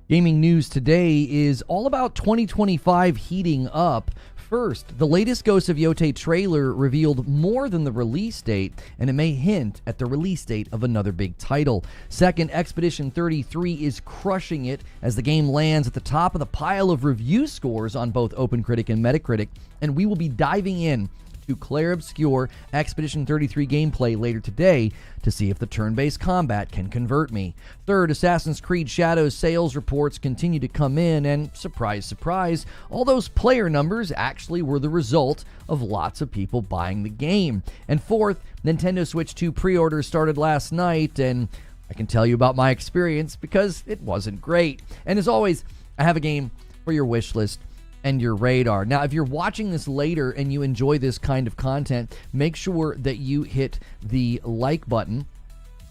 Gaming news today is all about 2025 heating up. First, the latest Ghost of Yotei trailer revealed more than the release date, and it may hint at the release date of another big title. Second, Expedition 33 is crushing it as the game lands at the top of the pile of review scores on both OpenCritic and Metacritic, and we will be diving in to clair-obscure Expedition 33 gameplay later today to see if the turn-based combat can convert me. Third, Assassin's Creed Shadows sales reports continue to come in, and surprise, surprise, all those player numbers actually were the result of lots of people buying the game. And fourth, Nintendo Switch 2 pre-orders started last night, and I can tell you about my experience because it wasn't great. And as always, I have a game for your wish list and your radar. Now, if you're watching this later and you enjoy this kind of content, make sure that you hit the like button,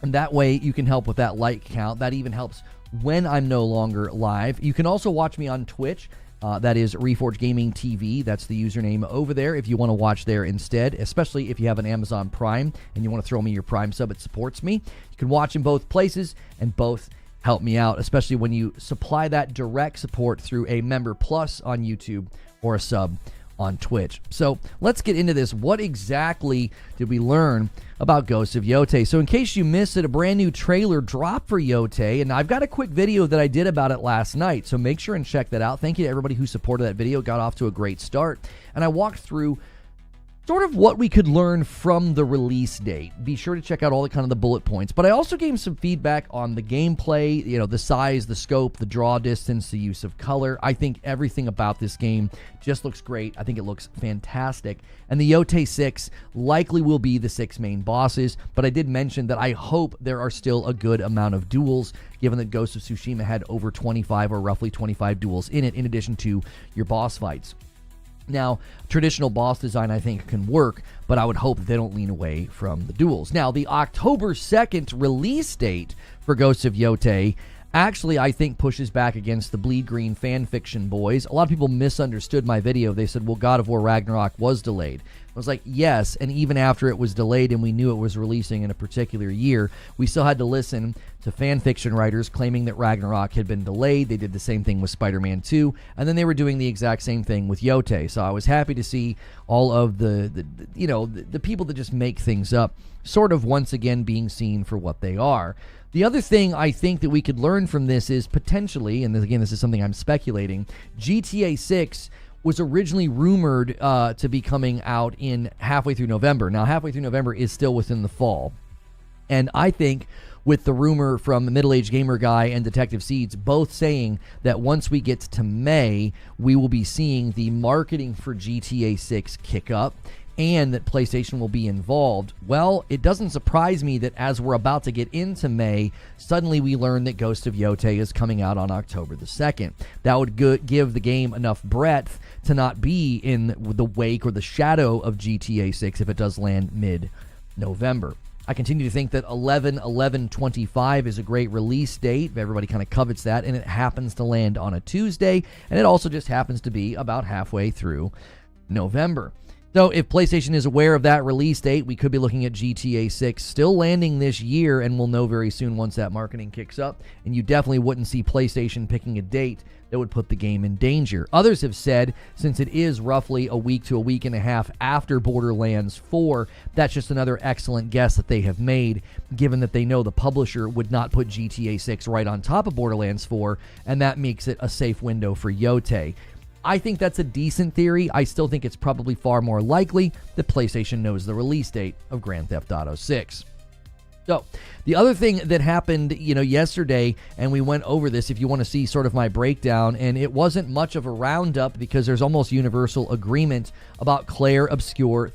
and that way you can help with that like count. That even helps when I'm no longer live. You can also watch me on Twitch. That is Reforge Gaming TV. That's the username over there if you want to watch there instead, especially if you have an Amazon Prime and you want to throw me your Prime sub. It supports me. You can watch in both places, and both help me out, especially when you supply that direct support through a Member Plus on YouTube or a sub on Twitch. So let's get into this. What exactly did we learn about Ghost of Yotei? So in case you missed it, a brand new trailer dropped for Yotei, and I've got a quick video that I did about it last night, so make sure and check that out. Thank you to everybody who supported that video. Got off to a great start, and I walked through sort of what we could learn from the release date. Be sure to check out all the bullet points. But I also gave some feedback on the gameplay, the size, the scope, the draw distance, the use of color. I think everything about this game just looks great. I think it looks fantastic. And the Yotei 6 likely will be the 6 main bosses, but I did mention that I hope there are still a good amount of duels, given that Ghost of Tsushima had over 25 or roughly 25 duels in it, in addition to your boss fights. Now, traditional boss design, I think, can work, but I would hope that they don't lean away from the duels. Now, the October 2nd release date for Ghost of Yotei actually, I think, pushes back against the Bleed Green fanfiction boys. A lot of people misunderstood my video. They said, well, God of War Ragnarok was delayed. I was like, yes, and even after it was delayed and we knew it was releasing in a particular year, we still had to listen to fanfiction writers claiming that Ragnarok had been delayed. They did the same thing with Spider-Man 2, and then they were doing the exact same thing with Yotei. So I was happy to see all of the people that just make things up sort of once again being seen for what they are. The other thing I think that we could learn from this is potentially, and again, this is something I'm speculating, GTA 6 was originally rumored to be coming out in halfway through November. Now, halfway through November is still within the fall. And I think with the rumor from the Middle-Aged Gamer Guy and Detective Seeds both saying that once we get to May, we will be seeing the marketing for GTA 6 kick up, and that PlayStation will be involved. Well, it doesn't surprise me that as we're about to get into May, suddenly we learn that Ghost of Yotei is coming out on October the 2nd. That would give the game enough breadth to not be in the wake or the shadow of GTA 6 if it does land mid-November. I continue to think that 11/11/25 is a great release date. Everybody kind of covets that, and it happens to land on a Tuesday, and it also just happens to be about halfway through November. So if PlayStation is aware of that release date, we could be looking at GTA 6 still landing this year, and we'll know very soon once that marketing kicks up. And you definitely wouldn't see PlayStation picking a date that would put the game in danger. Others have said, since it is roughly a week to a week and a half after Borderlands 4, that's just another excellent guess that they have made, given that they know the publisher would not put GTA 6 right on top of Borderlands 4, and that makes it a safe window for Yotei. I think that's a decent theory. I still think it's probably far more likely that PlayStation knows the release date of Grand Theft Auto 6. So, the other thing that happened, yesterday, and we went over this if you want to see sort of my breakdown, and it wasn't much of a roundup because there's almost universal agreement about clair-obscure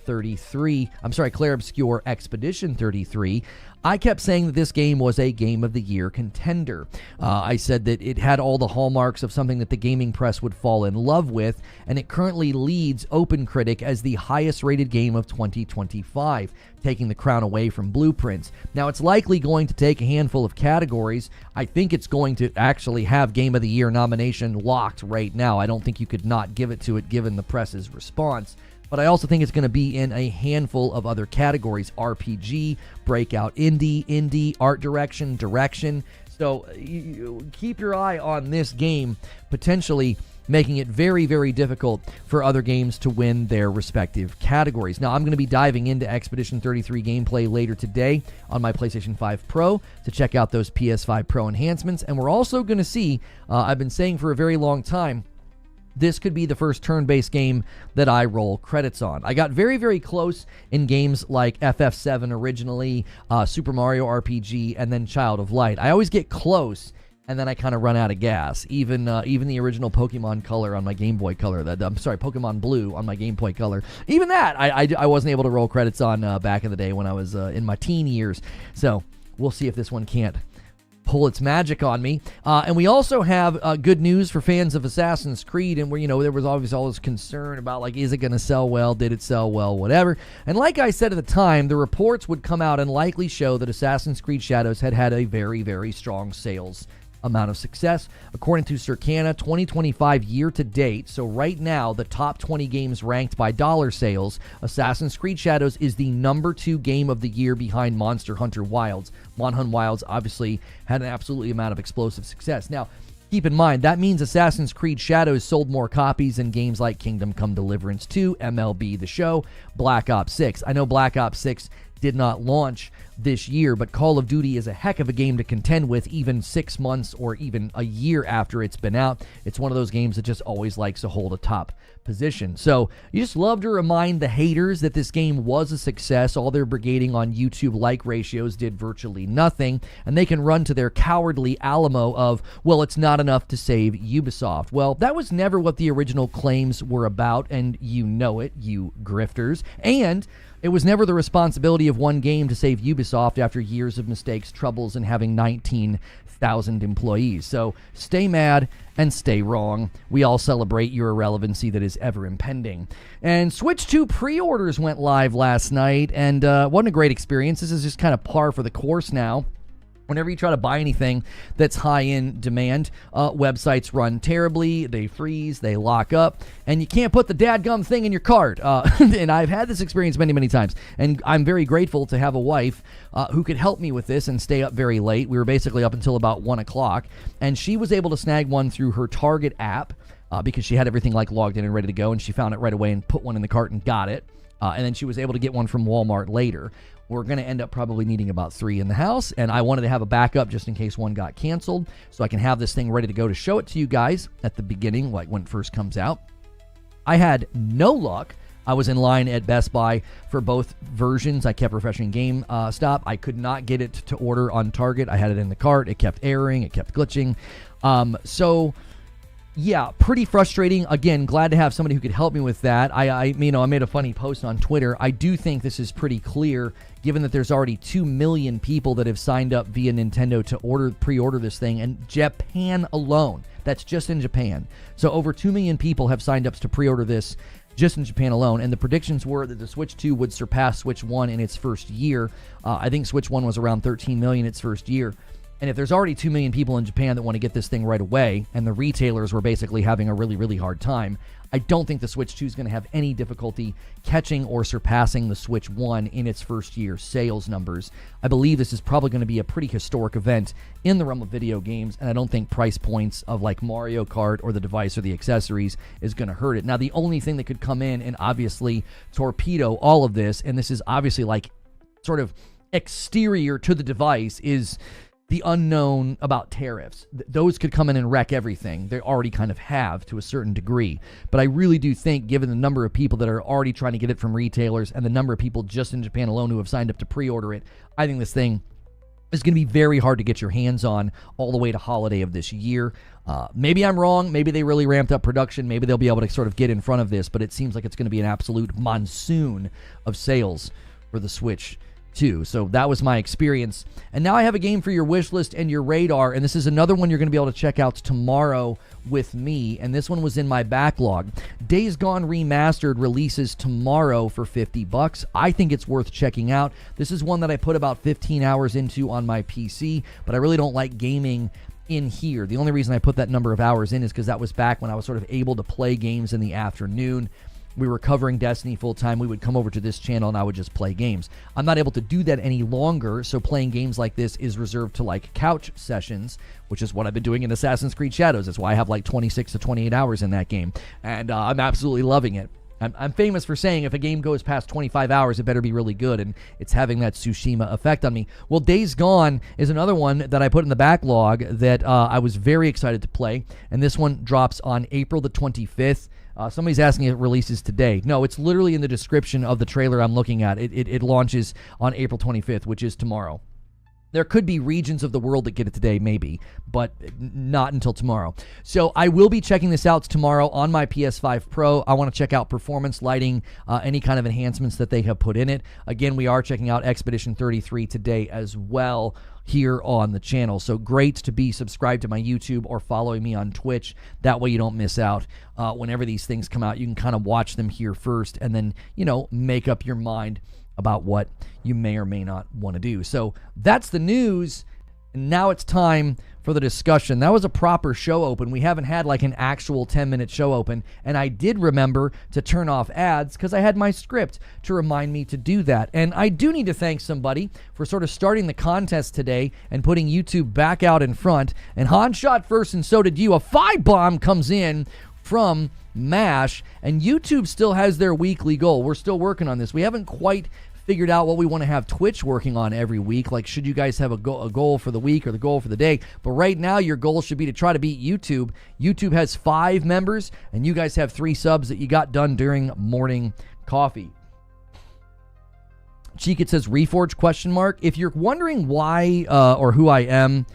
Expedition 33. I kept saying that this game was a Game of the Year contender. I said that it had all the hallmarks of something that the gaming press would fall in love with, and it currently leads OpenCritic as the highest rated game of 2025, taking the crown away from Blueprints. Now, it's likely going to take a handful of categories. I think it's going to actually have Game of the Year nomination locked right now. I don't think you could not give it to it given the press's response. But I also think it's going to be in a handful of other categories: RPG, breakout indie, art direction, So you keep your eye on this game, potentially making it very, very difficult for other games to win their respective categories. Now, I'm going to be diving into Expedition 33 gameplay later today on my PlayStation 5 Pro to check out those PS5 Pro enhancements. And we're also going to see, I've been saying for a very long time, this could be the first turn-based game that I roll credits on. I got very, very close in games like FF7 originally, Super Mario RPG, and then Child of Light. I always get close, and then I kind of run out of gas. Even the original Pokemon Color on my Game Boy Color, Pokemon Blue on my Game Boy Color, even that I wasn't able to roll credits on back in the day when I was in my teen years. So we'll see if this one can't pull its magic on me. And we also have good news for fans of Assassin's Creed, and where, there was obviously all this concern about, like, is it going to sell well? Did it sell well? Whatever. And like I said at the time, the reports would come out and likely show that Assassin's Creed Shadows had a very, very strong sales amount of success. According to Circana, 2025 year to date, so right now, the top 20 games ranked by dollar sales, Assassin's Creed Shadows is the number 2 game of the year behind Monster Hunter Wilds. Monster Wilds obviously had an absolutely amount of explosive success. Now, keep in mind, that means Assassin's Creed Shadows sold more copies than games like Kingdom Come Deliverance 2, MLB The Show, Black Ops 6. I know Black Ops 6 did not launch this year, but Call of Duty is a heck of a game to contend with even 6 months or even a year after it's been out. It's one of those games that just always likes to hold a top position. So you just love to remind the haters that this game was a success. All their brigading on YouTube like ratios did virtually nothing, and they can run to their cowardly Alamo of, well, it's not enough to save Ubisoft. Well, that was never what the original claims were about, and you know it, you grifters. And it was never the responsibility of one game to save Ubisoft after years of mistakes, troubles, and having 19,000 employees. So stay mad and stay wrong. We all celebrate your irrelevancy that is ever impending. And Switch 2 pre-orders went live last night, and wasn't a great experience. This is just kind of par for the course now. Whenever you try to buy anything that's high in demand, websites run terribly, they freeze, they lock up, and you can't put the dadgum thing in your cart. And I've had this experience many, many times, and I'm very grateful to have a wife who could help me with this and stay up very late. We were basically up until about 1 o'clock, and she was able to snag one through her Target app because she had everything like logged in and ready to go, and she found it right away and put one in the cart and got it. And then she was able to get one from Walmart later. We're going to end up probably needing about 3 in the house, and I wanted to have a backup just in case one got canceled, so I can have this thing ready to go to show it to you guys at the beginning, like when it first comes out. I had no luck. I was in line at Best Buy for both versions. I kept refreshing GameStop. I could not get it to order on Target. I had it in the cart. It kept erroring. It kept glitching. Yeah, pretty frustrating. Again, glad to have somebody who could help me with that. I made a funny post on Twitter. I do think this is pretty clear, given that there's already 2 million people that have signed up via Nintendo to pre-order this thing, and Japan alone. That's just in Japan. So over 2 million people have signed up to pre-order this just in Japan alone, and the predictions were that the Switch 2 would surpass Switch 1 in its first year. I think Switch 1 was around 13 million its first year. And if there's already 2 million people in Japan that want to get this thing right away, and the retailers were basically having a really, really hard time, I don't think the Switch 2 is going to have any difficulty catching or surpassing the Switch 1 in its first year sales numbers. I believe this is probably going to be a pretty historic event in the realm of video games, and I don't think price points of like Mario Kart or the device or the accessories is going to hurt it. Now, the only thing that could come in and obviously torpedo all of this, and this is obviously like sort of exterior to the device, is the unknown about tariffs. Those could come in and wreck everything. They already kind of have to a certain degree. But I really do think, given the number of people that are already trying to get it from retailers and the number of people just in Japan alone who have signed up to pre-order it, I think this thing is going to be very hard to get your hands on all the way to holiday of this year. Maybe I'm wrong. Maybe they really ramped up production. Maybe they'll be able to sort of get in front of this. But it seems like it's going to be an absolute monsoon of sales for the Switch 2. So that was my experience. And now I have a game for your wish list and your radar, and this is another one you're going to be able to check out tomorrow with me, and this one was in my backlog. Days Gone Remastered releases tomorrow for $50. I think it's worth checking out. This is one that I put about 15 hours into on my PC, but I really don't like gaming in here. The only reason I put that number of hours in is because that was back when I was sort of able to play games in the afternoon. we were covering Destiny full time, we would come over to this channel and I would just play games. I'm not able to do that any longer, so playing games like this is reserved to like couch sessions, which is what I've been doing in Assassin's Creed Shadows. That's why I have like 26 to 28 hours in that game, and I'm absolutely loving it. I'm famous for saying if a game goes past 25 hours, it better be really good, and it's having that Tsushima effect on me. Well, Days Gone is another one that I put in the backlog that I was very excited to play, and this one drops on April the 25th. Somebody's asking if it releases today. No, it's literally in the description of the trailer I'm looking at. It launches on April 25th, which is tomorrow. There could be regions of the world that get it today, maybe, but not until tomorrow. So I will be checking this out tomorrow on my PS5 Pro. I want to check out performance, lighting, any kind of enhancements that they have put in it. Again, we are checking out Expedition 33 today as well here on the channel. So great to be subscribed to my YouTube or following me on Twitch. That way you don't miss out. Whenever these things come out, you can kind of watch them here first and then, make up your mind about what you may or may not want to do. So that's the news. And now it's time for the discussion. That was a proper show open. We haven't had like an actual 10-minute show open. And I did remember to turn off ads because I had my script to remind me to do that. And I do need to thank somebody for sort of starting the contest today and putting YouTube back out in front. And Han shot first, and so did you. A 5-bomb comes in from MASH, and YouTube still has their weekly goal. We're still working on this. We haven't quite figured out what we want to have Twitch working on every week. Like, should you guys have a goal for the week or the goal for the day? But right now, your goal should be to try to beat YouTube. YouTube has 5 members, and you guys have 3 subs that you got done during morning coffee. Cheek, says Reforge ? If you're wondering why or who I am,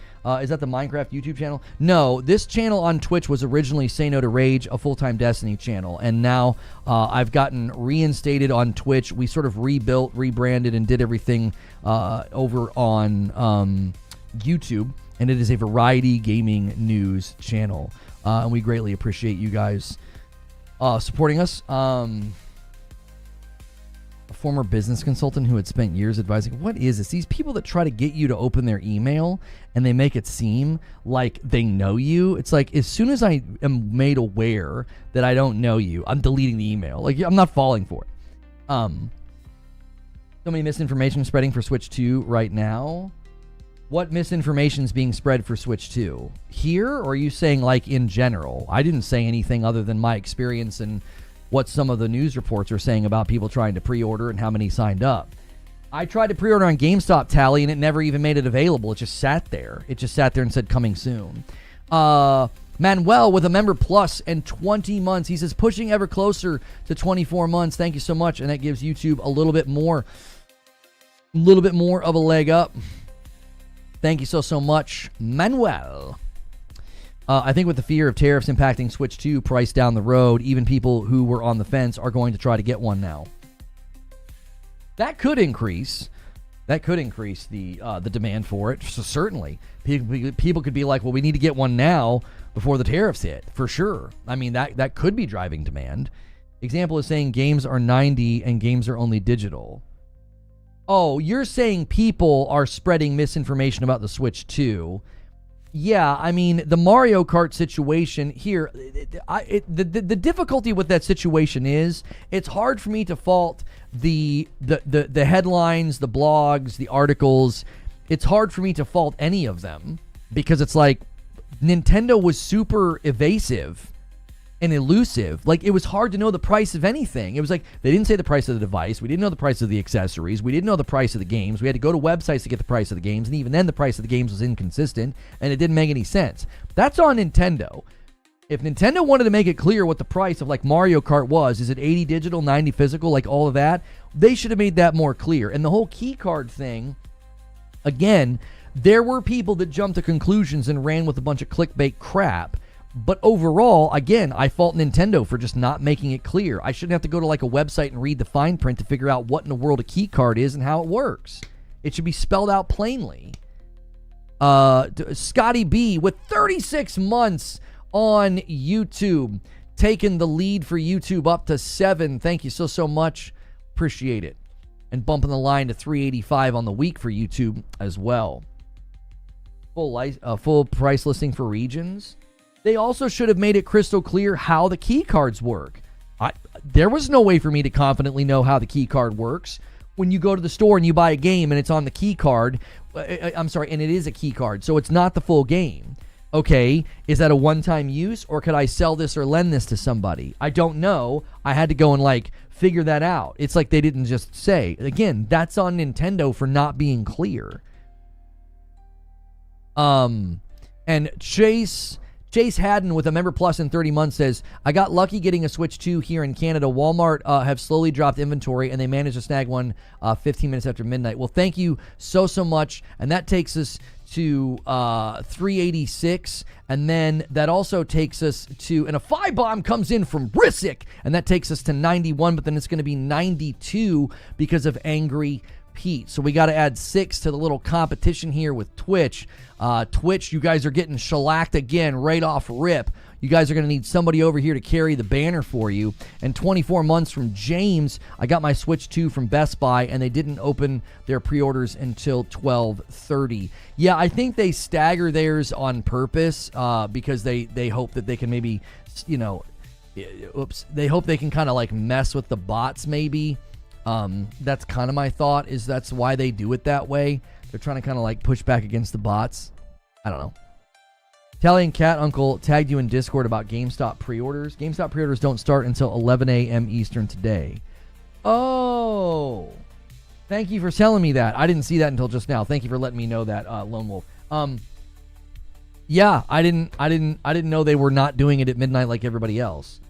is that the Minecraft YouTube channel? No, this channel on Twitch was originally Say No to Rage, a full-time Destiny channel, and now I've gotten reinstated on Twitch. We sort of rebuilt, rebranded, and did everything over on YouTube, and it is a variety gaming news channel, and we greatly appreciate you guys supporting us. Former business consultant who had spent years advising. What is this? These people that try to get you to open their email and they make it seem like they know you. It's like, as soon as I am made aware that I don't know you, I'm deleting the email. Like, I'm not falling for it. So many misinformation spreading for Switch 2 right now. What misinformation is being spread for Switch 2? Here, or are you saying like in general? I didn't say anything other than my experience and what some of the news reports are saying about people trying to pre-order and how many signed up. I tried to pre-order on GameStop Tally, and it never even made it available. It just sat there. It just sat there and said coming soon. Manuel with a member plus and 20 months. He says pushing ever closer to 24 months. Thank you so much. And that gives YouTube a little bit more of a leg up. Thank you so much, Manuel. I think with the fear of tariffs impacting Switch 2 price down the road, even people who were on the fence are going to try to get one now. That could increase. The demand for it. So certainly, people could be like, well, we need to get one now before the tariffs hit, for sure. I mean, that could be driving demand. Example is saying games are 90 and games are only digital. Oh, you're saying people are spreading misinformation about the Switch 2. Yeah, I mean, the Mario Kart situation here, the difficulty with that situation is it's hard for me to fault the headlines, the blogs, the articles. It's hard for me to fault any of them because it's like Nintendo was super evasive and elusive. Like, it was hard to know the price of anything. It was like they didn't say the price of the device. We didn't know the price of the accessories. We didn't know the price of the games. We had to go to websites to get the price of the games, and even then the price of the games was inconsistent, and it didn't make any sense. That's on Nintendo. If Nintendo wanted to make it clear what the price of like Mario Kart was, is it 80 digital, 90 physical, like all of that, they should have made that more clear. And the whole key card thing, again, there were people that jumped to conclusions and ran with a bunch of clickbait crap. But overall, again, I fault Nintendo for just not making it clear. I shouldn't have to go to like a website and read the fine print to figure out what in the world a key card is and how it works. It should be spelled out plainly. Scotty B with 36 months on YouTube, taking the lead for YouTube up to 7. Thank you so much. Appreciate it. And bumping the line to 385 on the week for YouTube as well. Full price listing for regions. They also should have made it crystal clear how the key cards work. There was no way for me to confidently know how the key card works. When you go to the store and you buy a game and it's on the key card, I'm sorry, and it is a key card, so it's not the full game. Okay, is that a one-time use, or could I sell this or lend this to somebody? I don't know. I had to go and like figure that out. It's like they didn't just say. Again, that's on Nintendo for not being clear. And Chase Haddon with a member plus in 30 months says, I got lucky getting a Switch 2 here in Canada. Walmart have slowly dropped inventory, and they managed to snag one 15 minutes after midnight. Well, thank you so much. And that takes us to 386, and then that also takes us to, and a 5-bomb comes in from Rissick, and that takes us to 91, but then it's going to be 92 because of Angry Pete. So we got to add 6 to the little competition here with Twitch. Twitch, you guys are getting shellacked again right off rip. You guys are going to need somebody over here to carry the banner for you. And 24 months from James, I got my Switch 2 from Best Buy, and they didn't open their pre-orders until 12:30. Yeah, I think they stagger theirs on purpose because they hope that they can maybe, they hope they can kind of like mess with the bots maybe. That's kind of my thought, is that's why they do it that way. They're trying to kind of like push back against the bots. I don't know. Italian Cat Uncle tagged you in Discord about GameStop pre-orders. GameStop pre-orders don't start until 11 a.m. Eastern today. Oh, thank you for telling me that. I didn't see that until just now. Thank you for letting me know that, Lone Wolf. Yeah, I didn't know they were not doing it at midnight like everybody else.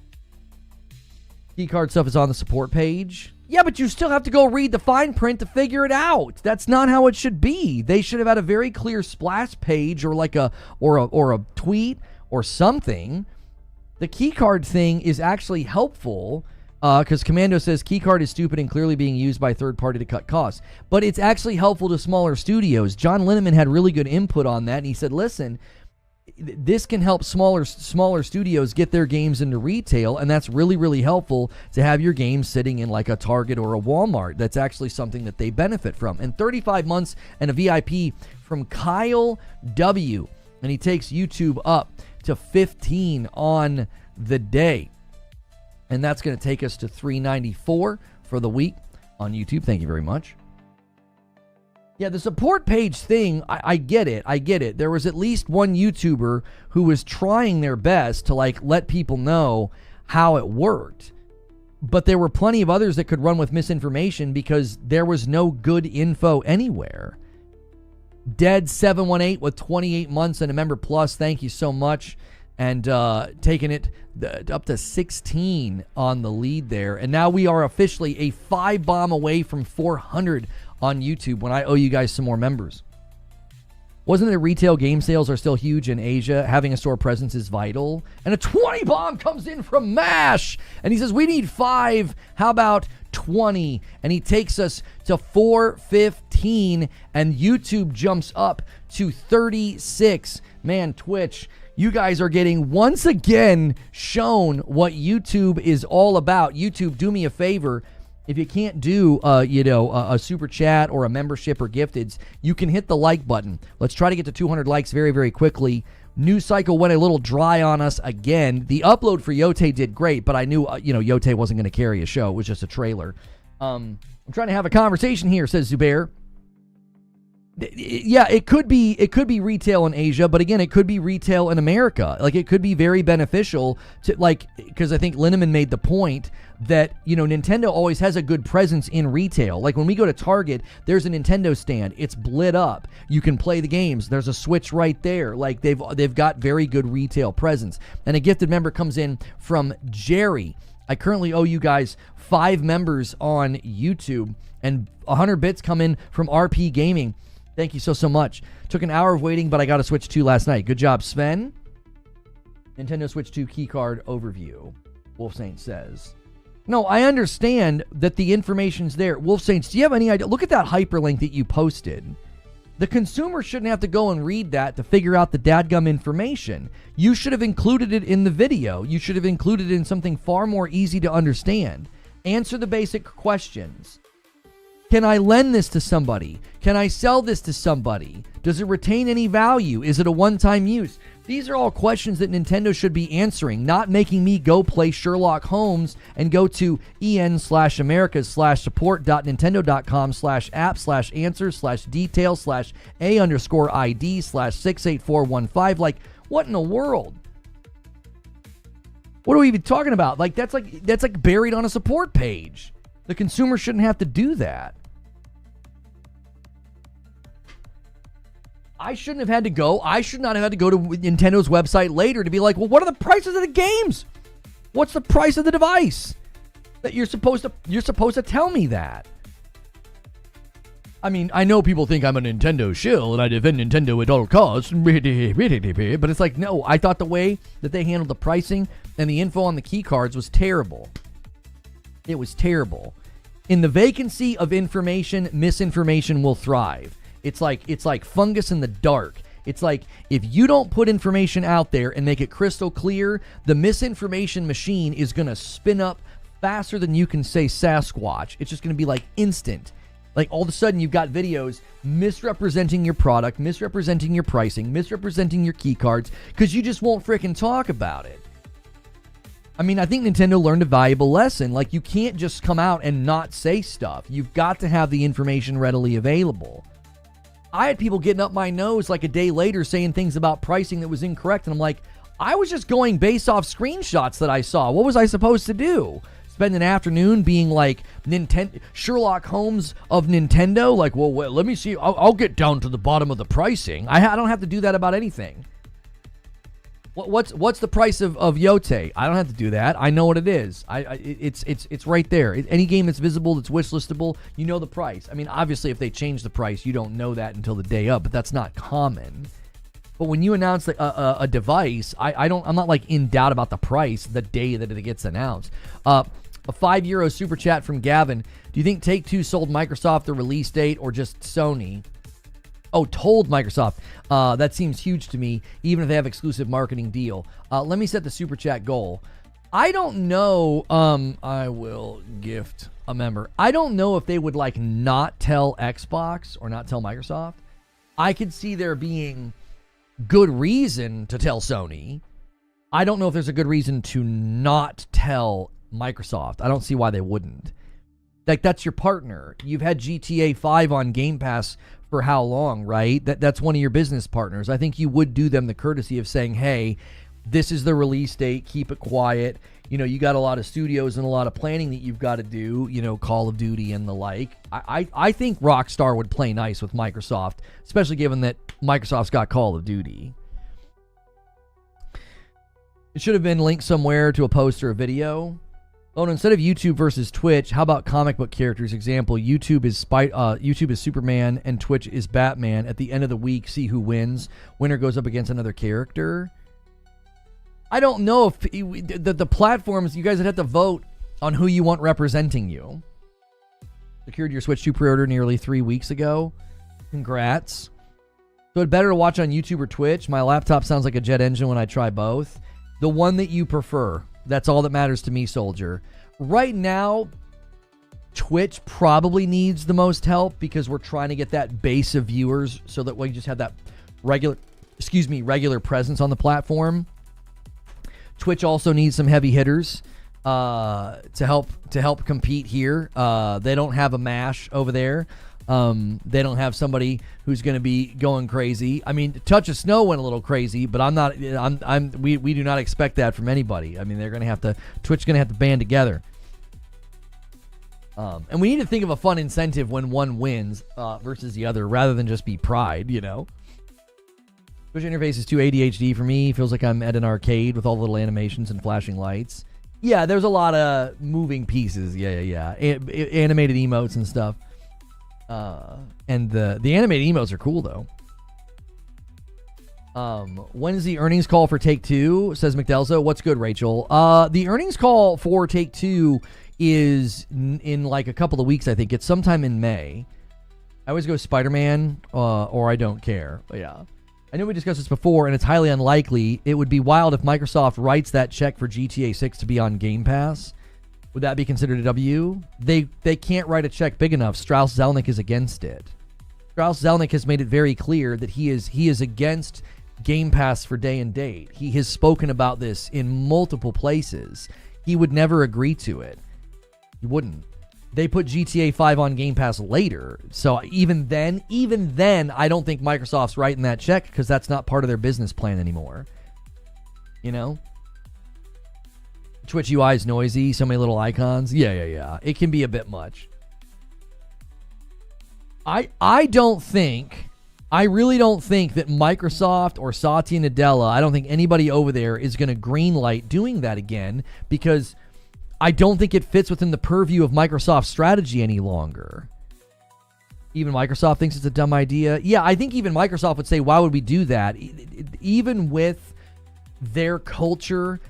Keycard stuff is on the support page. Yeah, but you still have to go read the fine print to figure it out. That's not how it should be. They should have had a very clear splash page or like a tweet or something. The keycard thing is actually helpful because Commando says keycard is stupid and clearly being used by third party to cut costs. But it's actually helpful to smaller studios. John Linneman had really good input on that, and he said, listen, this can help smaller studios get their games into retail, and that's really, really helpful to have your games sitting in like a Target or a Walmart. That's actually something that they benefit from. And 35 months and a VIP from Kyle W. And he takes YouTube up to 15 on the day. And that's going to take us to 394 for the week on YouTube. Thank you very much. Yeah, the support page thing, I get it. There was at least one YouTuber who was trying their best to like let people know how it worked. But there were plenty of others that could run with misinformation because there was no good info anywhere. Dead718 with 28 months and a member plus, thank you so much. And taking it up to 16 on the lead there. And now we are officially a 5-bomb away from 400 on YouTube when I owe you guys some more members. Wasn't it retail game sales are still huge in Asia? Having a store presence is vital. And a 20 bomb comes in from MASH. And he says, we need 5. How about 20? And he takes us to 415. And YouTube jumps up to 36. Man, Twitch, you guys are getting once again shown what YouTube is all about. YouTube, do me a favor. If you can't do, a super chat or a membership or gifteds, you can hit the like button. Let's try to get to 200 likes very, very quickly. News cycle went a little dry on us again. The upload for Yotei did great, but I knew, Yotei wasn't going to carry a show. It was just a trailer. I'm trying to have a conversation here, says Zubair. Yeah, it could be retail in Asia, but again, it could be retail in America. Like, it could be very beneficial to, like, because I think Linneman made the point that, Nintendo always has a good presence in retail. Like, when we go to Target, there's a Nintendo stand. It's lit up. You can play the games. There's a Switch right there. Like, they've got very good retail presence. And a gifted member comes in from Jerry. I currently owe you guys 5 members on YouTube, and 100 bits come in from RP Gaming. Thank you so much. Took an hour of waiting, but I got a Switch 2 last night. Good job, Sven. Nintendo Switch 2 keycard overview, Wolf Saint says. No, I understand that the information's there. Wolf Saints, do you have any idea? Look at that hyperlink that you posted. The consumer shouldn't have to go and read that to figure out the dadgum information. You should have included it in the video. You should have included it in something far more easy to understand. Answer the basic questions. Can I lend this to somebody? Can I sell this to somebody? Does it retain any value? Is it a one-time use? These are all questions that Nintendo should be answering, not making me go play Sherlock Holmes and go to en/americas/support.nintendo.com/apps/answers/details/a_id/68415. Like, what in the world? What are we even talking about? Like, that's like buried on a support page. The consumer shouldn't have to do that. I shouldn't have had to go. I should not have had to go to Nintendo's website later to be like, well, what are the prices of the games? What's the price of the device? That you're supposed to tell me that. I mean, I know people think I'm a Nintendo shill and I defend Nintendo at all costs, but it's like, no, I thought the way that they handled the pricing and the info on the key cards was terrible. It was terrible. In the vacancy of information, misinformation will thrive. It's like fungus in the dark. It's like if you don't put information out there and make it crystal clear, the misinformation machine is going to spin up faster than you can say Sasquatch. It's just going to be like instant. Like all of a sudden you've got videos misrepresenting your product, misrepresenting your pricing, misrepresenting your key cards because you just won't freaking talk about it. I mean, I think Nintendo learned a valuable lesson. Like, you can't just come out and not say stuff. You've got to have the information readily available. I had people getting up my nose like a day later saying things about pricing that was incorrect. And I'm like, I was just going based off screenshots that I saw. What was I supposed to do? Spend an afternoon being like Sherlock Holmes of Nintendo? Like, well, let me see. I'll get down to the bottom of the pricing. I don't have to do that about anything. What's the price of Yotei? I don't have to do that. I know what it is. It's right there. Any game that's visible, that's wishlistable, you know the price. I mean, obviously, if they change the price, you don't know that until the day of, but that's not common. But when you announce a device, I'm not like in doubt about the price the day that it gets announced. A €5 super chat from Gavin. Do you think Take-Two sold Microsoft the release date or just Sony? Oh, told Microsoft. That seems huge to me, even if they have exclusive marketing deal. Let me set the super chat goal. I don't know. I will gift a member. I don't know if they would like not tell Xbox or not tell Microsoft. I could see there being good reason to tell Sony. I don't know if there's a good reason to not tell Microsoft. I don't see why they wouldn't. Like, that's your partner. You've had GTA 5 on Game Pass for how long, right? That's one of your business partners. I think you would do them the courtesy of saying, hey, this is the release date, keep it quiet. You know, you got a lot of studios and a lot of planning that you've got to do, you know, Call of Duty and the like. I think Rockstar would play nice with Microsoft, especially given that Microsoft's got Call of Duty. It should have been linked somewhere to a post or a video. Oh, no, instead of YouTube versus Twitch, how about comic book characters? Example, YouTube is Superman and Twitch is Batman. At the end of the week, see who wins. Winner goes up against another character. I don't know if the platforms, you guys would have to vote on who you want representing you. Secured your Switch 2 pre-order nearly 3 weeks ago. Congrats. So it's better to watch on YouTube or Twitch. My laptop sounds like a jet engine when I try both. The one that you prefer. That's all that matters to me, Soldier. Right now, Twitch probably needs the most help because we're trying to get that base of viewers so that we just have that regular presence on the platform. Twitch also needs some heavy hitters to help compete here. They don't have a MASH over there. They don't have somebody who's going to be going crazy. I mean, Touch of Snow went a little crazy, but we do not expect that from anybody. I mean, Twitch's going to have to band together. And we need to think of a fun incentive when one wins versus the other rather than just be pride, you know? Twitch interface is too ADHD for me. Feels like I'm at an arcade with all the little animations and flashing lights. Yeah, there's a lot of moving pieces. Yeah. Animated emotes and stuff. And the animated emotes are cool though. When is the earnings call for Take-Two? Says McDelzo. What's good, Rachel? The earnings call for Take-Two is in like a couple of weeks, I think. It's sometime in May. I always go Spider-Man or I don't care. But yeah. I know we discussed this before, and it's highly unlikely. It would be wild if Microsoft writes that check for GTA 6 to be on Game Pass. Would that be considered a W? They can't write a check big enough. Strauss Zelnick is against it. Strauss Zelnick has made it very clear that he is against Game Pass for day and date. He has spoken about this in multiple places. He would never agree to it. He wouldn't. They put GTA 5 on Game Pass later. So even then, I don't think Microsoft's writing that check because that's not part of their business plan anymore. You know? Twitch UI is noisy. So many little icons. Yeah. It can be a bit much. I really don't think that Microsoft or Satya Nadella, I don't think anybody over there is going to greenlight doing that again because I don't think it fits within the purview of Microsoft's strategy any longer. Even Microsoft thinks it's a dumb idea. Yeah, I think even Microsoft would say, why would we do that? Even with their culture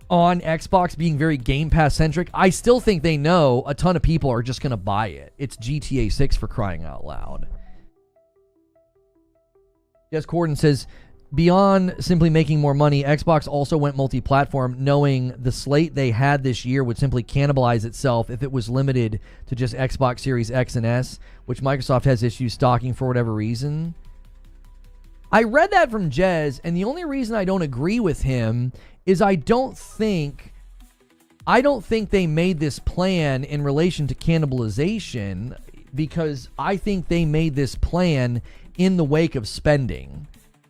on Xbox being very Game Pass centric, I still think they know a ton of people are just going to buy it. It's GTA 6 for crying out loud. Jess Corden says, beyond simply making more money, Xbox also went multi-platform, knowing the slate they had this year would simply cannibalize itself if it was limited to just Xbox Series X and S, which Microsoft has issues stocking for whatever reason. I read that from Jez, and the only reason I don't agree with him is I don't think they made this plan in relation to cannibalization, because I think they made this plan in the wake of spending.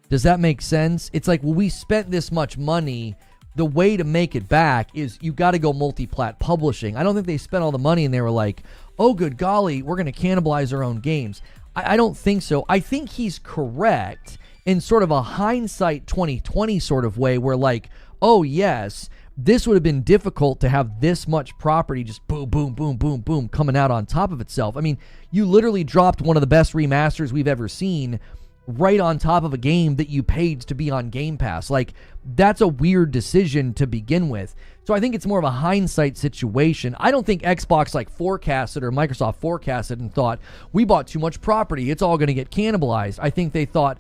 Does that make sense? It's like, well, we spent this much money. The way to make it back is you got to go multi-plat publishing. I don't think they spent all the money and they were like, oh, good golly, we're going to cannibalize our own games. I don't think so. I think he's correct in sort of a hindsight 2020 sort of way where like, oh, yes, this would have been difficult to have this much property just boom, boom, boom, boom, boom coming out on top of itself. I mean, you literally dropped one of the best remasters we've ever seen right on top of a game that you paid to be on Game Pass. Like, that's a weird decision to begin with. So I think it's more of a hindsight situation. I don't think Xbox like forecasted or Microsoft forecasted and thought, we bought too much property, it's all going to get cannibalized. I think they thought,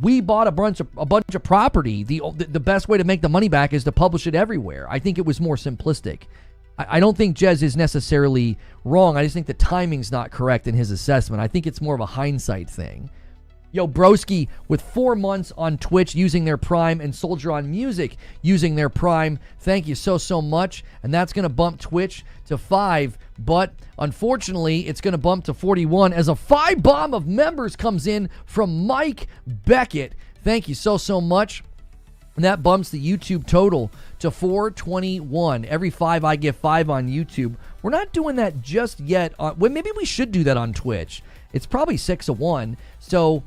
we bought a bunch of property. The best way to make the money back is to publish it everywhere. I think it was more simplistic. I don't think Jez is necessarily wrong. I just think the timing's not correct in his assessment. I think it's more of a hindsight thing. Yo, Broski, with 4 months on Twitch using their Prime and Soldier on Music using their Prime, thank you so much. And that's going to bump Twitch to 5, but unfortunately, it's going to bump to 41 as a 5 bomb of members comes in from Mike Beckett. Thank you so much. And that bumps the YouTube total to 421. Every 5, I give 5 on YouTube. We're not doing that just yet. Well, maybe we should do that on Twitch. It's probably 6-1, so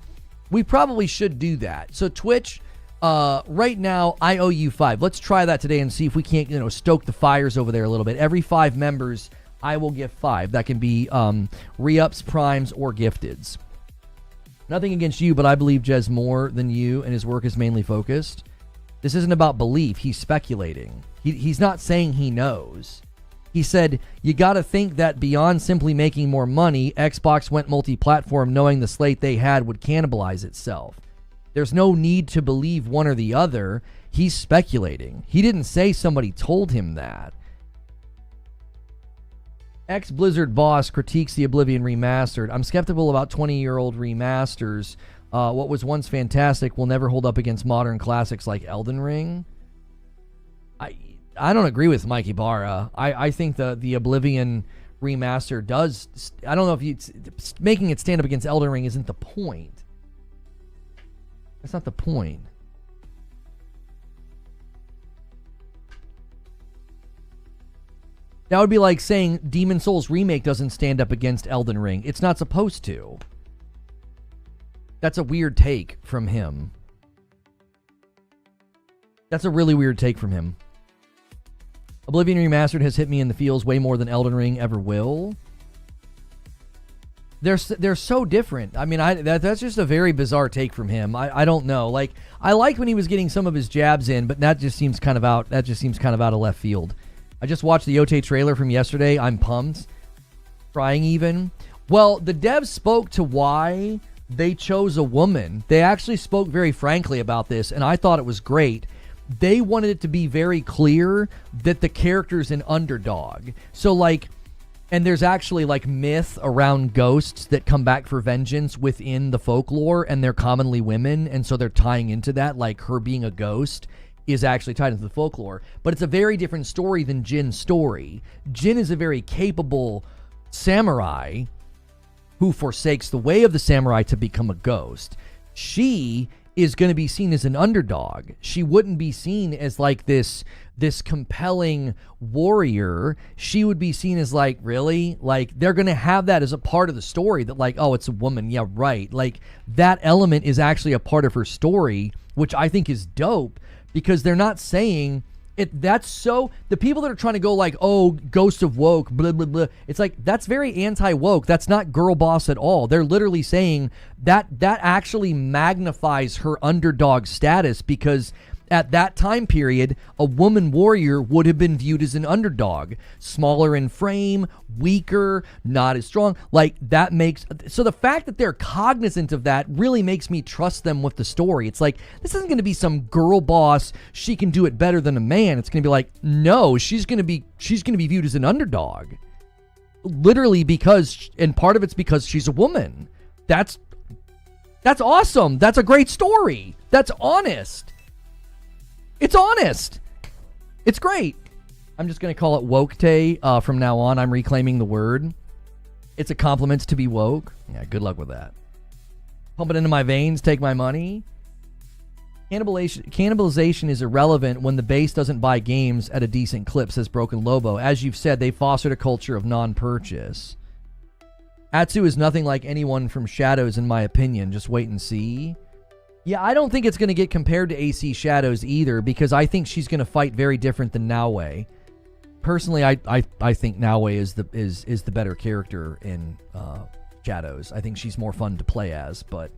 we probably should do that. So Twitch, right now, I owe you 5. Let's try that today and see if we can't, stoke the fires over there a little bit. Every 5 members, I will give 5. That can be re-ups, primes, or gifteds. Nothing against you, but I believe Jez more than you, and his work is mainly focused. This isn't about belief. He's speculating. He's not saying he knows. He said, you got to think that beyond simply making more money, Xbox went multi-platform knowing the slate they had would cannibalize itself. There's no need to believe one or the other. He's speculating. He didn't say somebody told him that. Ex-Blizzard boss critiques the Oblivion Remastered. I'm skeptical about 20-year-old remasters. What was once fantastic will never hold up against modern classics like Elden Ring. I don't agree with Mike Ibarra. I think the Oblivion remaster does. I don't know if making it stand up against Elden Ring isn't the point. That's not the point. That would be like saying Demon Souls Remake doesn't stand up against Elden Ring. It's not supposed to. That's a weird take from him. That's a really weird take from him. Oblivion Remastered has hit me in the feels way more than Elden Ring ever will. They're so different. I mean, that's just a very bizarre take from him. I don't know. Like, I liked when he was getting some of his jabs in, but that just seems kind of out. That just seems kind of out of left field. I just watched the Yotei trailer from yesterday. I'm pumped. Crying even. Well, the devs spoke to why they chose a woman. They actually spoke very frankly about this, and I thought it was great. They wanted it to be very clear that the character's an underdog. So, like, And there's actually like myth around ghosts that come back for vengeance within the folklore, and they're commonly women, and so they're tying into that, like her being a ghost is actually tied into the folklore. But it's a very different story than Jin's story. Jin is a very capable samurai who forsakes the way of the samurai to become a ghost. She is going to be seen as an underdog. She wouldn't be seen as like this compelling warrior. She would be seen as like, really? Like, they're going to have that as a part of the story, that like, oh, it's a woman. Yeah, right. Like, that element is actually a part of her story, which I think is dope, because they're not saying it. That's so, the people that are trying to go like, oh, Ghost of Woke, blah, blah, blah. It's like, that's very anti-woke. That's not girl boss at all. They're literally saying that actually magnifies her underdog status, because at that time period, a woman warrior would have been viewed as an underdog, smaller in frame, weaker, not as strong. Like, that makes, so the fact that they're cognizant of that really makes me trust them with the story. It's like, this isn't going to be some girl boss, she can do it better than a man. It's going to be like, no, she's going to be viewed as an underdog, literally, because, and part of it's because she's a woman. That's awesome. That's a great story. That's honest. It's honest. It's great. I'm just going to call it Yōtei from now on. I'm reclaiming the word. It's a compliment to be woke. Yeah, good luck with that. Pump it into my veins, take my money. Cannibalization is irrelevant when the base doesn't buy games at a decent clip, says Broken Lobo. As you've said, they fostered a culture of non-purchase. Atsu is nothing like anyone from Shadows, in my opinion. Just wait and see. Yeah, I don't think it's going to get compared to AC Shadows either, because I think she's going to fight very different than Naoe. Personally, I think Naoe is the better character in Shadows. I think she's more fun to play as, but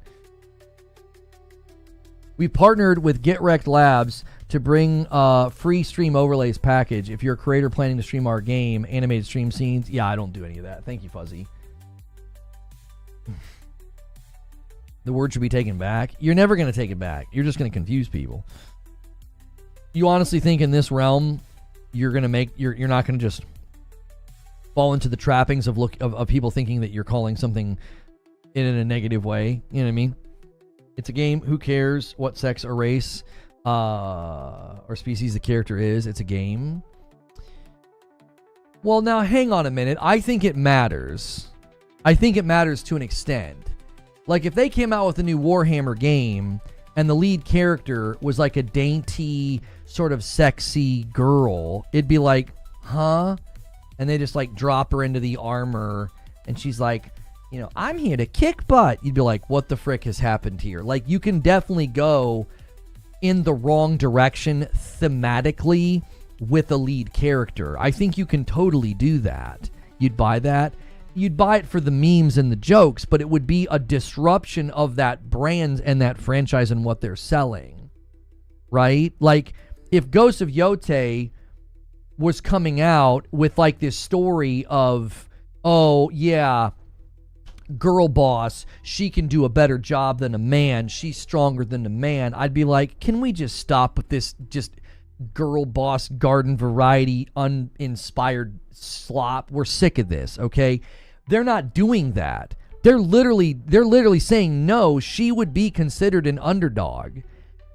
we partnered with Get Wrecked Labs to bring free stream overlays package. If you're a creator planning to stream our game, animated stream scenes, yeah, I don't do any of that. Thank you, Fuzzy. The word should be taken back. You're never going to take it back. You're just going to confuse people. You honestly think in this realm, you're going to make, you're not going to just fall into the trappings of people thinking that you're calling something in a negative way. You know what I mean? It's a game. Who cares what sex or race or species the character is? It's a game. Well, now hang on a minute. I think it matters. I think it matters to an extent. Like, if they came out with a new Warhammer game and the lead character was like a dainty, sort of sexy girl, it'd be like, huh? And they just like drop her into the armor and she's like, you know, I'm here to kick butt. You'd be like, what the frick has happened here? Like, you can definitely go in the wrong direction thematically with a lead character. I think you can totally do that. You'd buy that. You'd buy it for the memes and the jokes, but it would be a disruption of that brand and that franchise and what they're selling, right? Like, if Ghost of Yotei was coming out with like this story of, oh yeah, girl boss, she can do a better job than a man, she's stronger than a man, I'd be like, can we just stop with this just girl boss garden variety uninspired slop? We're sick of this, okay? They're not doing that. They're literally saying, no, she would be considered an underdog.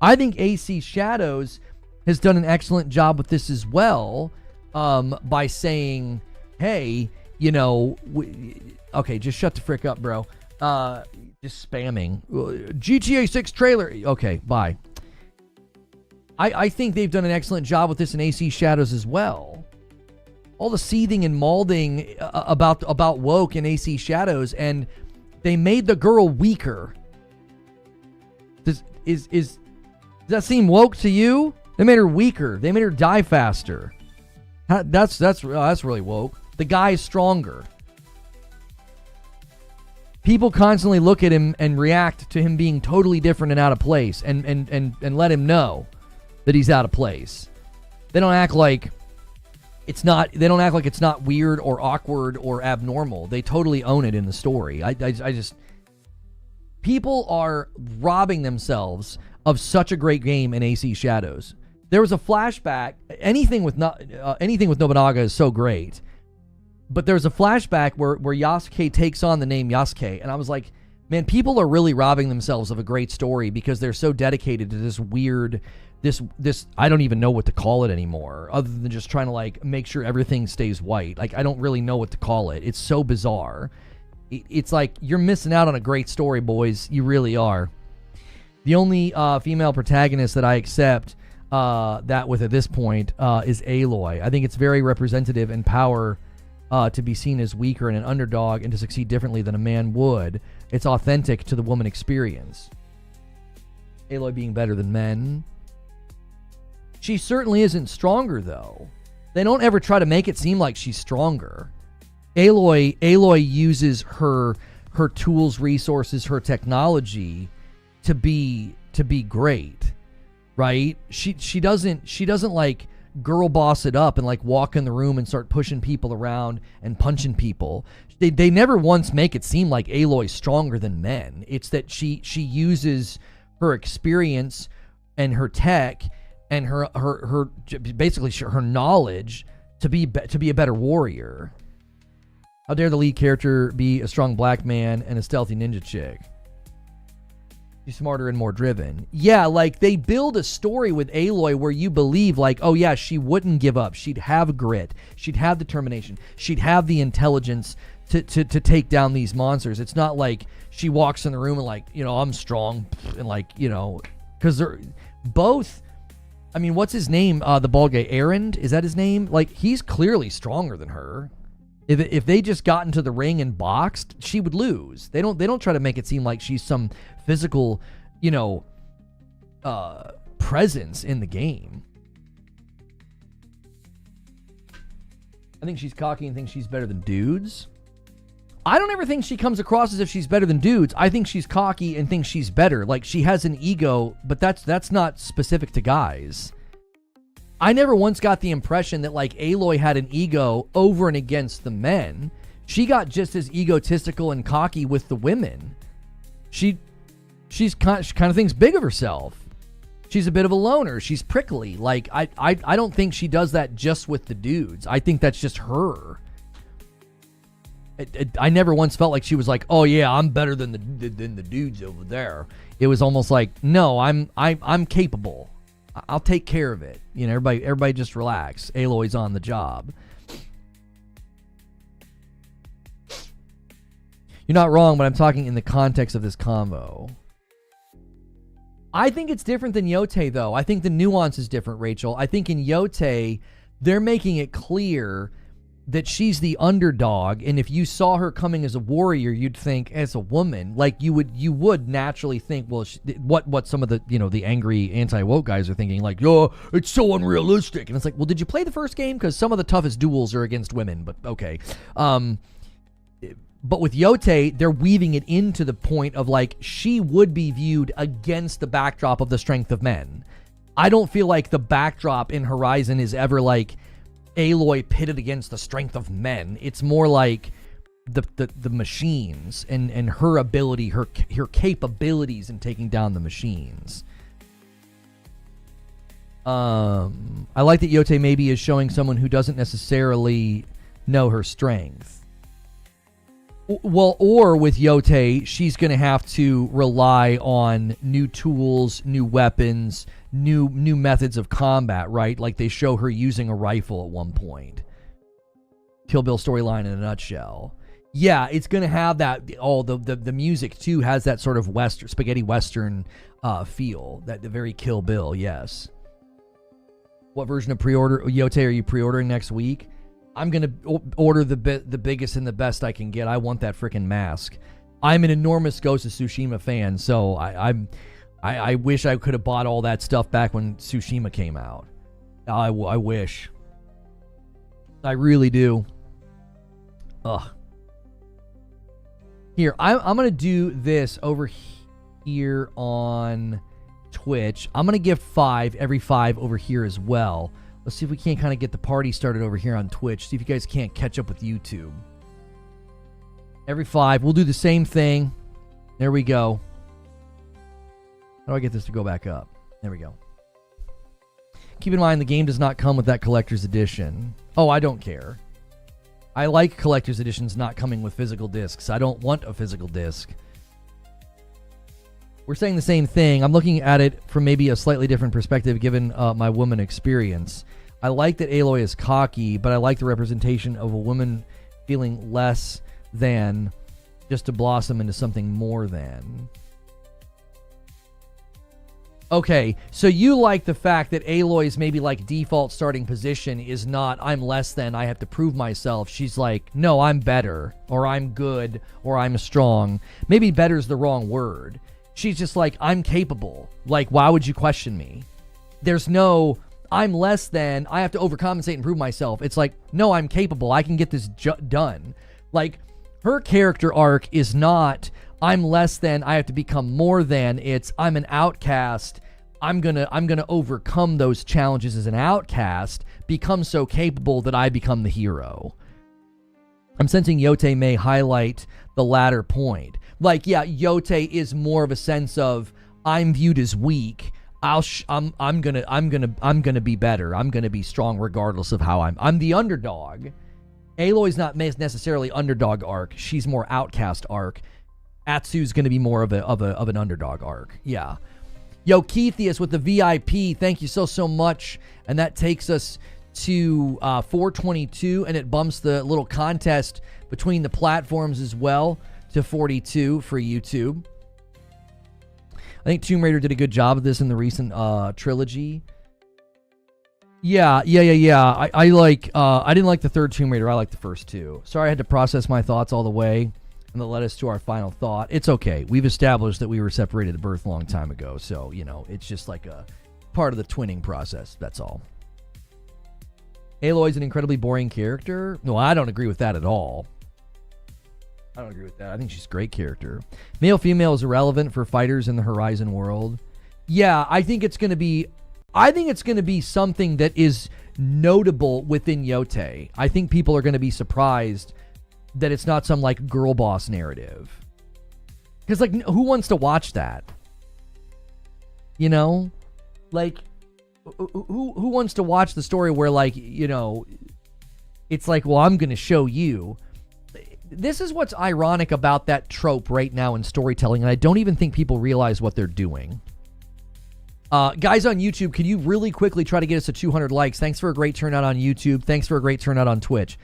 I think AC Shadows has done an excellent job with this as well, by saying, hey, you know, okay, just shut the frick up, bro. Just spamming. GTA 6 trailer. Okay, bye. I think they've done an excellent job with this in AC Shadows as well. All the seething and molding about woke in AC Shadows, and they made the girl weaker. Does that seem woke to you? They made her weaker. They made her die faster. That's really woke. The guy is stronger. People constantly look at him and react to him being totally different and out of place, and let him know that he's out of place. They don't act like it's not weird or awkward or abnormal. They totally own it in the story. I just, people are robbing themselves of such a great game in AC Shadows. There was a flashback. Anything with Nobunaga is so great. But there's a flashback where Yasuke takes on the name Yasuke, and I was like, man, people are really robbing themselves of a great story because they're so dedicated to this weird, this I don't even know what to call it anymore, other than just trying to like make sure everything stays white. Like, I don't really know what to call it. It's so bizarre. It's like you're missing out on a great story, boys. You really are. The only female protagonist that I accept that with at this point is Aloy. I think it's very representative in power to be seen as weaker and an underdog and to succeed differently than a man would. It's authentic to the woman experience. Aloy being better than men. She certainly isn't stronger, though. They don't ever try to make it seem like she's stronger. Aloy uses her tools, resources, her technology to be great, right? She doesn't like girl boss it up and like walk in the room and start pushing people around and punching people. They never once make it seem like Aloy's stronger than men. It's that she uses her experience and her tech and her basically her knowledge to be a better warrior. How dare the lead character be a strong black man and a stealthy ninja chick? She's smarter and more driven. Yeah, like they build a story with Aloy where you believe like, oh yeah, she wouldn't give up. She'd have grit. She'd have determination. She'd have the intelligence to take down these monsters. It's not like she walks in the room and like, you know, I'm strong and like, you know, because they're both. I mean, what's his name? The bald guy, Erend, is that his name? Like, he's clearly stronger than her. If they just got into the ring and boxed, she would lose. They don't try to make it seem like she's some physical, you know, presence in the game. I think she's cocky and thinks she's better than dudes. I don't ever think she comes across as if she's better than dudes. I think she's cocky and thinks she's better. Like, she has an ego, but that's not specific to guys. I never once got the impression that, like, Aloy had an ego over and against the men. She got just as egotistical and cocky with the women. She kind of thinks big of herself. She's a bit of a loner. She's prickly. Like, I don't think she does that just with the dudes. I think that's just her. I never once felt like she was like, oh yeah, I'm better than the dudes over there. It was almost like, no, I'm capable. I'll take care of it. You know, everybody just relax. Aloy's on the job. You're not wrong, but I'm talking in the context of this convo. I think it's different than Yotei, though. I think the nuance is different, Rachel. I think in Yotei, they're making it clear that she's the underdog, and if you saw her coming as a warrior, you'd think as a woman, like you would naturally think, well, what some of the, you know, the angry anti-woke guys are thinking, like, yo, it's so unrealistic, and it's like, well, did you play the first game? Because some of the toughest duels are against women, but okay. But with Yotei, they're weaving it into the point of like, she would be viewed against the backdrop of the strength of men. I don't feel like the backdrop in Horizon is ever like Aloy pitted against the strength of men. It's more like the machines and her ability, her capabilities in taking down the machines. I like that Yotei maybe is showing someone who doesn't necessarily know her strength. Well, or with Yotei, she's going to have to rely on new tools, new weapons, new methods of combat, right? Like they show her using a rifle at one point. Kill Bill storyline in a nutshell. Yeah, it's going to have that. Oh, the music too has that sort of western, spaghetti western feel. That the very Kill Bill, yes. What version of pre-order Yotei are you pre-ordering next week? I'm going to order the biggest and the best I can get. I want that freaking mask. I'm an enormous Ghost of Tsushima fan, so I wish I could have bought all that stuff back when Tsushima came out. I wish. I really do. Ugh. Here, I'm going to do this over here on Twitch. I'm going to give every 5 over here as well. Let's see if we can't kind of get the party started over here on Twitch. See if you guys can't catch up with YouTube. Every 5. We'll do the same thing. There we go. How do I get this to go back up? There we go. Keep in mind, the game does not come with that collector's edition. Oh, I don't care. I like collector's editions not coming with physical discs. I don't want a physical disc. We're saying the same thing. I'm looking at it from maybe a slightly different perspective given my woman experience. I like that Aloy is cocky, but I like the representation of a woman feeling less than just to blossom into something more than. Okay, so you like the fact that Aloy's maybe like default starting position is not I'm less than, I have to prove myself. She's like, no, I'm better, or I'm good, or I'm strong. Maybe better's the wrong word. She's just like, I'm capable. Like, why would you question me? There's no, I'm less than, I have to overcompensate and prove myself. It's like, no, I'm capable. I can get this done. Like, her character arc is not, I'm less than, I have to become more than. It's, I'm an outcast. I'm gonna overcome those challenges as an outcast, become so capable that I become the hero. I'm sensing Yotei may highlight the latter point. Like, yeah, Yotei is more of a sense of I'm viewed as weak. I'm gonna be better. I'm gonna be strong regardless of how I'm the underdog. Aloy's not necessarily underdog arc. She's more outcast arc. Atsu's gonna be more of an underdog arc. Yeah. Yo, Keithius with the VIP. Thank you so much. And that takes us to 422, and it bumps the little contest between the platforms as well to 42 for YouTube. I think Tomb Raider did a good job of this in the recent trilogy. Yeah. I like. I didn't like the third Tomb Raider. I like the first two. Sorry, I had to process my thoughts all the way, and that led us to our final thought. It's okay. We've established that we were separated at birth a long time ago, so it's just like a part of the twinning process. That's all. Aloy's an incredibly boring character. No, I don't agree with that at all. I don't agree with that. I think she's a great character. Male, female is irrelevant for fighters in the Horizon world. Yeah, I think it's going to be something that is notable within Yotei. I think people are going to be surprised that it's not some like girl boss narrative. Because like, who wants to watch that? Like, who wants to watch the story where like, it's like, well, I'm going to show you. This is what's ironic about that trope right now in storytelling, and I don't even think people realize what they're doing. Guys on YouTube, can you really quickly try to get us to 200 likes? Thanks for a great turnout on YouTube. Thanks for a great turnout on Twitch.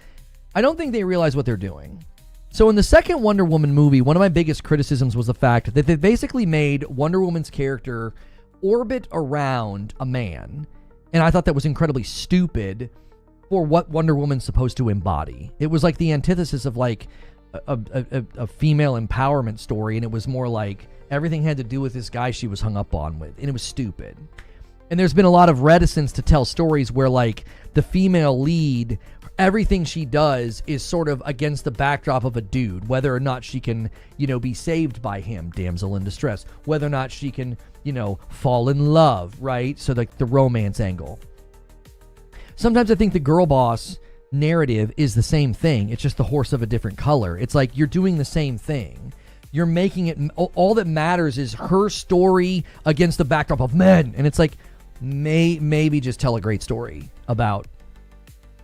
I don't think they realize what they're doing. So in the second Wonder Woman movie, one of my biggest criticisms was the fact that they basically made Wonder Woman's character orbit around a man, and I thought that was incredibly stupid for what Wonder Woman's supposed to embody. It was like the antithesis of like a female empowerment story, and it was more like everything had to do with this guy she was hung up on with, and it was stupid. And there's been a lot of reticence to tell stories where like the female lead, everything she does is sort of against the backdrop of a dude, whether or not she can, be saved by him, damsel in distress, whether or not she can, fall in love, right? So like the romance angle. Sometimes I think the girl boss narrative is the same thing. It's just the horse of a different color. It's like you're doing the same thing. You're making it, all that matters is her story against the backdrop of men. And it's like, maybe just tell a great story about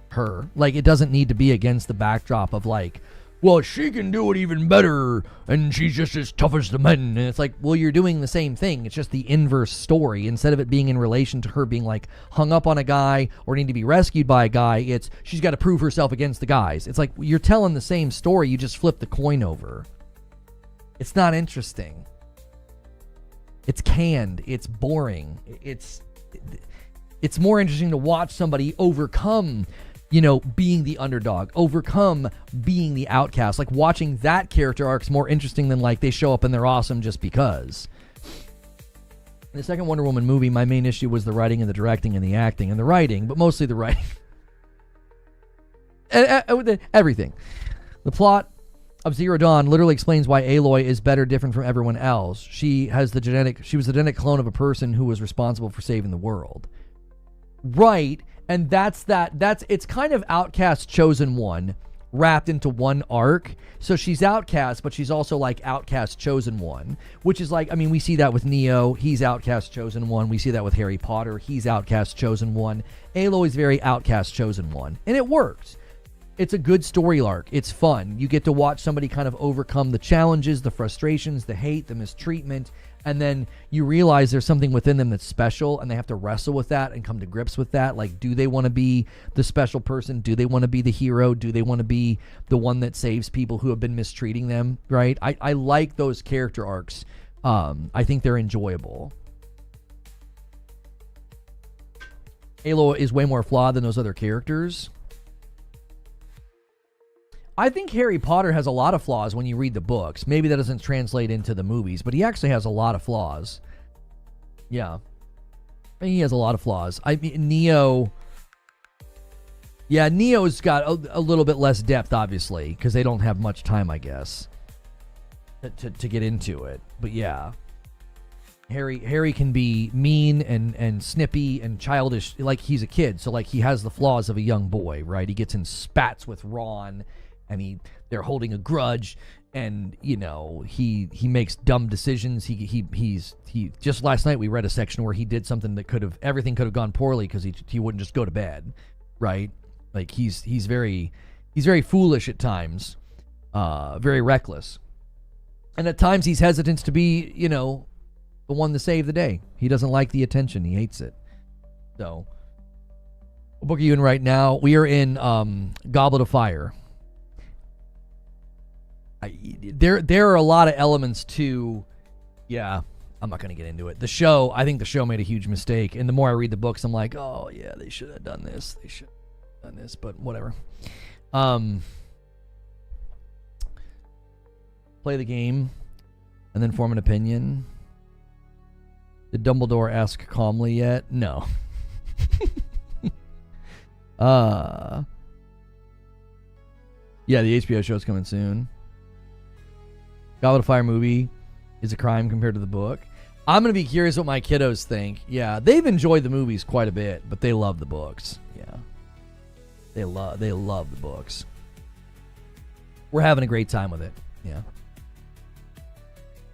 her. Like, it doesn't need to be against the backdrop of like, well, she can do it even better, and she's just as tough as the men. And it's like, well, you're doing the same thing. It's just the inverse story. Instead of it being in relation to her being like hung up on a guy or need to be rescued by a guy, it's she's got to prove herself against the guys. It's like you're telling the same story. You just flip the coin over. It's not interesting. It's canned. It's boring. It's more interesting to watch somebody overcome, being the underdog, overcome being the outcast. Like, watching that character arc is more interesting than like they show up and they're awesome just because. In the second Wonder Woman movie, my main issue was the writing and the directing and the acting and the writing, but mostly the writing. Everything. The plot of Zero Dawn literally explains why Aloy is better, different from everyone else. She was the genetic clone of a person who was responsible for saving the world. Right, and it's kind of Outcast Chosen One wrapped into one arc. So she's Outcast, but she's also like Outcast Chosen One, which is like, we see that with Neo, he's Outcast Chosen One. We see that with Harry Potter, he's Outcast Chosen One. Aloy's very Outcast Chosen One, and it works. it's a good story arc. It's fun. You get to watch somebody kind of overcome the challenges, the frustrations, the hate, the mistreatment, and then you realize there's something within them that's special, and they have to wrestle with that and come to grips with that. Like, do they want to be the special person? Do they want to be the hero? Do they want to be the one that saves people who have been mistreating them, right? I like those character arcs. I think they're enjoyable. Halo is way more flawed than those other characters. I think Harry Potter has a lot of flaws when you read the books. Maybe that doesn't translate into the movies, but he actually has a lot of flaws. Yeah. He has a lot of flaws. I mean, Neo... Yeah, Neo's got a little bit less depth, obviously, because they don't have much time, I guess, to get into it. But yeah. Harry can be mean and snippy and childish, like he's a kid. So, like, he has the flaws of a young boy, right? He gets in spats with Ron, and they're holding a grudge, and you know he makes dumb decisions. He's just last night we read a section where he did something that everything could have gone poorly because he wouldn't just go to bed, right? Like he's very foolish at times, very reckless, and at times he's hesitant to be, you know, the one to save the day. He doesn't like the attention. He hates it. So, what book are you in right now? We are in Goblet of Fire. There are a lot of elements to, yeah, I'm not going to get into it. I think the show made a huge mistake. And the more I read the books, I'm like, oh, yeah, they should have done this. They should have done this, but whatever. Play the game and then form an opinion. Did Dumbledore ask calmly yet? No. Yeah, the HBO show's coming soon. Goblet of Fire movie is a crime compared to the book. I'm going to be curious what my kiddos think. Yeah, they've enjoyed the movies quite a bit, but they love the books. Yeah. They love the books. We're having a great time with it. Yeah.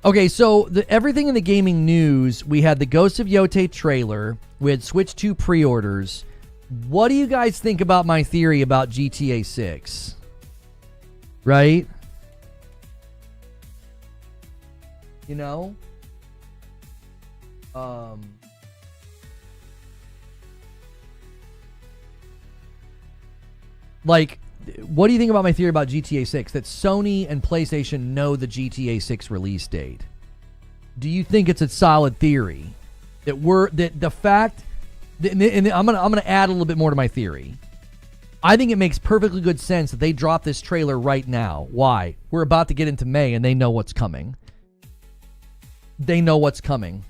Okay, so everything in the gaming news, we had the Ghost of Yotei trailer. We had Switch 2 pre-orders. What do you guys think about my theory about GTA 6? Right? You know? Like, what do you think about my theory about GTA 6? That Sony and PlayStation know the GTA 6 release date. Do you think it's a solid theory? I'm gonna add a little bit more to my theory. I think it makes perfectly good sense that they drop this trailer right now. Why? We're about to get into May and they know what's coming. They know what's coming.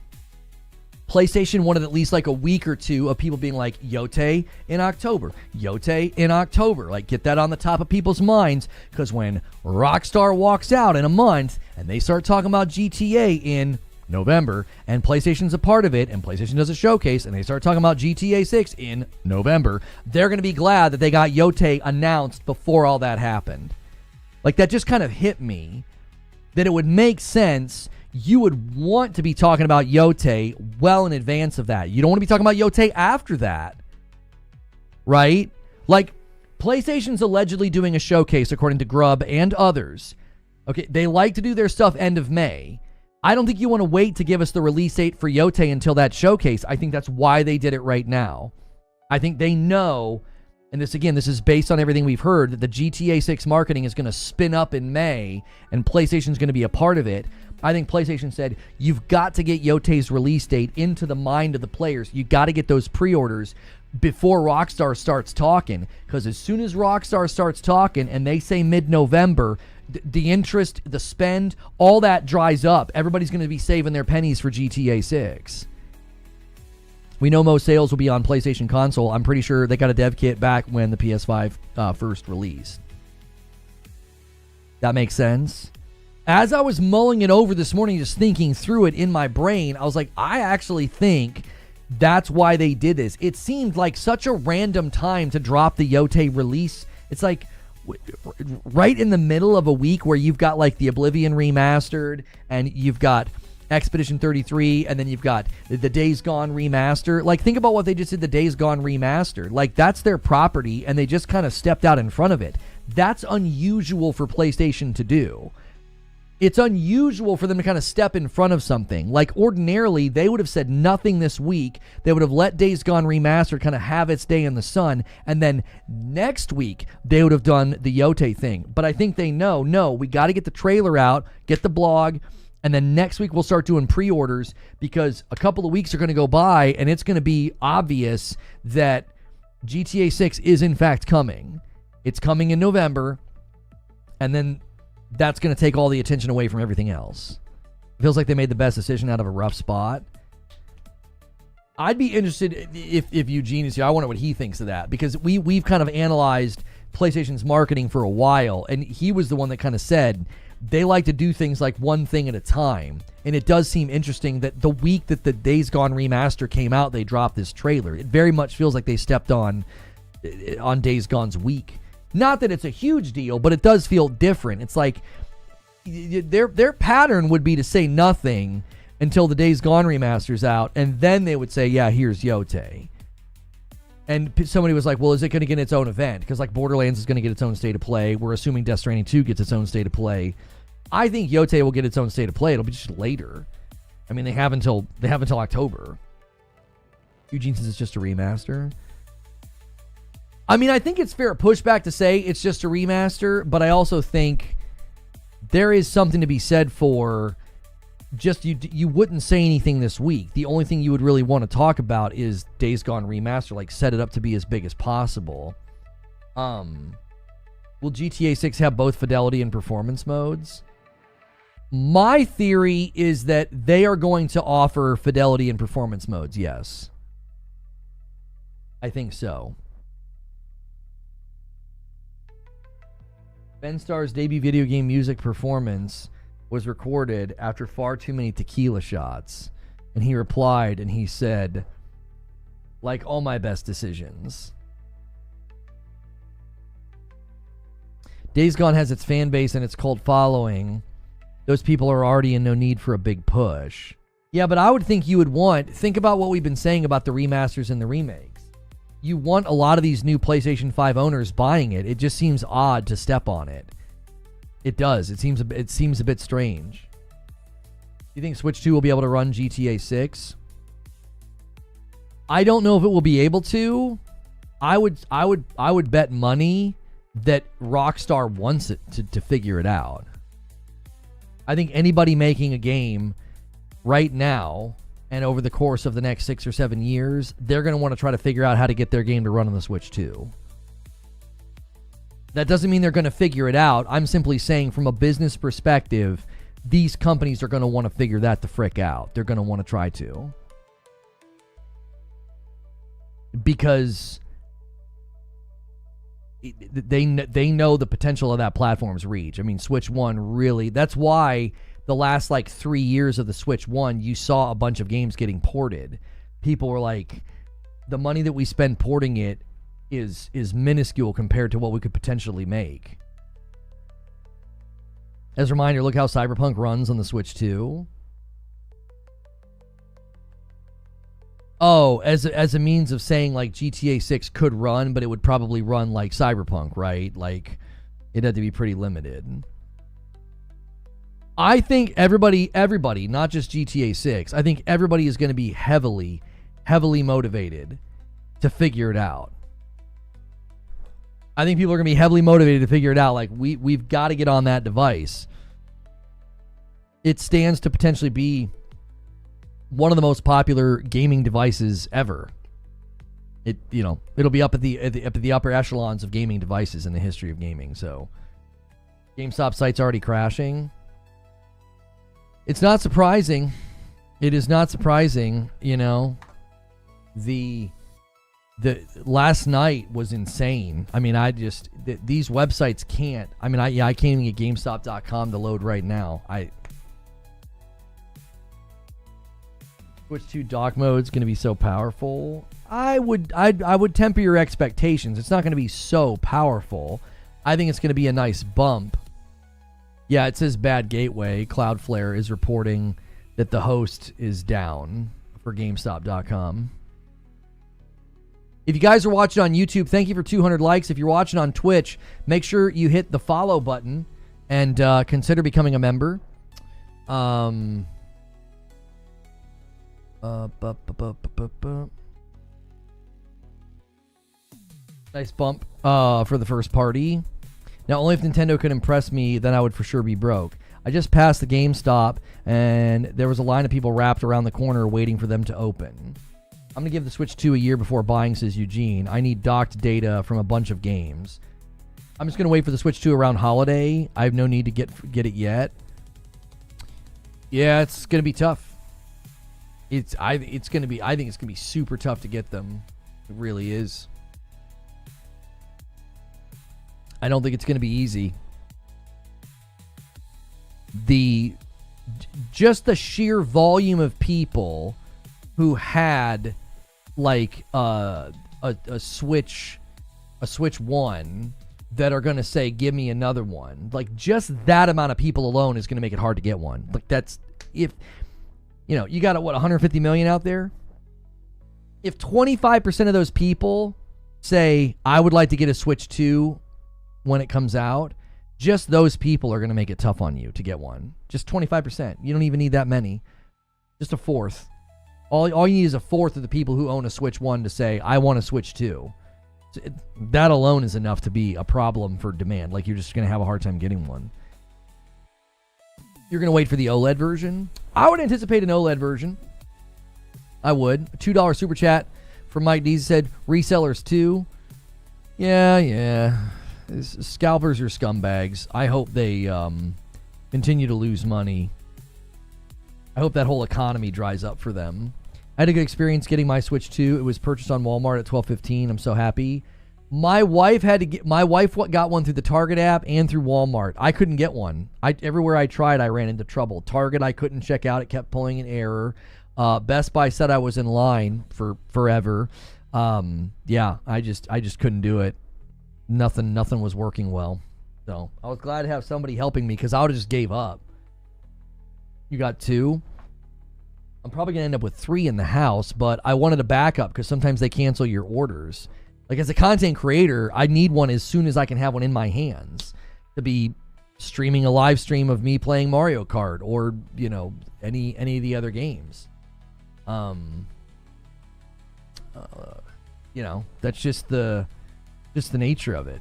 PlayStation wanted at least like a week or two of people being like, Yotei in October. Yotei in October. Like, get that on the top of people's minds, because when Rockstar walks out in a month and they start talking about GTA in November, and PlayStation's a part of it, and PlayStation does a showcase, and they start talking about GTA 6 in November, they're going to be glad that they got Yotei announced before all that happened. Like, that just kind of hit me, that it would make sense. You would want to be talking about Yotei well in advance of that. You don't want to be talking about Yotei after that, right? Like, PlayStation's allegedly doing a showcase, according to Grubb and others. Okay, they like to do their stuff end of May. I don't think you want to wait to give us the release date for Yotei until that showcase. I think that's why they did it right now. I think they know, and this is based on everything we've heard, that the GTA 6 marketing is going to spin up in May, and PlayStation's going to be a part of it. I think PlayStation said, you've got to get Yotei's release date into the mind of the players. You got to get those pre-orders before Rockstar starts talking, because as soon as Rockstar starts talking and they say mid-November, the interest, the spend, all that dries up. Everybody's going to be saving their pennies for GTA 6. We know most sales will be on PlayStation console. I'm pretty sure they got a dev kit back when the PS5 first released. That makes sense. As I was mulling it over this morning, just thinking through it in my brain, I was like, I actually think that's why they did this. It seemed like such a random time to drop the Yotei release. It's like right in the middle of a week where you've got like the Oblivion Remastered, and you've got Expedition 33, and then you've got the Days Gone remaster. Like, think about what they just did, the Days Gone remaster. Like, that's their property, and they just kind of stepped out in front of it. That's unusual for PlayStation to do. It's unusual for them to kind of step in front of something. Like, ordinarily, they would have said nothing this week. They would have let Days Gone Remastered kind of have its day in the sun, and then next week, they would have done the Yotei thing. But I think they know, no, we got to get the trailer out, get the blog, and then next week we'll start doing pre-orders, because a couple of weeks are going to go by, and it's going to be obvious that GTA 6 is in fact coming. It's coming in November, and then that's going to take all the attention away from everything else. It feels like they made the best decision out of a rough spot. I'd be interested if Eugene is here. I wonder what he thinks of that, because we've kind of analyzed PlayStation's marketing for a while, and he was the one that kind of said they like to do things like one thing at a time. And it does seem interesting that the week that the Days Gone remaster came out, they dropped this trailer. It very much feels like they stepped on Days Gone's week. Not that it's a huge deal, but it does feel different. It's like their pattern would be to say nothing until the Days Gone remaster's out, and then they would say, yeah, here's Yotei. And somebody was like, well, is it going to get its own event? Because like Borderlands is going to get its own state of play. We're assuming Death Stranding 2 gets its own state of play. I think Yotei will get its own state of play. It'll be just later. I mean, they have until October. Eugene says it's just a remaster. I mean, I think it's fair pushback to say it's just a remaster, but I also think there is something to be said for just you wouldn't say anything this week. The only thing you would really want to talk about is Days Gone remaster, like set it up to be as big as possible. Will GTA 6 have both fidelity and performance modes? My theory is that they are going to offer fidelity and performance modes, yes. I think so. Ben Starr's debut video game music performance was recorded after far too many tequila shots. And he replied and he said, like all my best decisions. Days Gone has its fan base and its cult following. Those people are already in no need for a big push. Yeah, but I would think you would think about what we've been saying about the remasters and the remakes. You want a lot of these new PlayStation 5 owners buying it. It just seems odd to step on it. It does. It seems a bit strange. Do you think Switch 2 will be able to run GTA 6? I don't know if it will be able to. I would bet money that Rockstar wants it to figure it out. I think anybody making a game right now and over the course of the next 6 or 7 years, they're going to want to try to figure out how to get their game to run on the Switch 2. That doesn't mean they're going to figure it out. I'm simply saying from a business perspective, these companies are going to want to figure that the frick out. They're going to want to try to. Because they know the potential of that platform's reach. I mean, Switch 1 really... That's why the last, 3 years of the Switch 1, you saw a bunch of games getting ported. People were like, the money that we spend porting it is minuscule compared to what we could potentially make. As a reminder, look how Cyberpunk runs on the Switch 2. Oh, as a means of saying GTA 6 could run, but it would probably run like Cyberpunk, right? Like, it had to be pretty limited. I think everybody, not just GTA 6, I think everybody is going to be heavily motivated to figure it out. I think people are going to be heavily motivated to figure it out. Like, we've got to get on that device. It stands to potentially be one of the most popular gaming devices ever. It'll be up at the upper echelons of gaming devices in the history of gaming. So, GameStop site's already crashing. It's not surprising. It is not surprising. The last night was insane. I mean, these websites can't. I mean, I can't even get GameStop.com to load right now. Switch 2 dock mode is going to be so powerful. I would temper your expectations. It's not going to be so powerful. I think it's going to be a nice bump. Yeah, it says bad gateway. Cloudflare is reporting that the host is down for GameStop.com. If you guys are watching on YouTube, thank you for 200 likes. If you're watching on Twitch, make sure you hit the follow button and consider becoming a member. Nice bump for the first party. Now, only if Nintendo could impress me, then I would for sure be broke. I just passed the GameStop, and there was a line of people wrapped around the corner waiting for them to open. I'm going to give the Switch 2 a year before buying, says Eugene. I need docked data from a bunch of games. I'm just going to wait for the Switch 2 around holiday. I have no need to get it yet. Yeah, it's going to be tough. I think it's going to be super tough to get them. It really is. I don't think it's going to be easy. Just the sheer volume of people who had like a Switch 1 that are going to say, give me another one. Like, just that amount of people alone is going to make it hard to get one. Like, that's, if, you got, 150 million out there? If 25% of those people say, I would like to get a Switch 2 when it comes out, just those people are going to make it tough on you to get one. Just 25%. You don't even need that many. Just a fourth. All you need is a fourth of the people who own a Switch 1 to say, I want a Switch 2. That alone is enough to be a problem for demand. Like, you're just going to have a hard time getting one. You're going to wait for the OLED version? I would anticipate an OLED version. I would. A $2 super chat from Mike D said, resellers too. Yeah. Scalpers are scumbags. I hope they continue to lose money. I hope that whole economy dries up for them. I had a good experience getting my Switch 2. It was purchased on Walmart at $12.15. I'm so happy. My wife got one through the Target app and through Walmart. I couldn't get one. Everywhere I tried, I ran into trouble. Target, I couldn't check out. It kept pulling an error. Best Buy said I was in line for forever. I just couldn't do it. Nothing was working well. So I was glad to have somebody helping me, because I would have just gave up. You got 2? I'm probably going to end up with 3 in the house, but I wanted a backup because sometimes they cancel your orders. Like, as a content creator, I need one as soon as I can have one in my hands to be streaming a live stream of me playing Mario Kart or, any of the other games. That's just the nature of it.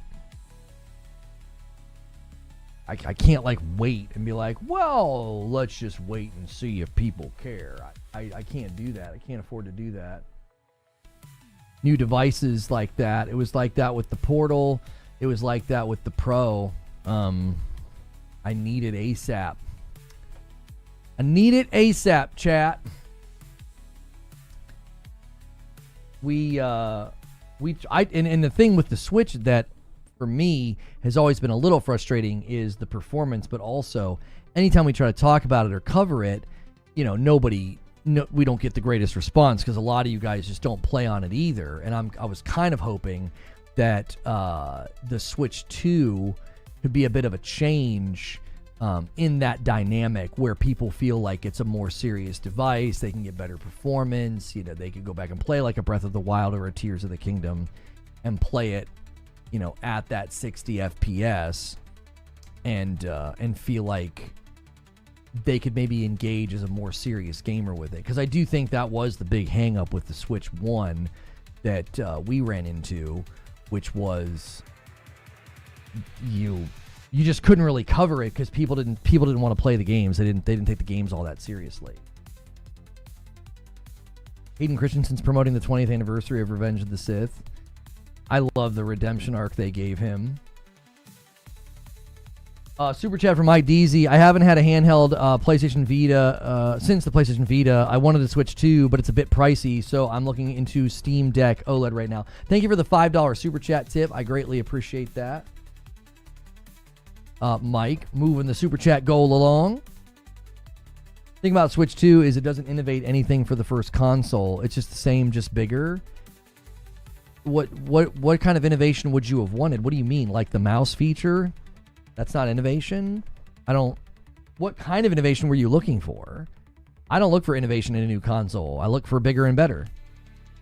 I can't wait and be like, well, let's just wait and see if people care. I can't do that. I can't afford to do that. New devices like that. It was like that with the Portal. It was like that with the Pro. I need it ASAP. Chat. And the thing with the Switch that for me has always been a little frustrating is the performance, but also anytime we try to talk about it or cover it, we don't get the greatest response because a lot of you guys just don't play on it either. And I was kind of hoping that the Switch 2 could be a bit of a change in that dynamic where people feel like it's a more serious device. They can get better performance. They could go back and play like a Breath of the Wild or a Tears of the Kingdom and play it, at that 60 FPS and feel like they could maybe engage as a more serious gamer with it. Because I do think that was the big hang up with the Switch 1 that we ran into, which was you just couldn't really cover it because people didn't want to play the games. They didn't take the games all that seriously. Hayden Christensen's promoting the 20th anniversary of Revenge of the Sith. I love the redemption arc they gave him. Super chat from Mike Deasy. I haven't had a handheld PlayStation Vita since the PlayStation Vita. I wanted to Switch 2, but it's a bit pricey, so I'm looking into Steam Deck OLED right now. Thank you for the $5 super chat tip. I greatly appreciate that. Mike, moving the super chat goal along. Thing about Switch 2 is it doesn't innovate anything for the first console. It's just the same, just bigger. What kind of innovation would you have wanted? What do you mean? Like the mouse feature? That's not innovation? What kind of innovation were you looking for? I don't look for innovation in a new console. I look for bigger and better.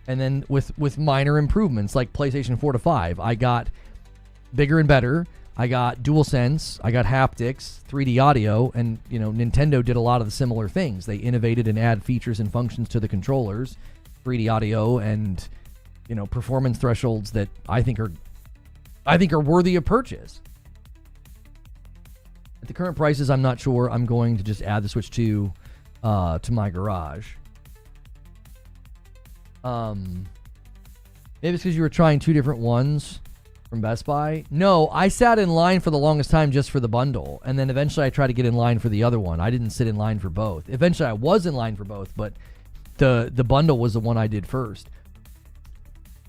And then with minor improvements like PlayStation 4 to 5, I got bigger and better. I got DualSense, I got haptics, 3D audio, and Nintendo did a lot of the similar things. They innovated and add features and functions to the controllers, 3D audio, and performance thresholds that I think are worthy of purchase. At the current prices, I'm not sure I'm going to just add the Switch 2 to my garage. Maybe it's because you were trying two different ones from Best Buy. No, I sat in line for the longest time just for the bundle, and then eventually I tried to get in line for the other one. I didn't sit in line for both. Eventually I was in line for both, but the bundle was the one I did first.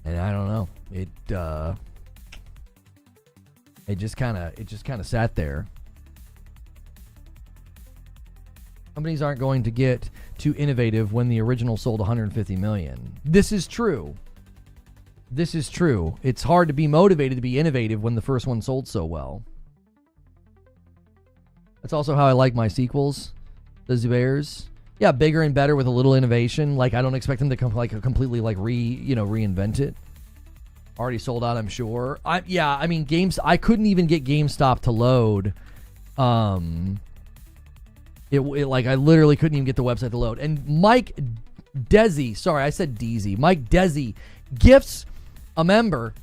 And I don't know. It just kind of sat there. Companies aren't going to get too innovative when the original sold 150 million. This is true. It's hard to be motivated to be innovative when the first one sold so well. That's also how I like my sequels, the Zubairs. Yeah, bigger and better with a little innovation. Like, I don't expect them to completely reinvent it. Already sold out, I'm sure. I couldn't even get GameStop to load. I literally couldn't even get the website to load. And Mike Desi, sorry, I said Deezy. Mike Desi gifts a member,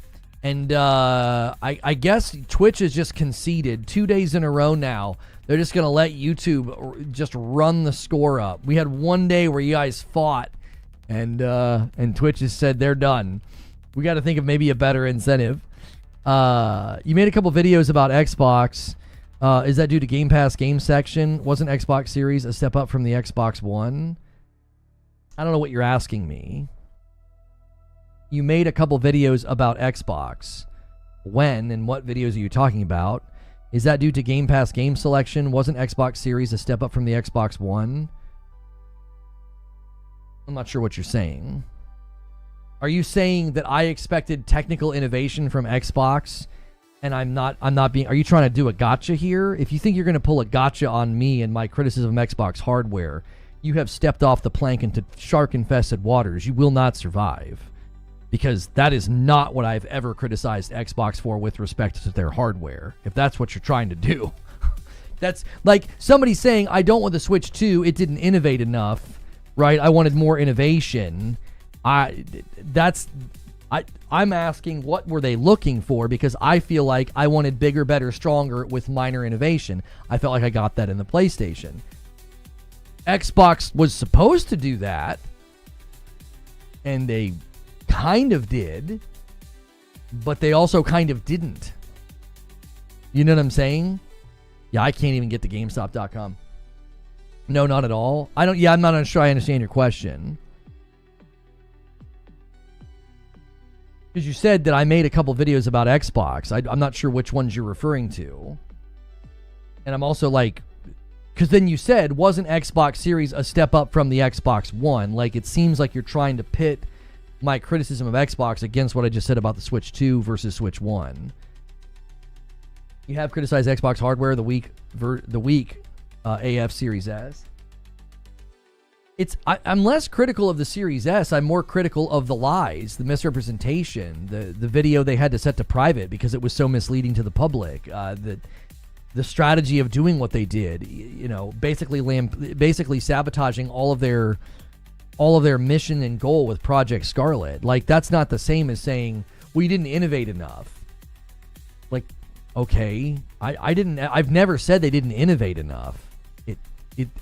and I guess Twitch has just conceded 2 days in a row now. They're just gonna let YouTube just run the score up. We had one day where you guys fought, and Twitch has said they're done. We got to think of maybe a better incentive. You made a couple videos about Xbox. Is that due to Game Pass game section? Wasn't Xbox Series a step up from the Xbox One? I don't know what you're asking me. You made a couple videos about Xbox. When and what videos are you talking about? Is that due to Game Pass game selection? Wasn't Xbox Series a step up from the Xbox One? I'm not sure what you're saying. Are you saying that I expected technical innovation from Xbox and I'm not being... Are you trying to do a gotcha here? If you think you're going to pull a gotcha on me and my criticism of Xbox hardware, you have stepped off the plank into shark-infested waters. You will not survive. Because that is not what I've ever criticized Xbox for with respect to their hardware. If that's what you're trying to do. That's like somebody saying, I don't want the Switch 2. It didn't innovate enough. Right? I wanted more innovation. I'm asking what were they looking for, because I feel like I wanted bigger, better, stronger with minor innovation. I felt like I got that in the PlayStation. Xbox was supposed to do that, and they kind of did, but they also kind of didn't. You know what I'm saying? Yeah, I can't even get to GameStop.com. No, not at all. I'm not sure I understand your question. Because you said that I made a couple videos about Xbox. I'm not sure which ones you're referring to. And I'm also like, because then you said, wasn't Xbox Series a step up from the Xbox One? Like, it seems like you're trying to pit my criticism of Xbox against what I just said about the Switch 2 versus Switch 1. You have criticized Xbox hardware, the weak AF Series S. I'm less critical of the Series S. I'm more critical of the lies, the misrepresentation, the video they had to set to private because it was so misleading to the public. The strategy of doing what they did, basically sabotaging all of their mission and goal with Project Scarlet. Like, that's not the same as saying we didn't innovate enough. Like, okay, I've never said they didn't innovate enough.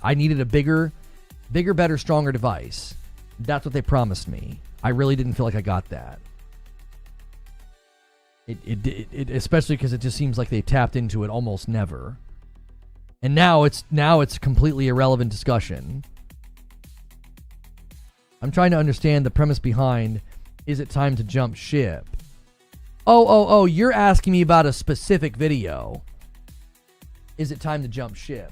I needed a bigger, better, stronger device. That's what they promised me. I really didn't feel like I got that. It especially because it just seems like they tapped into it almost never. And now it's completely irrelevant discussion. I'm trying to understand the premise behind, is it time to jump ship? Oh, you're asking me about a specific video. Is it time to jump ship?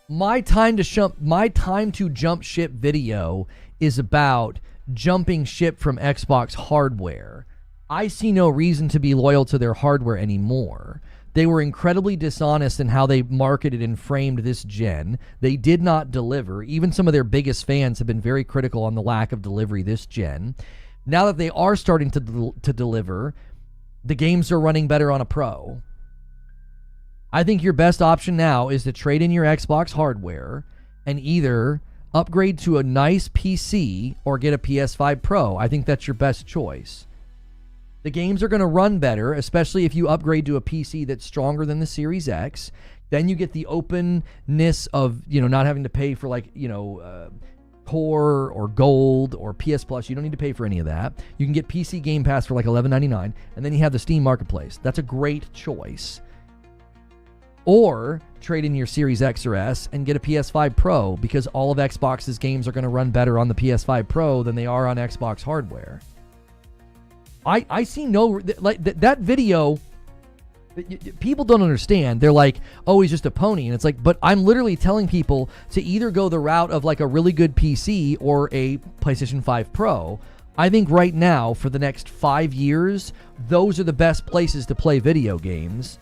My time to jump ship video is about jumping ship from Xbox hardware. I see no reason to be loyal to their hardware anymore. They were incredibly dishonest in how they marketed and framed this gen. They did not deliver. Even some of their biggest fans have been very critical on the lack of delivery this gen. Now that they are starting to deliver, the games are running better on a Pro. I think your best option now is to trade in your Xbox hardware and either upgrade to a nice PC or get a PS5 Pro. I think that's your best choice. The games are going to run better, especially if you upgrade to a PC that's stronger than the Series X. Then you get the openness of, not having to pay for Core or Gold or PS Plus. You don't need to pay for any of that. You can get PC Game Pass for like $11.99, and then you have the Steam Marketplace. That's a great choice. Or trade in your Series X or S and get a PS5 Pro, because all of Xbox's games are going to run better on the PS5 Pro than they are on Xbox hardware. I see no, that video, people don't understand. They're like, oh, he's just a pony. And it's like, but I'm literally telling people to either go the route of like a really good PC or a PlayStation 5 Pro. I think right now, for the next 5 years, those are the best places to play video games.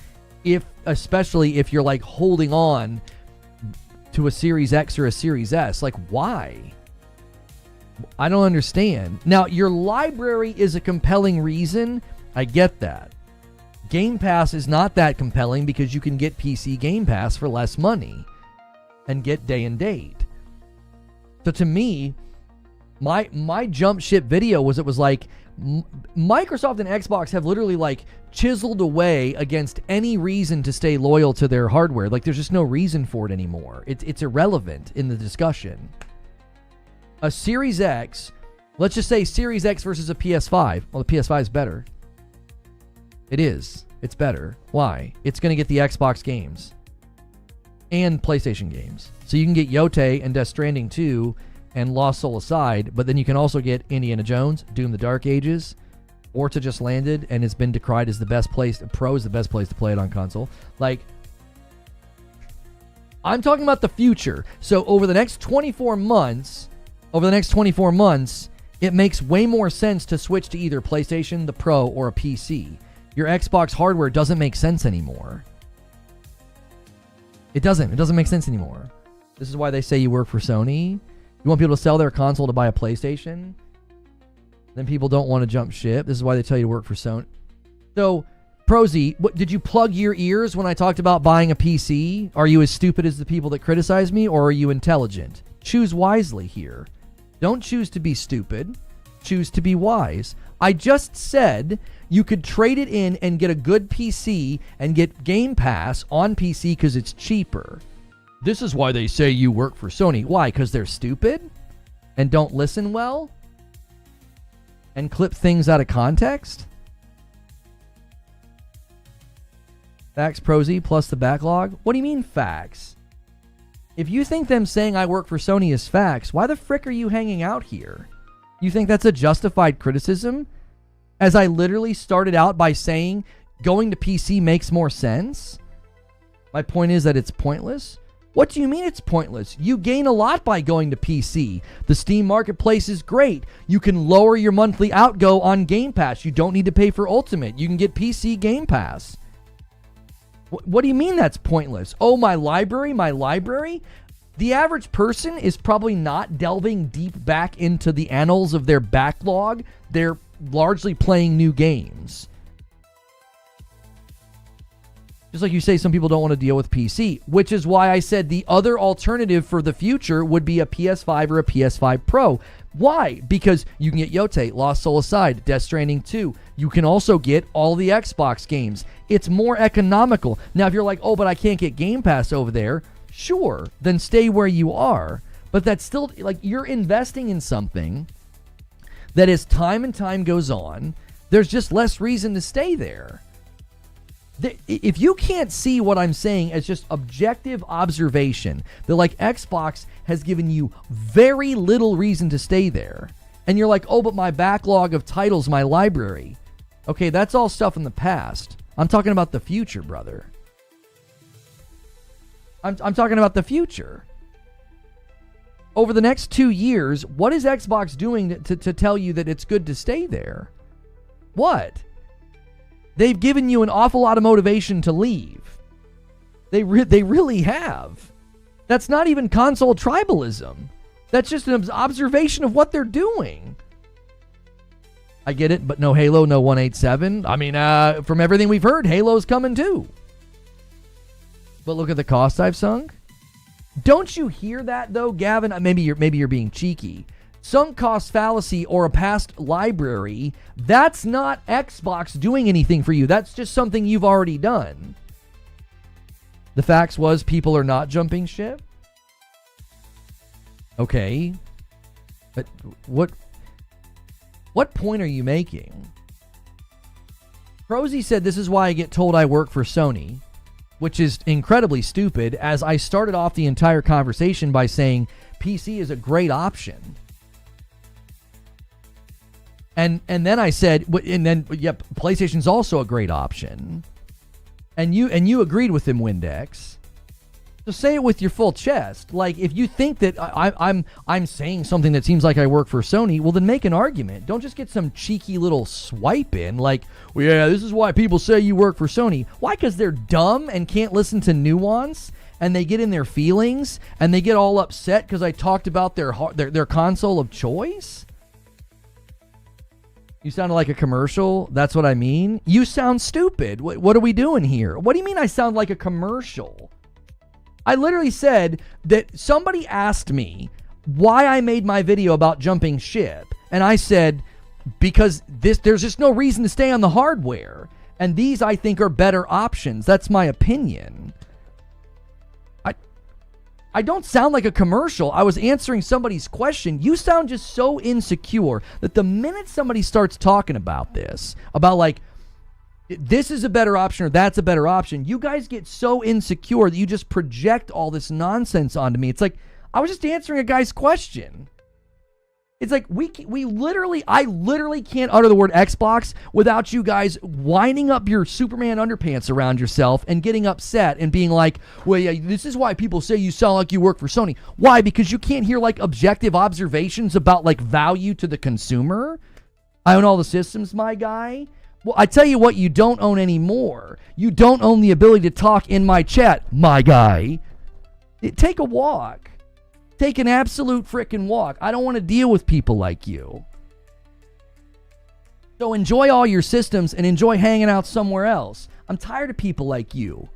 Especially if you're like holding on to a Series X or a Series S. Like, why? I don't understand. Now, your library is a compelling reason. I get that. Game Pass is not that compelling because you can get PC Game Pass for less money and get day and date. So to me, my jump ship video was, it was like Microsoft and Xbox have literally like chiseled away against any reason to stay loyal to their hardware. Like, there's just no reason for it anymore. It's irrelevant in the discussion. A Series X, let's just say Series X versus a PS5. Well, the PS5 is better. It is. It's better. Why? It's going to get the Xbox games and PlayStation games. So you can get Yotei and Death Stranding 2 and Lost Soul Aside, but then you can also get Indiana Jones, Doom the Dark Ages, Orta just landed and has been decried as the best place. Pro is the best place to play it on console. Like, I'm talking about the future. So over the next 24 months, it makes way more sense to switch to either PlayStation, the Pro, or a PC. Your Xbox hardware doesn't make sense anymore. It doesn't make sense anymore. This is why they say you work for Sony. You want people to sell their console to buy a PlayStation? Then people don't want to jump ship. This is why they tell you to work for Sony. So, Prosy, did you plug your ears when I talked about buying a PC? Are you as stupid as the people that criticize me, or are you intelligent? Choose wisely here. Don't choose to be stupid. Choose to be wise. I just said you could trade it in and get a good PC and get Game Pass on PC because it's cheaper. This is why they say you work for Sony. Why? Because they're stupid and don't listen well and clip things out of context? Facts, Prosy, plus the backlog? What do you mean facts? If you think them saying I work for Sony is facts, why the frick are you hanging out here? You think that's a justified criticism? As I literally started out by saying going to PC makes more sense? My point is that it's pointless. What do you mean it's pointless? You gain a lot by going to PC. The Steam Marketplace is great. You can lower your monthly outgo on Game Pass. You don't need to pay for Ultimate. You can get PC Game Pass. What do you mean that's pointless? Oh, my library? The average person is probably not delving deep back into the annals of their backlog. They're largely playing new games. Just like you say, some people don't want to deal with PC, which is why I said the other alternative for the future would be a PS5 or a PS5 Pro. Why? Because you can get Yotei, Lost Soul Aside, Death Stranding 2. You can also get all the Xbox games. It's more economical. Now, if you're like, oh, but I can't get Game Pass over there, sure, then stay where you are. But that's still, like, you're investing in something that as time and time goes on, there's just less reason to stay there. If you can't see what I'm saying as just objective observation, that like Xbox has given you very little reason to stay there, and you're like, oh, but my backlog of titles, my library. Okay, that's all stuff in the past. I'm talking about the future, brother. I'm talking about the future. Over the next 2 years, what is Xbox doing to tell you that it's good to stay there? What? They've given you an awful lot of motivation to leave. They really have. That's not even console tribalism. That's just an observation of what they're doing. I get it, but no Halo, no 187. I mean, from everything we've heard, Halo's coming too. But look at the cost I've sunk. Don't you hear that though, Gavin? Maybe you're being cheeky. Sunk cost fallacy or a past library, that's not Xbox doing anything for you. That's just something you've already done. The facts was people are not jumping ship. Okay. But what point are you making? Prosy said this is why I get told I work for Sony, which is incredibly stupid, as I started off the entire conversation by saying PC is a great option. And then I said, yep, PlayStation's also a great option. And you agreed with him, Windex. So say it with your full chest. Like, if you think that I'm saying something that seems like I work for Sony, well, then make an argument. Don't just get some cheeky little swipe in like, well, yeah, this is why people say you work for Sony. Why? Because they're dumb and can't listen to nuance, and they get in their feelings, and they get all upset because I talked about their console of choice? You sounded like a commercial? That's what I mean? You sound stupid. What are we doing here? What do you mean I sound like a commercial? I literally said that somebody asked me why I made my video about jumping ship. And I said, because there's just no reason to stay on the hardware. And these, I think, are better options. That's my opinion. I don't sound like a commercial. I was answering somebody's question. You sound just so insecure that the minute somebody starts talking about this, about like, this is a better option or that's a better option, you guys get so insecure that you just project all this nonsense onto me. It's like, I was just answering a guy's question. It's like, I literally can't utter the word Xbox without you guys winding up your Superman underpants around yourself and getting upset and being like, well, yeah, this is why people say you sound like you work for Sony. Why? Because you can't hear like objective observations about like value to the consumer? I own all the systems, my guy. Well, I tell you what, you don't own anymore. You don't own the ability to talk in my chat, my guy. Take a walk. Take an absolute frickin' walk. I don't want to deal with people like you. So enjoy all your systems and enjoy hanging out somewhere else. I'm tired of people like you.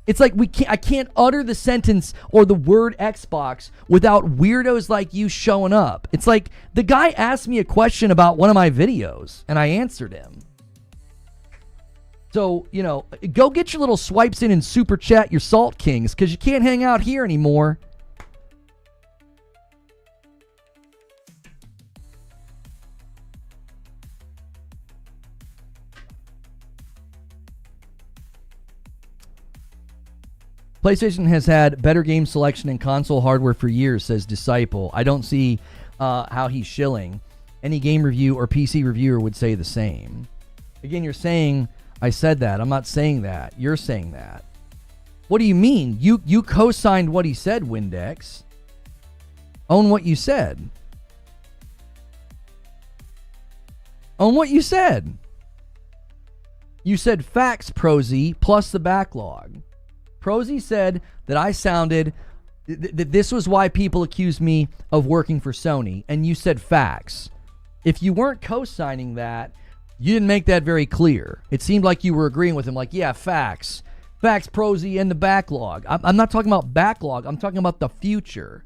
It's like I can't utter the sentence or the word Xbox without weirdos like you showing up. It's like the guy asked me a question about one of my videos and I answered him. So, go get your little swipes in and super chat your Salt Kings, because you can't hang out here anymore. PlayStation has had better game selection and console hardware for years, says Disciple. I don't see how he's shilling. Any game review or PC reviewer would say the same. Again, you're saying I said that. I'm not saying that. You're saying that. What do you mean? You co-signed what he said, Windex. Own what you said. Own what you said. You said facts, Prosy, plus the backlog. Prosy said that I sounded, that this was why people accused me of working for Sony, and you said facts. If you weren't co-signing that, you didn't make that very clear. It seemed like you were agreeing with him, like, yeah, facts. Facts, Prosy, and the backlog. I'm not talking about backlog. I'm talking about the future.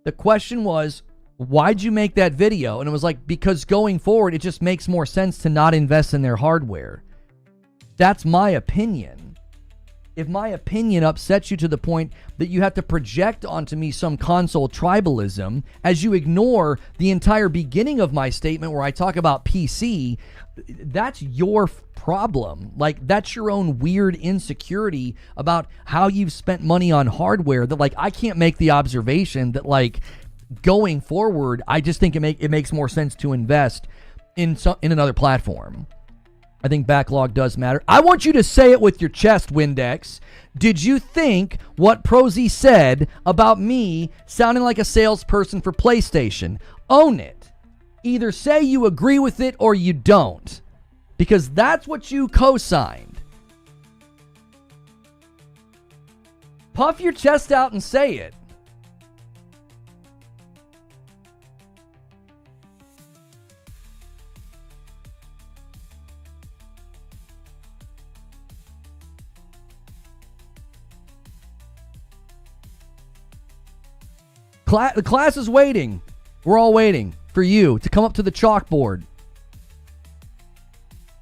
The question was, why'd you make that video? And it was like, because going forward, it just makes more sense to not invest in their hardware. That's my opinion. If my opinion upsets you to the point that you have to project onto me some console tribalism, as you ignore the entire beginning of my statement where I talk about PC, that's your problem. Like, that's your own weird insecurity about how you've spent money on hardware, that like I can't make the observation that like going forward, I just think it makes more sense to invest in another platform. I think backlog does matter. I want you to say it with your chest, Windex. Did you think what Prosy said about me sounding like a salesperson for PlayStation? Own it. Either say you agree with it or you don't. because that's what you co-signed. Puff your chest out and say it. The class is waiting. We're all waiting for you to come up to the chalkboard.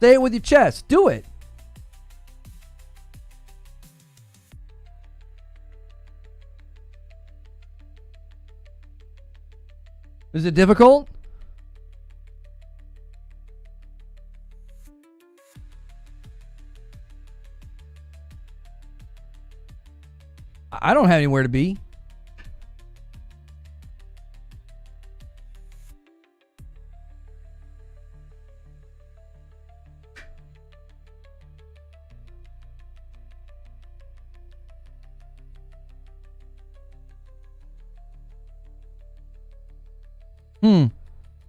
Say it with your chest. Do it. Is it difficult? I don't have anywhere to be.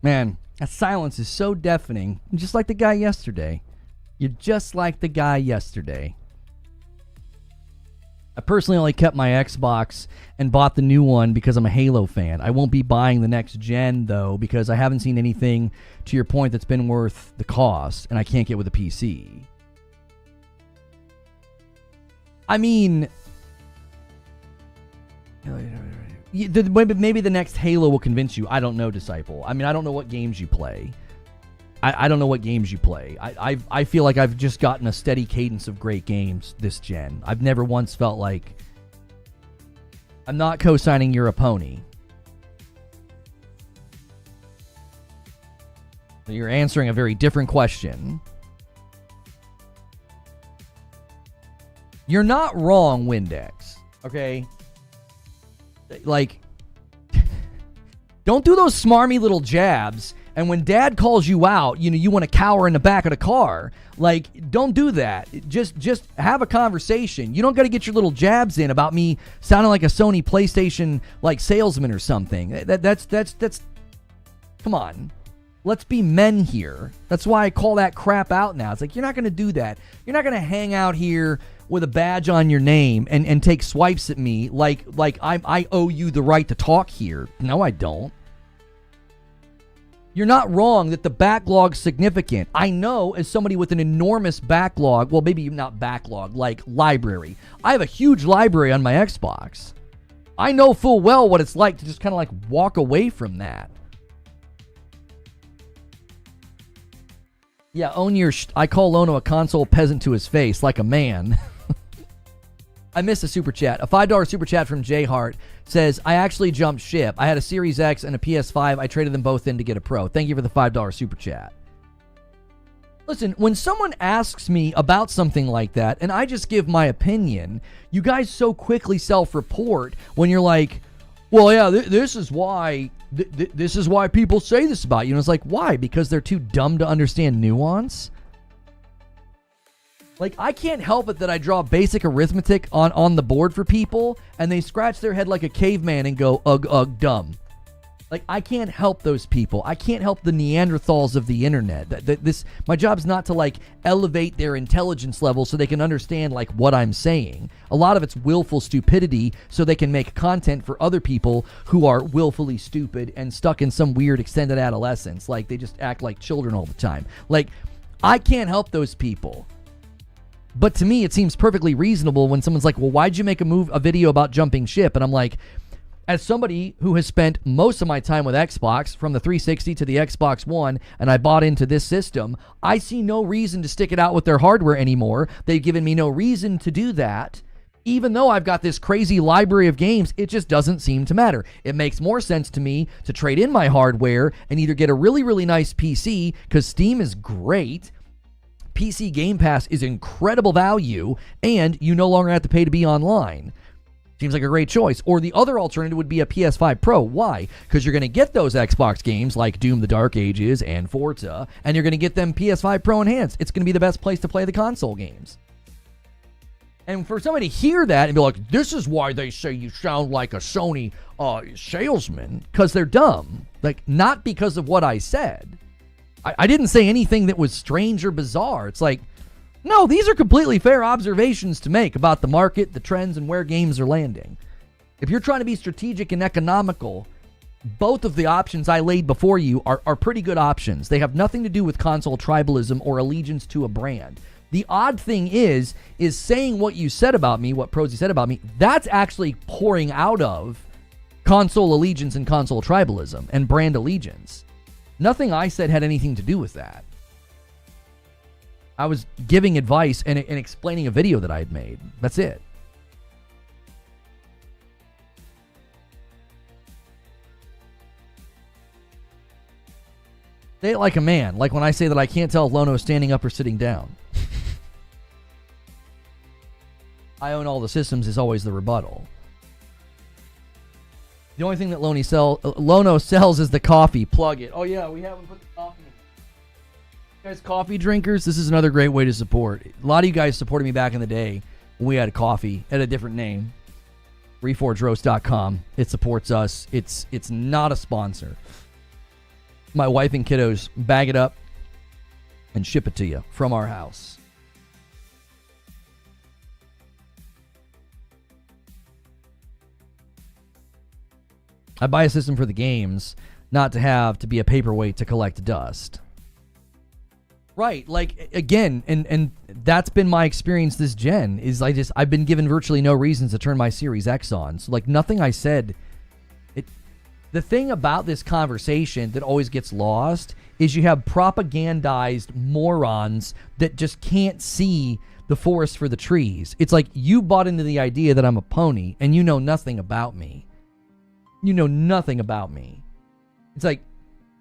Man, that silence is so deafening. You're just like the guy yesterday. You're just like the guy yesterday. I personally only kept my Xbox and bought the new one because I'm a Halo fan. I won't be buying the next gen, though, because I haven't seen anything, to your point, that's been worth the cost, and I can't get with a PC. I mean, maybe the next Halo will convince you. I don't know, Disciple. I mean, I don't know what games you play. I don't know what games you play. I feel like I've just gotten a steady cadence of great games this gen. I've never once felt like I'm not co-signing you're a pony. You're answering a very different question. You're not wrong, Windex. Okay? Like, don't do those smarmy little jabs. And when dad calls you out, you want to cower in the back of the car. Like, don't do that. Just have a conversation. You don't got to get your little jabs in about me sounding like a Sony PlayStation like salesman or something. That's come on. Let's be men here. That's why I call that crap out now. It's like, you're not going to do that. You're not going to hang out here with a badge on your name and take swipes at me like I owe you the right to talk here. No, I don't. You're not wrong that the backlog's significant. I know, as somebody with an enormous backlog, well, maybe not backlog, like library. I have a huge library on my Xbox. I know full well what it's like to just kind of like walk away from that. Yeah, own your I call Lono a console peasant to his face, like a man. I missed a super chat. A $5 super chat from J Hart says, I actually jumped ship. I had a Series X and a PS5. I traded them both in to get a Pro. Thank you for the $5 super chat. Listen, when someone asks me about something like that, and I just give my opinion, you guys so quickly self-report when you're like, well, yeah, this is why people say this about you. And it's like, why? Because they're too dumb to understand nuance? Like, I can't help it that I draw basic arithmetic on the board for people, and they scratch their head like a caveman and go, ugh, ugh, dumb. Like, I can't help those people. I can't help the Neanderthals of the internet. My job's not to, like, elevate their intelligence level so they can understand, like, what I'm saying. A lot of it's willful stupidity so they can make content for other people who are willfully stupid and stuck in some weird extended adolescence. Like, they just act like children all the time. Like, I can't help those people. But to me, it seems perfectly reasonable when someone's like, well, why'd you make a video about jumping ship? And I'm like, as somebody who has spent most of my time with Xbox, from the 360 to the Xbox One, and I bought into this system, I see no reason to stick it out with their hardware anymore. They've given me no reason to do that. Even though I've got this crazy library of games, it just doesn't seem to matter. It makes more sense to me to trade in my hardware and either get a really, really nice PC, because Steam is great, PC Game Pass is incredible value, and you no longer have to pay to be online. Seems like a great choice. Or the other alternative would be a PS5 Pro. Why? Because you're going to get those Xbox games like Doom the Dark Ages and Forza, and you're going to get them PS5 Pro Enhanced. It's going to be the best place to play the console games. And for somebody to hear that and be like, this is why they say you sound like a Sony salesman, because they're dumb. Like, not because of what I said. I didn't say anything that was strange or bizarre. It's like, no, these are completely fair observations to make about the market, the trends, and where games are landing. If you're trying to be strategic and economical, both of the options I laid before you are pretty good options. They have nothing to do with console tribalism or allegiance to a brand. The odd thing is saying what you said about me, what Prosy said about me, that's actually pouring out of console allegiance and console tribalism and brand allegiance. Nothing I said had anything to do with that. I was giving advice and explaining a video that I had made. That's it. Say it like a man, like when I say that I can't tell if Lono is standing up or sitting down. I own all the systems is always the rebuttal. The only thing that Lono sells is the coffee. Plug it. Oh yeah, we haven't put the coffee in. You guys coffee drinkers, this is another great way to support. A lot of you guys supported me back in the day when we had coffee at a different name. ReforgeRoast.com. It supports us. It's not a sponsor. My wife and kiddos bag it up and ship it to you from our house. I buy a system for the games, not to have to be a paperweight to collect dust. Right, like, again, and that's been my experience this gen, is I've been given virtually no reasons to turn my Series X on. So, like, nothing I said, the thing about this conversation that always gets lost is you have propagandized morons that just can't see the forest for the trees. It's like you bought into the idea that I'm a pony and you know nothing about me. You know nothing about me. It's like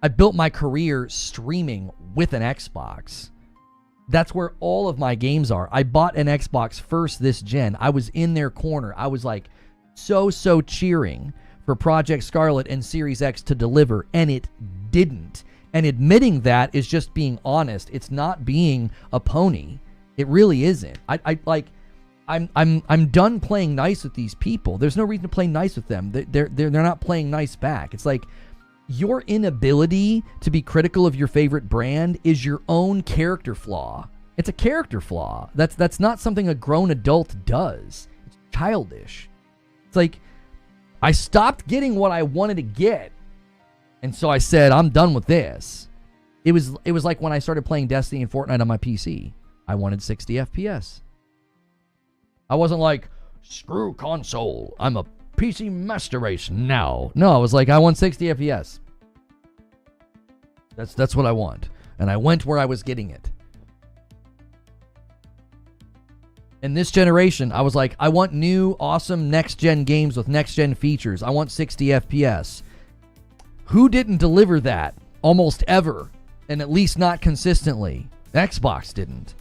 I built my career streaming with an Xbox. That's where all of my games are. I bought an Xbox first this gen. I was in their corner. I was like so cheering for Project Scarlet and Series X to deliver, and it didn't. And admitting that is just being honest. It's not being a pony. It really isn't. I'm done playing nice with these people. There's no reason to play nice with them. They're not playing nice back. It's like your inability to be critical of your favorite brand is your own character flaw. It's a character flaw. That's not something a grown adult does. It's childish. It's like I stopped getting what I wanted to get, and so I said, I'm done with this. It was like when I started playing Destiny and Fortnite on my PC. I wanted 60 FPS. I wasn't like, screw console, I'm a PC master race now. No, I was like, I want 60 FPS. That's what I want. And I went where I was getting it. In this generation, I was like, I want new, awesome next-gen games with next-gen features. I want 60 FPS. Who didn't deliver that almost ever, and at least not consistently? Xbox didn't.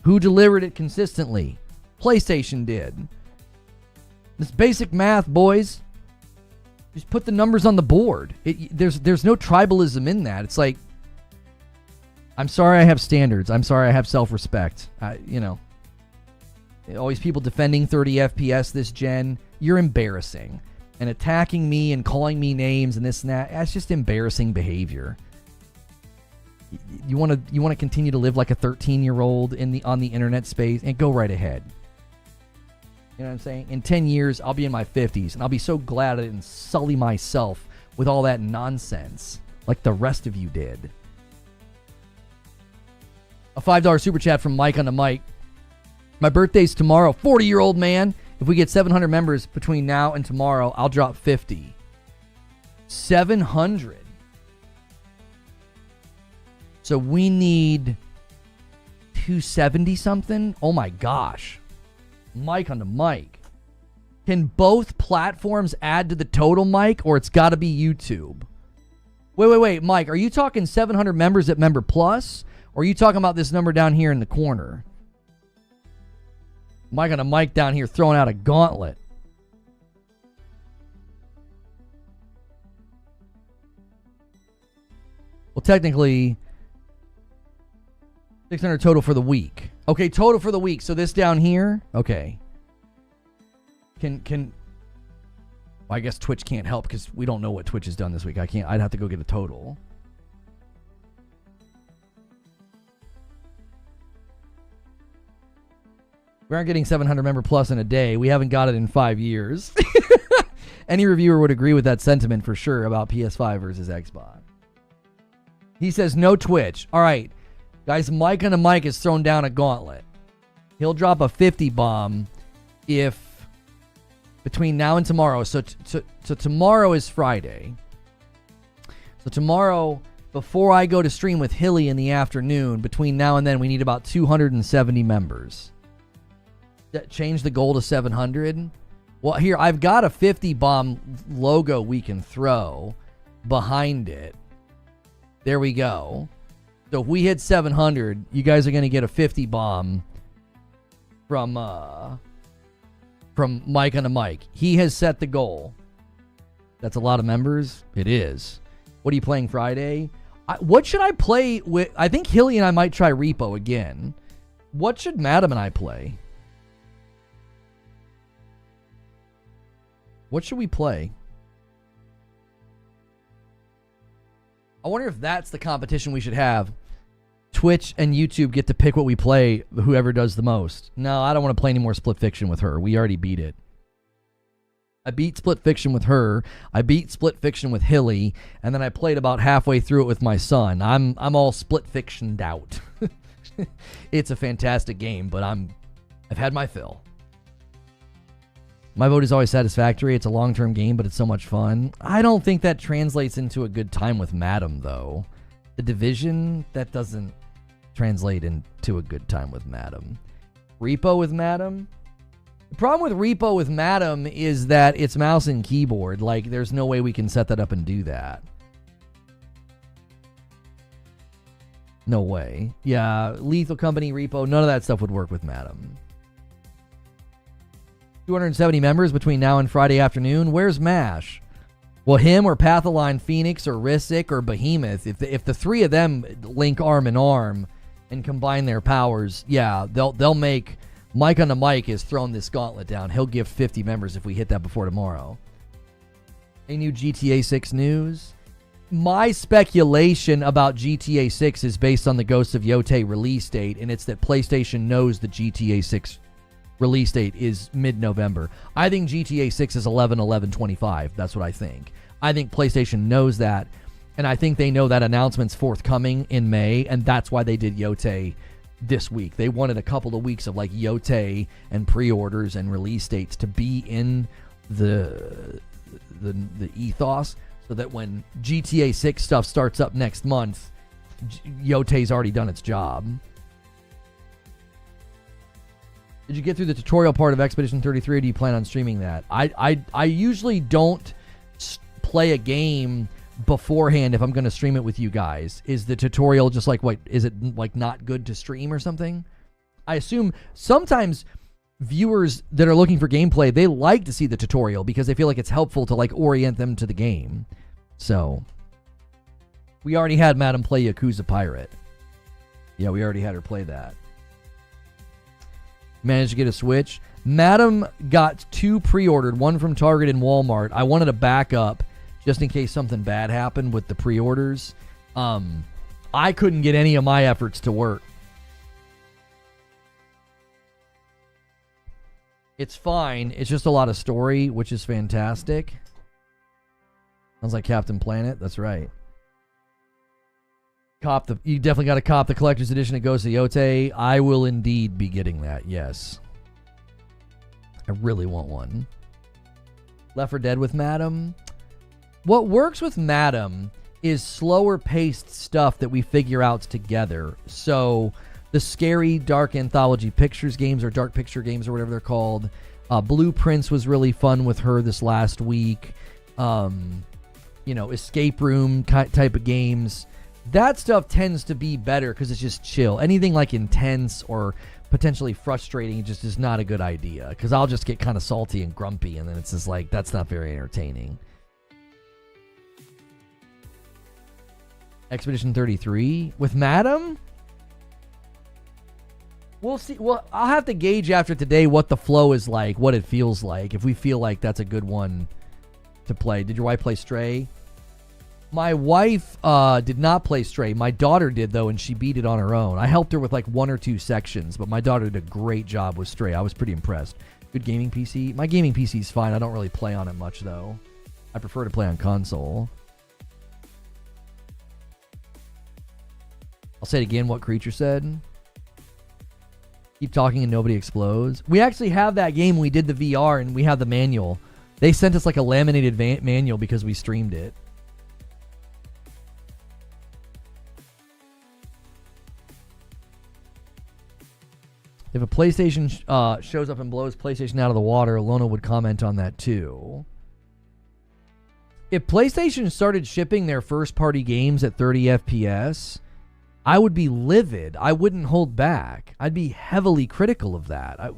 Who delivered it consistently? PlayStation did. This basic math, boys. Just put the numbers on the board. There's no tribalism in that. It's like, I'm sorry I have standards. I'm sorry I have self-respect. Always people defending 30 FPS this gen. You're embarrassing. And attacking me and calling me names and this and that, that's just embarrassing behavior. You want to continue to live like a 13-year-old on the internet space, and go right ahead. You know what I'm saying? In 10 years, I'll be in my 50s, and I'll be so glad I didn't sully myself with all that nonsense like the rest of you did. A $5 super chat from Mike on the mic. My birthday's tomorrow. 40-year-old man. If we get 700 members between now and tomorrow, I'll drop 50. 700. So we need 270 something? Oh my gosh. Mike on the mic. Can both platforms add to the total, Mike, or it's got to be YouTube? Wait, Mike, are you talking 700 members at Member Plus, or are you talking about this number down here in the corner? Mike on a mic down here throwing out a gauntlet. Well, technically, 600 total for the week. Okay, total for the week. So this down here, okay. Can well, I guess Twitch can't help because we don't know what Twitch has done this week. I'd have to go get a total. We aren't getting 700 member plus in a day. We haven't got it in 5 years. Any reviewer would agree with that sentiment for sure about PS5 versus Xbox. He says no Twitch. All right, guys, Mike on the mic has thrown down a gauntlet. He'll drop a 50 bomb if between now and tomorrow. So tomorrow is Friday. So tomorrow, before I go to stream with Hilly in the afternoon, between now and then, we need about 270 members. That change the goal to 700. Well, here, I've got a 50 bomb logo we can throw behind it. There we go. So if we hit 700, you guys are going to get a 50 bomb from Mike on the mic. He has set the goal. That's a lot of members. It is. What are you playing Friday? What should I play with? I think Hilly and I might try Repo again. What should Madam and I play? What should we play? I wonder if that's the competition we should have. Twitch and YouTube get to pick what we play, whoever does the most. No, I don't want to play any more Split Fiction with her. We already beat it. I beat Split Fiction with her. I beat Split Fiction with Hilly, and then I played about halfway through it with my son. I'm all Split Fictioned out. It's a fantastic game, but I've had my fill. My vote is always satisfactory. It's a long-term game, but it's so much fun. I don't think that translates into a good time with Madam, though. The Division, that doesn't translate into a good time with Madam. Repo with Madam? The problem with Repo with Madam is that it's mouse and keyboard. Like, there's no way we can set that up and do that. No way. Yeah, Lethal Company, Repo, none of that stuff would work with Madam. 270 members between now and Friday afternoon. Where's MASH? Well, him or Pathaline Phoenix or Risic or Behemoth, if the three of them link arm in arm and combine their powers, yeah, they'll make... Mike on the mic has thrown this gauntlet down. He'll give 50 members if we hit that before tomorrow. Any new GTA 6 news? My speculation about GTA 6 is based on the Ghost of Yotei release date, and it's that PlayStation knows the GTA 6 release date is mid-November. I think GTA 6 is 11/11/25. That's what I think. I think PlayStation knows that, and I think they know that announcement's forthcoming in May, and that's why they did Yotei this week. They wanted a couple of weeks of like Yotei and pre-orders and release dates to be in the ethos, so that when GTA 6 stuff starts up next month, Yotei's already done its job. Did you get through the tutorial part of Expedition 33, or do you plan on streaming that? I usually don't play a game beforehand if I'm going to stream it with you guys. Is the tutorial just like, what, is it like not good to stream or something? I assume sometimes viewers that are looking for gameplay, they like to see the tutorial because they feel like it's helpful to like orient them to the game. So we already had Madam play Yakuza Pirate. Yeah, we already had her play that. Managed to get a Switch. Madam got 2 pre-ordered, one from Target and Walmart. I wanted a backup just in case something bad happened with the pre-orders. I couldn't get any of my efforts to work. It's fine. It's just a lot of story, which is fantastic. Sounds like Captain Planet. That's right. You definitely got to cop the collector's edition of Ghost of Yotei. I will indeed be getting that, yes. I really want one. Left 4 Dead with Madam. What works with Madam is slower paced stuff that we figure out together. So the scary dark anthology pictures games, or dark picture games, or whatever they're called. Blueprints was really fun with her this last week. Escape room type of games. That stuff tends to be better because it's just chill. Anything like intense or potentially frustrating just is not a good idea, because I'll just get kind of salty and grumpy, and then it's just like, that's not very entertaining. Expedition 33 with Madam? We'll see. Well, I'll have to gauge after today what the flow is like, what it feels like, if we feel like that's a good one to play. Did your wife play Stray? My wife did not play Stray. My daughter did, though, and she beat it on her own. I helped her with like 1 or 2 sections, but my daughter did a great job with Stray. I was pretty impressed. Good gaming PC. My gaming PC is fine. I don't really play on it much, though. I prefer to play on console. I'll say it again, what Creature said. Keep talking and nobody explodes. We actually have that game. We did the VR, and we have the manual. They sent us like a laminated manual because we streamed it. If a PlayStation shows up and blows PlayStation out of the water, Lona would comment on that too. If PlayStation started shipping their first-party games at 30 FPS, I would be livid. I wouldn't hold back. I'd be heavily critical of that. I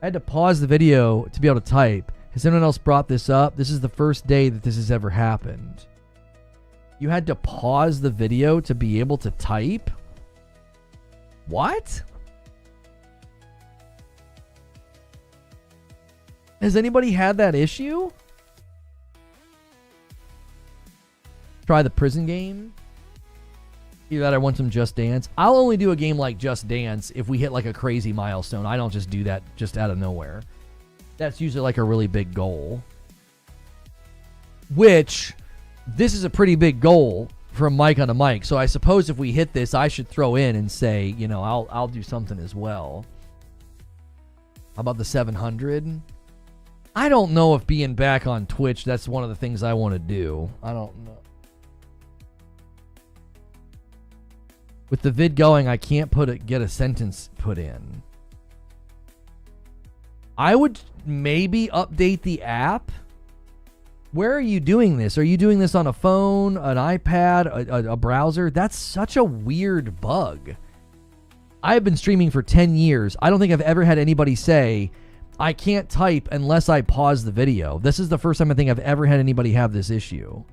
had to pause the video to be able to type. Has anyone else brought this up? This is the first day that this has ever happened. You had to pause the video to be able to type? What? Has anybody had that issue? Try the prison game. Either that or want some Just Dance. I'll only do a game like Just Dance if we hit like a crazy milestone. I don't just do that just out of nowhere. That's usually like a really big goal. Which, this is a pretty big goal from Mike on a mic. So I suppose if we hit this, I should throw in and say, you know, I'll do something as well. How about the 700? I don't know if being back on Twitch, that's one of the things I want to do. I don't know. With the vid going, I can't get a sentence put in. I would maybe update the app. Where are you doing this? Are you doing this on a phone, an iPad, a browser? That's such a weird bug. I have been streaming for 10 years. I don't think I've ever had anybody say, I can't type unless I pause the video. This is the first time I think I've ever had anybody have this issue.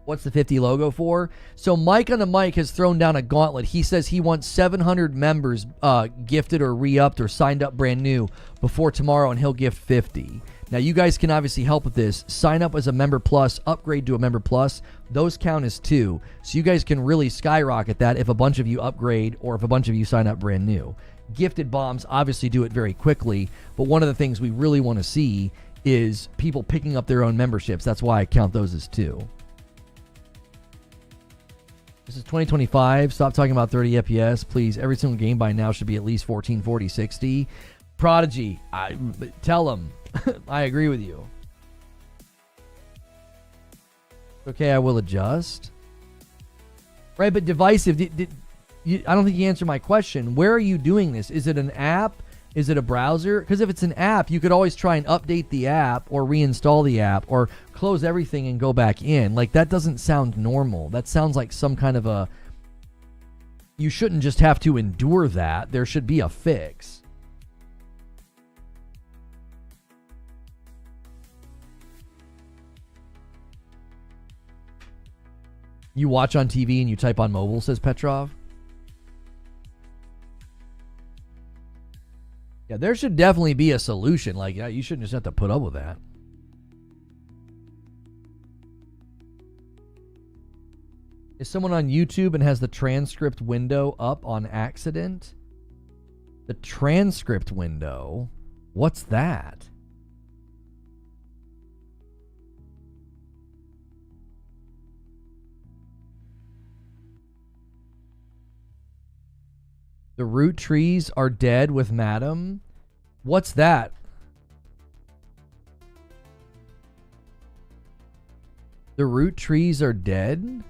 What's the 50 logo for? So Mike on the mic has thrown down a gauntlet. He says he wants 700 members gifted or re-upped or signed up brand new before tomorrow, and he'll gift 50. Now, you guys can obviously help with this. Sign up as a member plus, upgrade to a member plus. Those count as 2. So you guys can really skyrocket that if a bunch of you upgrade or if a bunch of you sign up brand new. Gifted bombs obviously do it very quickly, but one of the things we really want to see is people picking up their own memberships. That's why I count those as 2. This is 2025. Stop talking about 30 FPS. Please, every single game by now should be at least 1440 60. Prodigy, tell them. I agree with you. Okay, I will adjust. Right, but divisive. I don't think you answered my question. Where are you doing this? Is it an app? Is it a browser? Because if it's an app, you could always try and update the app or reinstall the app or close everything and go back in. Like, that doesn't sound normal. That sounds like some kind of a... You shouldn't just have to endure that. There should be a fix. You watch on TV and you type on mobile, says Petrov. Yeah, there should definitely be a solution. Like, you shouldn't just have to put up with that. Is someone on YouTube and has the transcript window up on accident? The transcript window? What's that? The root trees are dead with Madam. What's that? The root trees are dead?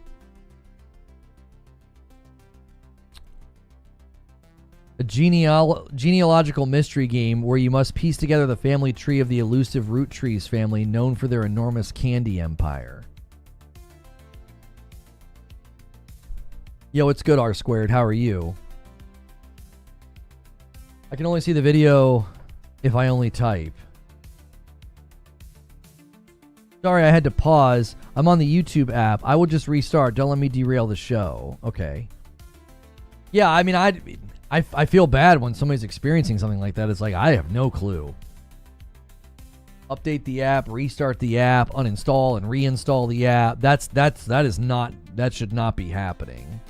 A genealogical mystery game where you must piece together the family tree of the elusive root trees family known for their enormous candy empire. Yo, it's good, R squared. How are you? I can only see the video if I only type. Sorry, I had to pause. I'm on the YouTube app. I will just restart. Don't let me derail the show. Okay. Yeah, I mean, I feel bad when somebody's experiencing something like that. It's like, I have no clue. update the app, restart the app, uninstall and reinstall the app. That should not be happening.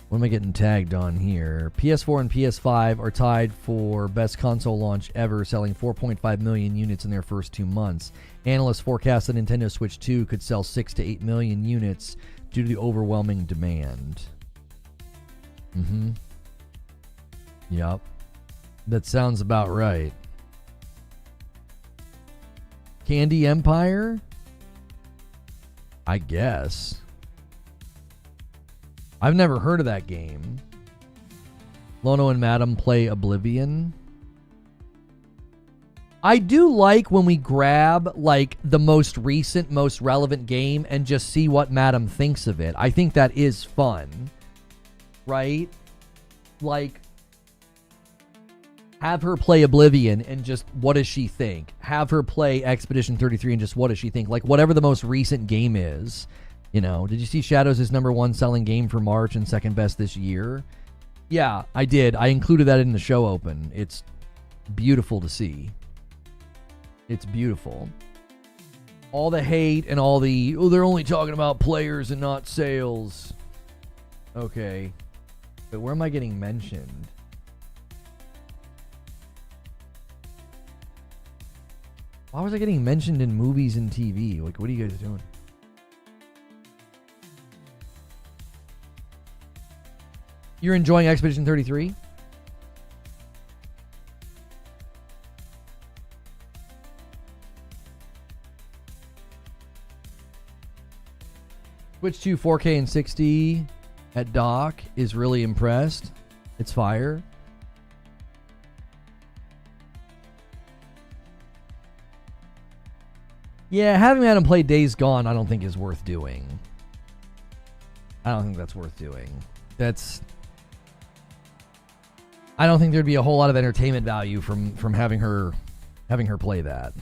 What am I getting tagged on here? PS4 and PS5 are tied for best console launch ever, selling 4.5 million units in their first 2 months. Analysts forecast that Nintendo Switch 2 could sell 6 to 8 million units due to the overwhelming demand. Yep. That sounds about right. Candy Empire? I guess. I've never heard of that game. Lono and Madam play Oblivion. I do like when we grab like the most recent, most relevant game and just see what Madam thinks of it. I think that is fun. Right? Like, have her play Oblivion and just what does she think? Have her play Expedition 33 and just what does she think? Like, whatever the most recent game is. You know, did you see Shadows is #1 selling game for March and second best this year? Yeah, I did. I included that in the show open. It's beautiful to see. It's beautiful. All the hate and all the, oh, they're only talking about players and not sales. Okay. But where am I getting mentioned? Why was I getting mentioned in movies and TV? Like, what are you guys doing? You're enjoying Expedition 33? Switch to 4K and 60 at dock is really impressed. It's fire. Yeah, having Adam play Days Gone I don't think is worth doing. I don't think that's worth doing. I don't think there'd be a whole lot of entertainment value from having her play that.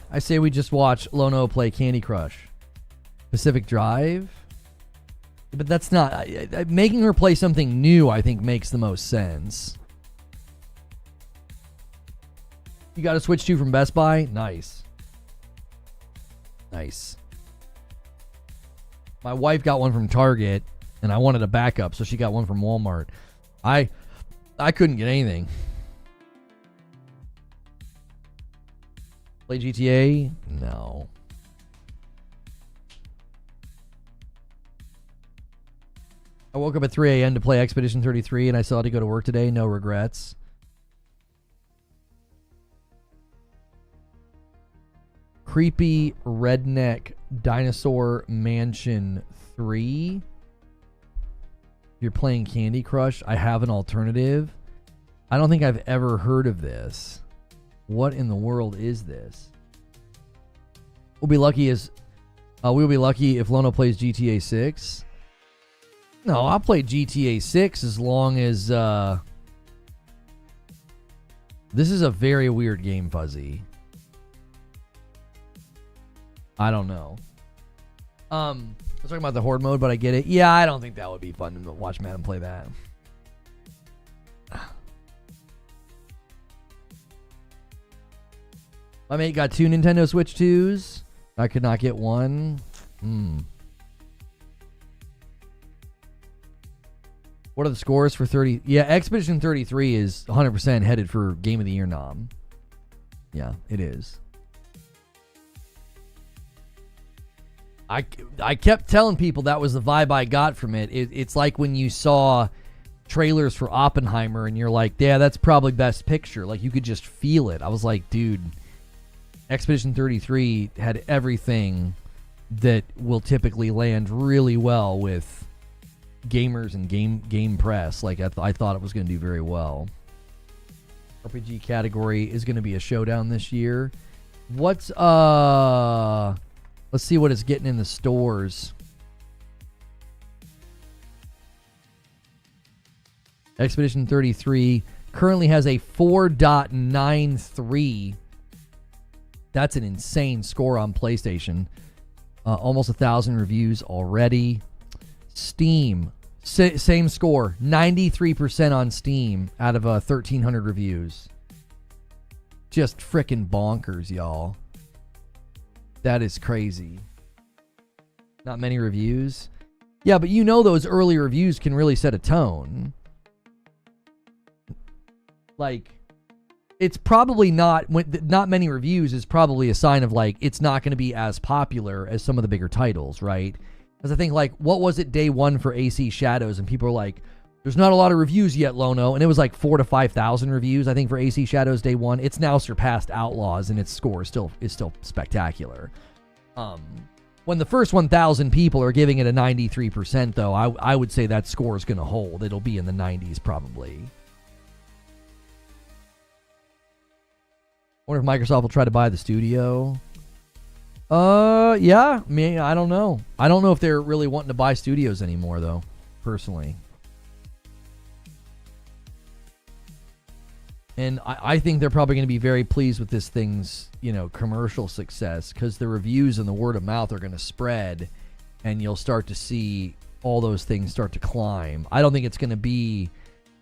I say we just watch Lono play Candy Crush. Pacific Drive? But that's not... making her play something new, I think, makes the most sense. You got a Switch 2 from Best Buy? Nice. Nice. My wife got one from Target, and I wanted a backup, so she got one from Walmart. I couldn't get anything. Play GTA? No. I woke up at 3 a.m. to play Expedition 33, and I still had to go to work today. No regrets. Creepy Redneck Dinosaur Mansion 3. You're playing Candy Crush. I have an alternative. I don't think I've ever heard of this. What in the world is this? We'll be lucky if Lono plays GTA 6. No, I'll play GTA 6 as long as this is a very weird game, Fuzzy. I don't know. I was talking about the Horde mode, but I get it. Yeah, I don't think that would be fun to watch Madden play that. My mate got 2 Nintendo Switch 2s. I could not get one. What are the scores for 30? Yeah, Expedition 33 is 100% headed for Game of the Year nom. Yeah, it is. I kept telling people that was the vibe I got from it. It's like when you saw trailers for Oppenheimer and you're like, yeah, that's probably Best Picture. Like, you could just feel it. I was like, dude, Expedition 33 had everything that will typically land really well with gamers and game press. Like, I thought it was going to do very well. RPG category is going to be a showdown this year. Let's see what it's getting in the stores. Expedition 33 currently has a 4.93. That's an insane score on PlayStation. Almost 1,000 reviews already. Steam, same score, 93% on Steam out of 1,300 reviews. Just frickin' bonkers, y'all. That is crazy. Not many reviews. Yeah, but you know those early reviews can really set a tone. Like, it's probably not many reviews is probably a sign of like it's not going to be as popular as some of the bigger titles, right? Because I think like what was it day one for AC Shadows, and people were like, "There's not a lot of reviews yet, Lono," and it was like 4,000 to 5,000 reviews I think for AC Shadows day one. It's now surpassed Outlaws, and its score is still spectacular. When the first 1,000 people are giving it a 93%, though, I would say that score is going to hold. It'll be in the 90s probably. I wonder if Microsoft will try to buy the studio. Yeah. I mean, I don't know. I don't know if they're really wanting to buy studios anymore, though, personally. And I think they're probably going to be very pleased with this thing's, commercial success, because the reviews and the word of mouth are going to spread, and you'll start to see all those things start to climb. I don't think it's going to be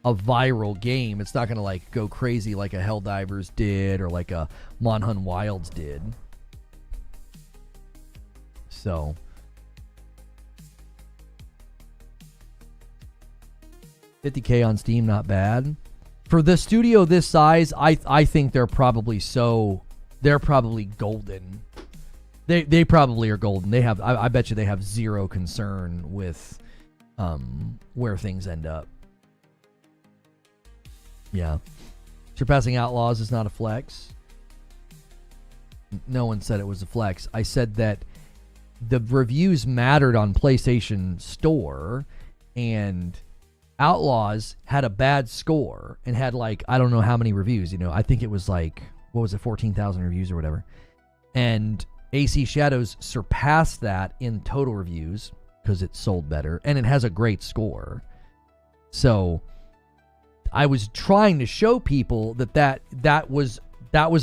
a viral game. It's not going to like go crazy like a Helldivers did or like a Monhun Wilds did. So $50K on Steam, not bad. For the studio this size, I think they're probably golden. They probably are golden. They have I bet you they have zero concern with where things end up. Yeah. Surpassing Outlaws is not a flex. No one said it was a flex. I said that the reviews mattered on PlayStation Store, and Outlaws had a bad score and had like, I don't know how many reviews, I think it was like, 14,000 reviews or whatever. And AC Shadows surpassed that in total reviews because it sold better, and it has a great score. So I was trying to show people that was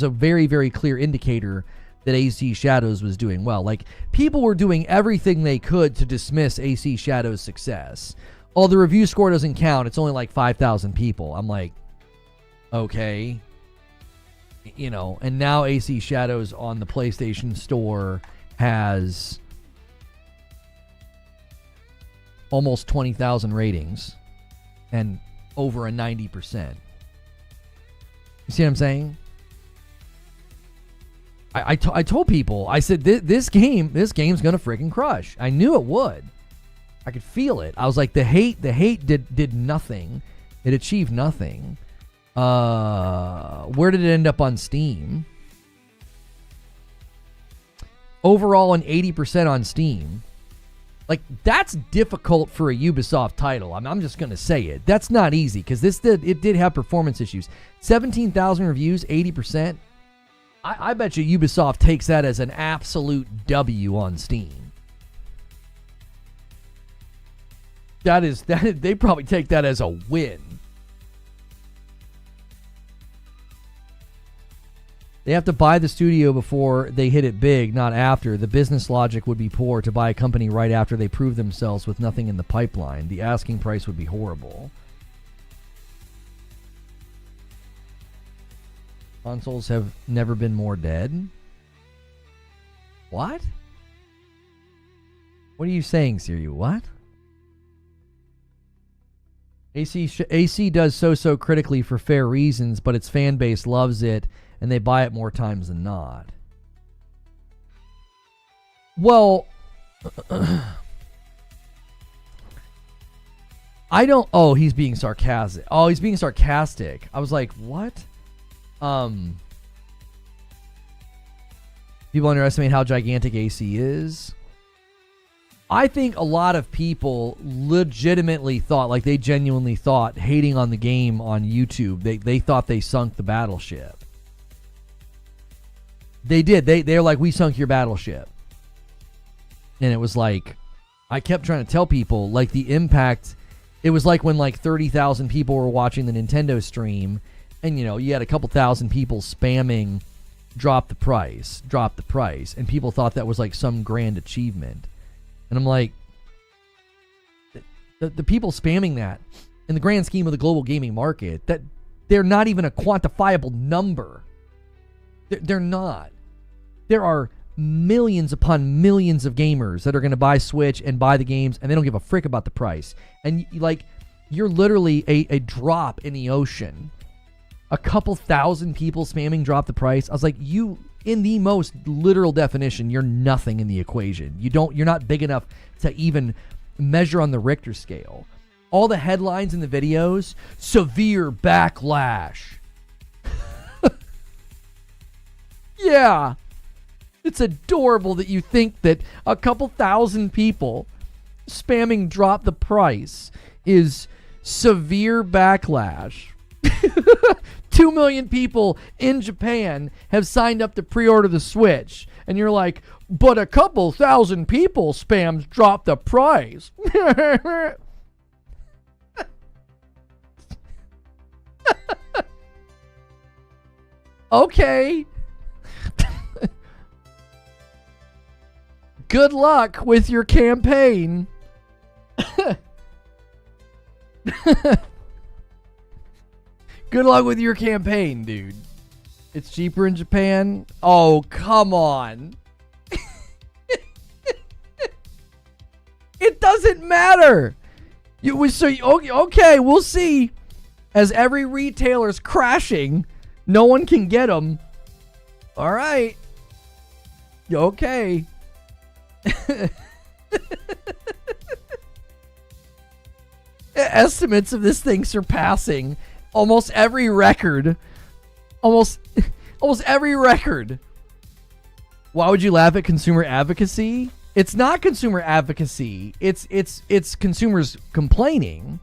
a very, very clear indicator that AC Shadows was doing well. Like, people were doing everything they could to dismiss AC Shadows' success. Oh, the review score doesn't count. It's only like 5,000 people. I'm like, okay. And now AC Shadows on the PlayStation Store has almost 20,000 ratings and over a 90%. You see what I'm saying? I told people, I said, this game's gonna freaking crush. I knew it would. I could feel it. I was like, the hate did nothing. It achieved nothing. Where did it end up on Steam? Overall, an 80% on Steam. Like, that's difficult for a Ubisoft title. I'm just going to say it. That's not easy, because it did have performance issues. 17,000 reviews, 80%. I bet you Ubisoft takes that as an absolute W on Steam. They probably take that as a win. They have to buy the studio before they hit it big, not after. The business logic would be poor to buy a company right after they prove themselves with nothing in the pipeline. The asking price would be horrible. Consoles have never been more dead. What? What are you saying, Siri? What? AC does so critically for fair reasons, but its fan base loves it, and they buy it more times than not. Well, I don't... Oh, he's being sarcastic. Oh, he's being sarcastic. I was like, what? People underestimate how gigantic AC is. I think a lot of people legitimately thought, like they genuinely thought, hating on the game on YouTube, they thought they sunk the battleship. They did. They're like, we sunk your battleship. And it was like, I kept trying to tell people, like, the impact. It was like when like 30,000 people were watching the Nintendo stream, and you had a couple thousand people spamming drop the price, drop the price. And people thought that was like some grand achievement. And I'm like, the people spamming that in the grand scheme of the global gaming market, that they're not even a quantifiable number. They're not. There are millions upon millions of gamers that are going to buy Switch and buy the games, and they don't give a frick about the price. And like, you're literally a drop in the ocean. A couple thousand people spamming drop the price. I was like, you, in the most literal definition, you're nothing in the equation. You're not big enough to even measure on the Richter scale. All the headlines in the videos, severe backlash. Yeah. It's adorable that you think that a couple thousand people spamming drop the price is severe backlash. 2 million people in Japan have signed up to pre-order the Switch. And you're like, but a couple thousand people spams drop the price. Okay. Good luck with your campaign. Good luck with your campaign, dude. It's cheaper in Japan? Oh, come on. It doesn't matter. Okay, we'll see. As every retailer's crashing, no one can get them. All right. Okay. Estimates of this thing surpassing almost every record. Almost every record. Why would you laugh at consumer advocacy? It's not consumer advocacy. It's consumers complaining.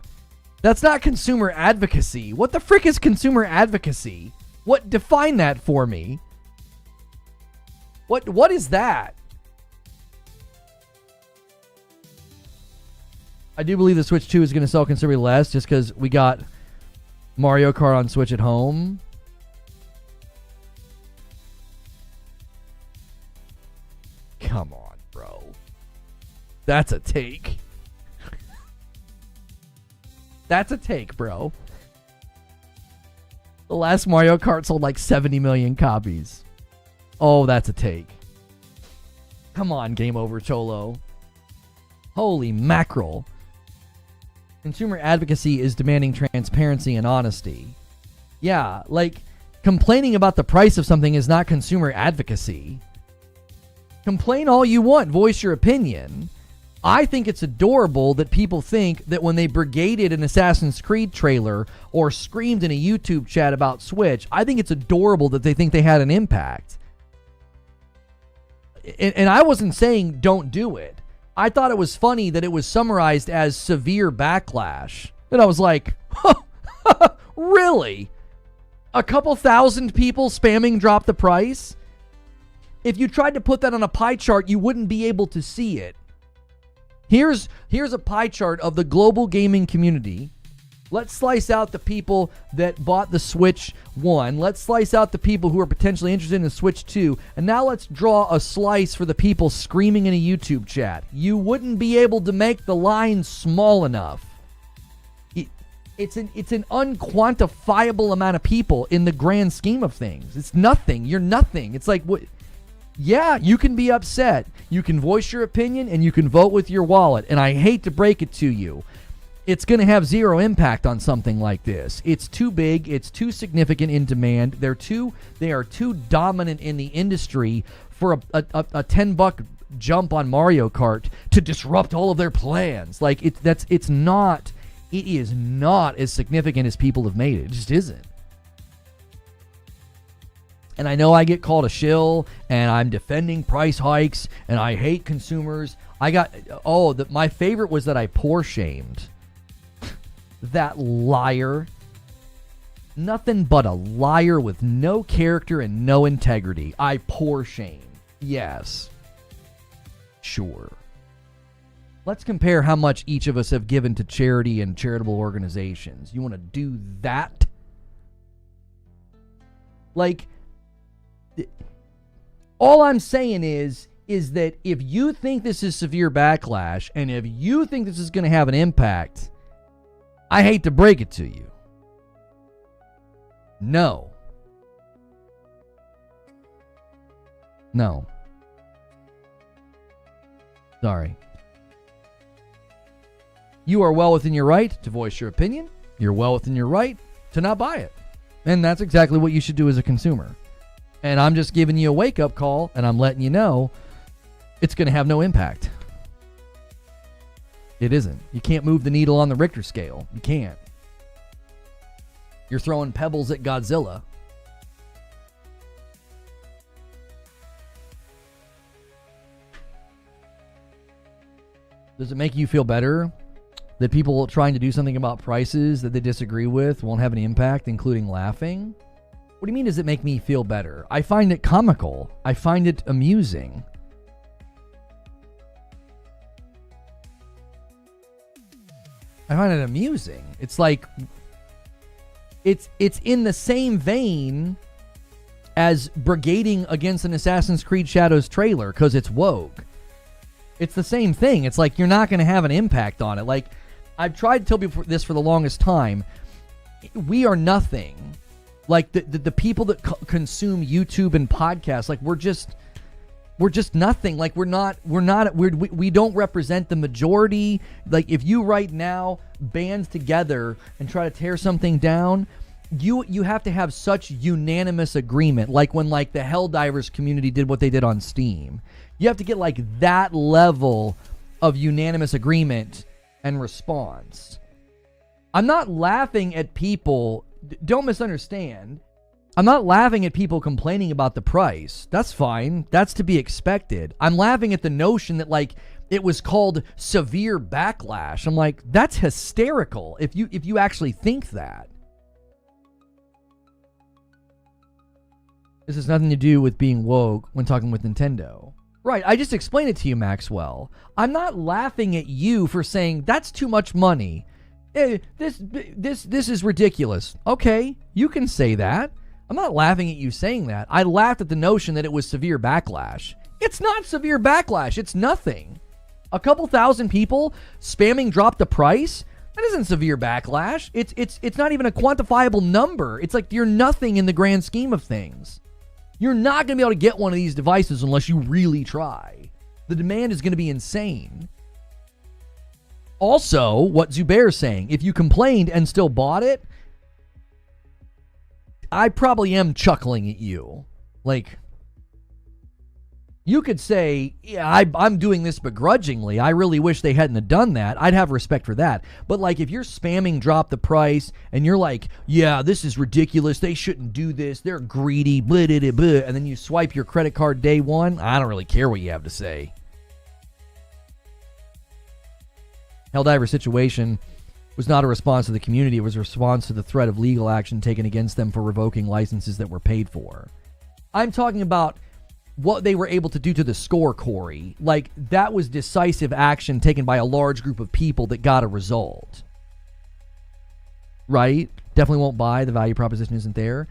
That's not consumer advocacy. What the frick is consumer advocacy? Define that for me. What is that? I do believe the Switch 2 is going to sell considerably less just because we got Mario Kart on Switch at home. Come on, bro. That's a take. That's a take, bro. The last Mario Kart sold like 70 million copies. Oh, that's a take. Come on, Game Over Cholo. Holy mackerel. Consumer advocacy is demanding transparency and honesty. Yeah, like, complaining about the price of something is not consumer advocacy. Complain all you want, voice your opinion. I think it's adorable that people think that when they brigaded an Assassin's Creed trailer or screamed in a YouTube chat about Switch, I think it's adorable that they think they had an impact. And I wasn't saying don't do it. I thought it was funny that it was summarized as severe backlash. And I was like, really? A couple thousand people spamming drop the price? If you tried to put that on a pie chart, you wouldn't be able to see it. Here's a pie chart of the global gaming community. Let's slice out the people that bought the Switch 1. Let's slice out the people who are potentially interested in the Switch 2. And now let's draw a slice for the people screaming in a YouTube chat. You wouldn't be able to make the line small enough. It's an unquantifiable amount of people in the grand scheme of things. It's nothing. You're nothing. It's like, what? Yeah, you can be upset. You can voice your opinion and you can vote with your wallet. And I hate to break it to you. It's going to have zero impact on something like this. It's too big. It's too significant in demand. They are too dominant in the industry for a $10 jump on Mario Kart to disrupt all of their plans. Like, it is not as significant as people have made it. It just isn't. And I know I get called a shill, and I'm defending price hikes, and I hate consumers. My favorite was that I poor shamed. That liar. Nothing but a liar with no character and no integrity. I poor shame. Yes. Sure. Let's compare how much each of us have given to charity and charitable organizations. You want to do that? Like, All I'm saying is that if you think this is severe backlash, and if you think this is going to have an impact, I hate to break it to you. No. No. Sorry. You are well within your right to voice your opinion. You're well within your right to not buy it. And that's exactly what you should do as a consumer. And I'm just giving you a wake-up call, and I'm letting you know it's going to have no impact. It isn't. You can't move the needle on the Richter scale. You can't. You're throwing pebbles at Godzilla. Does it make you feel better that people trying to do something about prices that they disagree with won't have any impact, including laughing? What do you mean, does it make me feel better? I find it comical. I find it amusing. I find it amusing. It's like, it's in the same vein as brigading against an Assassin's Creed Shadows trailer because it's woke. It's the same thing. It's like you're not going to have an impact on it. Like, I've tried to tell people this for the longest time. We are nothing. Like the people that consume YouTube and podcasts, like we're just nothing. Like we don't represent the majority. Like if you right now band together and try to tear something down, you have to have such unanimous agreement. Like when like the Helldivers community did what they did on Steam. You have to get like that level of unanimous agreement and response. I'm not laughing at people. Don't misunderstand. I'm not laughing at people complaining about the price. That's fine. That's to be expected. I'm laughing at the notion that like it was called severe backlash. I'm like, that's hysterical if you actually think that. This has nothing to do with being woke when talking with Nintendo. Right, I just explained it to you, Maxwell. I'm not laughing at you for saying that's too much money. This is ridiculous. Okay, you can say that. I'm not laughing at you saying that. I laughed at the notion that it was severe backlash. It's not severe backlash. It's nothing. A couple thousand people spamming drop the price? That isn't severe backlash. It's not even a quantifiable number. It's like you're nothing in the grand scheme of things. You're not going to be able to get one of these devices unless you really try. The demand is going to be insane. Also, what Zubair's saying, if you complained and still bought it, I probably am chuckling at you. Like, you could say, yeah, I'm doing this begrudgingly. I really wish they hadn't have done that. I'd have respect for that. But like, if you're spamming drop the price and you're like, yeah, this is ridiculous. They shouldn't do this. They're greedy. Blah, blah, blah, blah, and then you swipe your credit card day one. I don't really care what you have to say. Helldiver situation was not a response to the community. It was a response to the threat of legal action taken against them for revoking licenses that were paid for. I'm talking about what they were able to do to the score, Corey. Like, that was decisive action taken by a large group of people that got a result. Right? Definitely won't buy. The value proposition isn't there.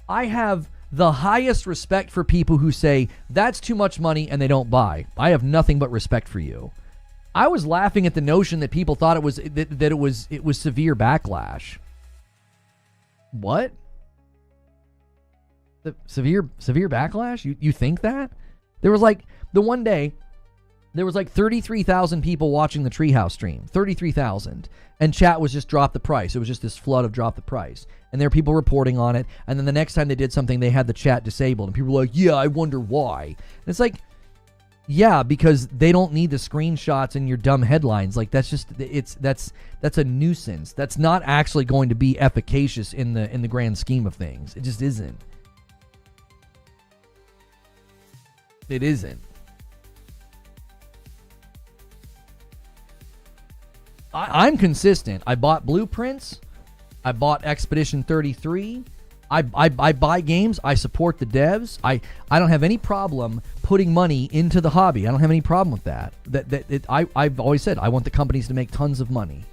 I have the highest respect for people who say, that's too much money, and they don't buy. I have nothing but respect for you. I was laughing at the notion that people thought it was severe backlash. What? The severe backlash? You think that? There was like, the one day, there was like 33,000 people watching the Treehouse stream. 33,000. And chat was just drop the price. It was just this flood of drop the price. And there were people reporting on it. And then the next time they did something, they had the chat disabled. And people were like, yeah, I wonder why. And it's like, yeah, because they don't need the screenshots and your dumb headlines. Like, that's just, that's a nuisance. That's not actually going to be efficacious in the grand scheme of things. It just isn't. It isn't. I'm consistent. I bought Blueprints. I bought Expedition 33. I buy games. I support the devs. I don't have any problem putting money into the hobby. I don't have any problem with that. I've always said I want the companies to make tons of money.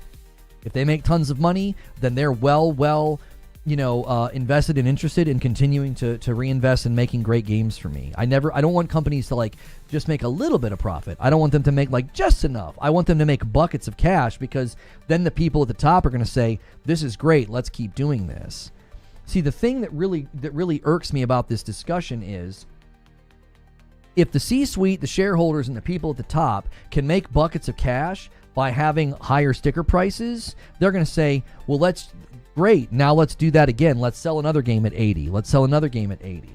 If they make tons of money, then they're well invested and interested in continuing to reinvest in making great games for me. I don't want companies to like just make a little bit of profit. I don't want them to make like just enough. I want them to make buckets of cash, because then the people at the top are going to say, this is great, let's keep doing this. See, the thing that really irks me about this discussion is, if the C-suite, the shareholders, and the people at the top can make buckets of cash by having higher sticker prices, they're going to say, well, great, now let's do that again. Let's sell another game at 80. Let's sell another game at 80.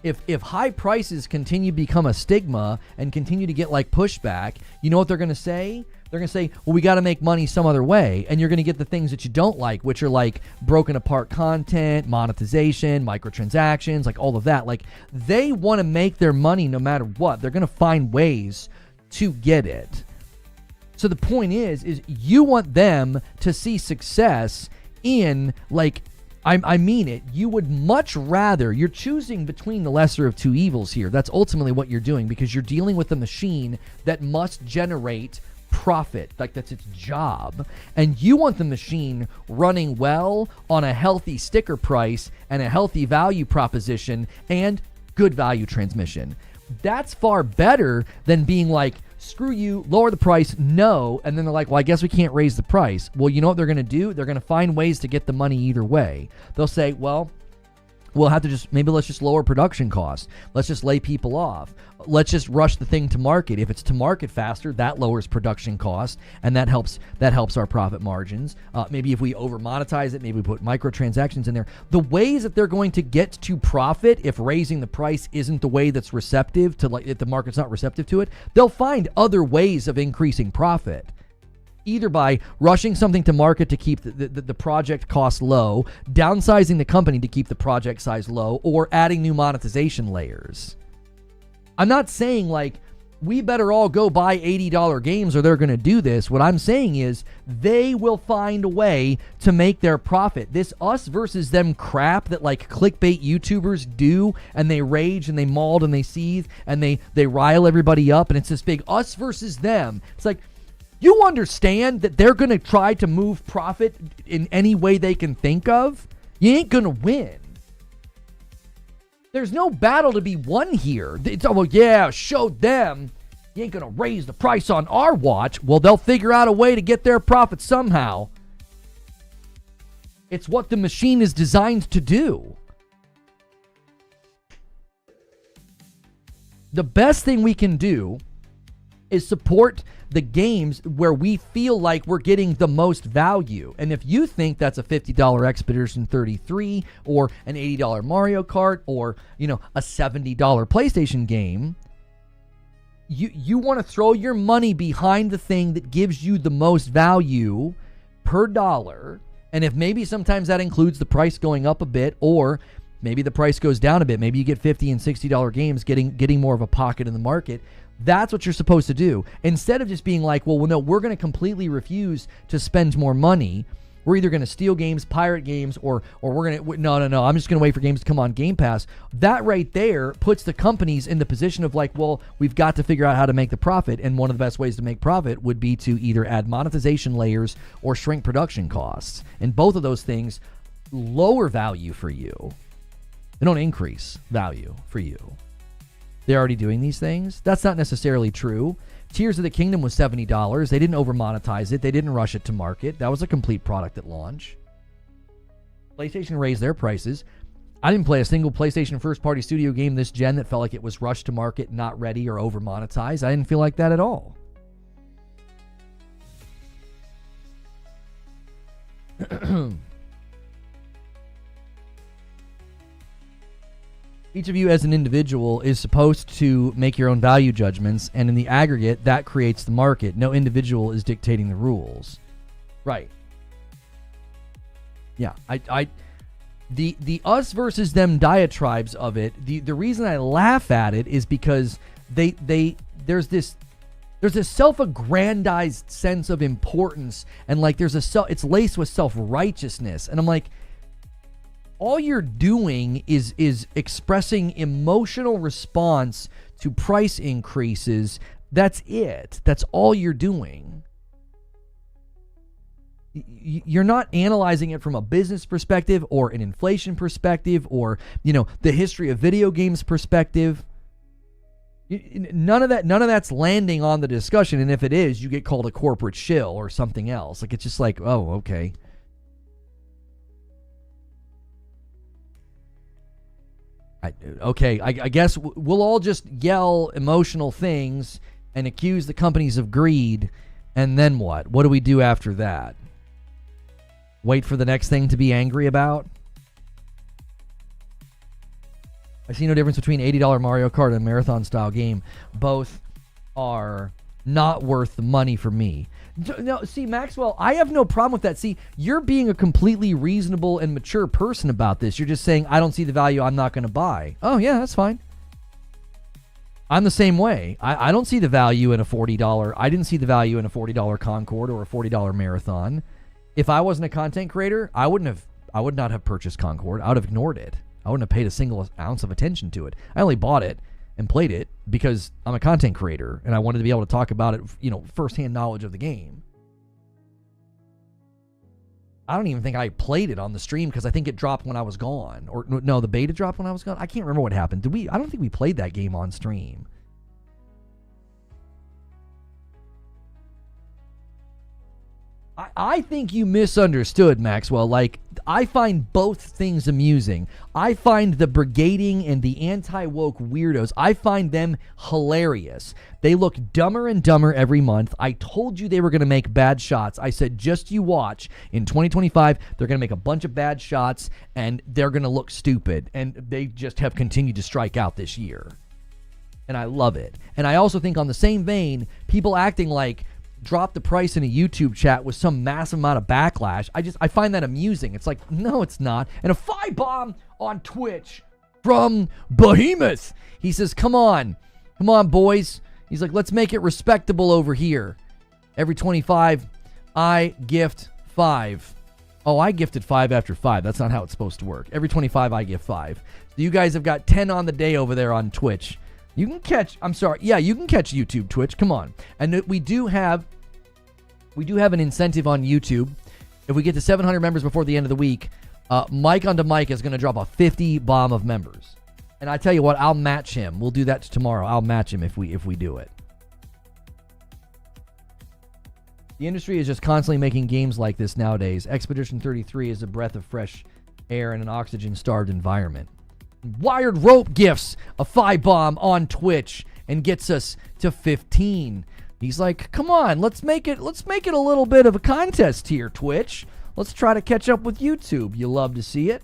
If high prices continue to become a stigma and continue to get like pushback, you know what they're going to say? They're going to say, well, we got to make money some other way. And you're going to get the things that you don't like, which are like broken apart content, monetization, microtransactions, like all of that. Like, they want to make their money no matter what. They're going to find ways to get it. So the point is you want them to see success in, like, I mean it. You would much rather, you're choosing between the lesser of two evils here. That's ultimately what you're doing, because you're dealing with a machine that must generate profit. Like, that's its job. And you want the machine running well on a healthy sticker price and a healthy value proposition and good value transmission. That's far better than being like, screw you, lower the price, no. And then they're like, well, I guess we can't raise the price. Well, you know what they're going to do? They're going to find ways to get the money either way. They'll say, well, we'll have to let's just lower production costs. Let's just lay people off. Let's just rush the thing to market. If it's to market faster, that lowers production costs, and that helps our profit margins. Maybe if we over monetize it, maybe we put microtransactions in there. The ways that they're going to get to profit, if raising the price isn't the way that's receptive to, like, if the market's not receptive to it, they'll find other ways of increasing profit. Either by rushing something to market to keep the project cost low, downsizing the company to keep the project size low, or adding new monetization layers. I'm not saying, like, we better all go buy $80 games or they're going to do this. What I'm saying is they will find a way to make their profit. This us versus them crap that, like, clickbait YouTubers do, and they rage and they maul and they seethe and they rile everybody up, and it's this big us versus them. It's like, you understand that they're going to try to move profit in any way they can think of? You ain't going to win. There's no battle to be won here. It's, oh, well, yeah, showed them. You ain't going to raise the price on our watch. Well, they'll figure out a way to get their profit somehow. It's what the machine is designed to do. The best thing we can do is support the games where we feel like we're getting the most value. And if you think that's a $50 Expedition 33 or an $80 Mario Kart or, a $70 PlayStation game, you want to throw your money behind the thing that gives you the most value per dollar. And if maybe sometimes that includes the price going up a bit, or maybe the price goes down a bit, maybe you get $50 and $60 games getting more of a pocket in the market. That's what you're supposed to do. Instead of just being like, well, no, we're going to completely refuse to spend more money. We're either going to steal games, pirate games, or we're going to, no, I'm just going to wait for games to come on Game Pass. That right there puts the companies in the position of like, well, we've got to figure out how to make the profit. And one of the best ways to make profit would be to either add monetization layers or shrink production costs. And both of those things lower value for you. They don't increase value for you. They're already doing these things. That's not necessarily true. Tears of the Kingdom was $70. They didn't over monetize it. They didn't rush it to market. That was a complete product at launch. PlayStation raised their prices. I didn't play a single PlayStation first-party studio game this gen that felt like it was rushed to market, not ready, or over monetized. I didn't feel like that at all. Each of you as an individual is supposed to make your own value judgments, and in the aggregate, that creates the market. No individual is dictating the rules. Right. Yeah, the us versus them diatribes of it, the reason I laugh at it is because there's this self-aggrandized sense of importance, and like it's laced with self-righteousness, and I'm like, all you're doing is expressing emotional response to price increases. That's it. That's all you're doing. You're not analyzing it from a business perspective or an inflation perspective or, the history of video games perspective. None of that's landing on the discussion. And if it is, you get called a corporate shill or something else. Like, it's just like, oh, okay. I guess we'll all just yell emotional things and accuse the companies of greed. And then what? What do we do after that? Wait for the next thing to be angry about? I see no difference between $80 Mario Kart and a marathon-style game. Both are not worth the money for me. No, see, Maxwell, I have no problem with that. See, you're being a completely reasonable and mature person about this. You're just saying, I don't see the value, I'm not going to buy. Oh, yeah, that's fine. I'm the same way. I don't see the value in a $40. I didn't see the value in a $40 Concord or a $40 Marathon. If I wasn't a content creator, I would not have purchased Concord. I would have ignored it. I wouldn't have paid a single ounce of attention to it. I only bought it and played it because I'm a content creator and I wanted to be able to talk about it, firsthand knowledge of the game. I don't even think I played it on the stream because I think it dropped when I was gone. Or no, the beta dropped when I was gone. I can't remember what happened. I don't think we played that game on stream. I think you misunderstood, Maxwell. Like, I find both things amusing. I find the brigading and the anti-woke weirdos, I find them hilarious. They look dumber and dumber every month. I told you they were going to make bad shots. I said, just you watch. In 2025, they're going to make a bunch of bad shots, and they're going to look stupid. And they just have continued to strike out this year. And I love it. And I also think on the same vein, people acting like drop the price in a YouTube chat with some massive amount of backlash. I find that amusing. It's like, no, it's not. And a firebomb on Twitch from Behemoth. He says, come on, boys. He's like, let's make it respectable over here. Every 25, I gift 5. Oh, I gifted 5 after 5. That's not how it's supposed to work. Every 25, I gift 5. So you guys have got 10 on the day over there on Twitch. You can catch, you can catch YouTube, Twitch. Come on. And we do have an incentive on YouTube. If we get to 700 members before the end of the week, Mike Onto Mike is going to drop a 50 bomb of members. And I tell you what, I'll match him. We'll do that tomorrow. I'll match him if we do it. The industry is just constantly making games like this nowadays. Expedition 33 is a breath of fresh air in an oxygen-starved environment. Wired Rope gifts a 5 bomb on Twitch and gets us to 15. He's like, come on, let's make it a little bit of a contest here, Twitch. Let's try to catch up with YouTube. You love to see it.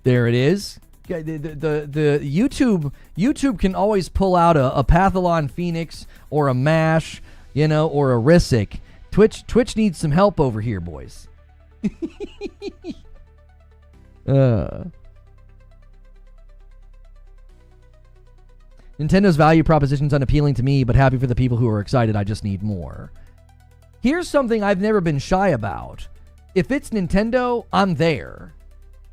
There it is. The YouTube can always pull out a Pathalon Phoenix or a Mash, or a Risic. Twitch needs some help over here, boys. Nintendo's value proposition's unappealing to me, but happy for the people who are excited. I just need more. Here's something I've never been shy about. If it's Nintendo, I'm there.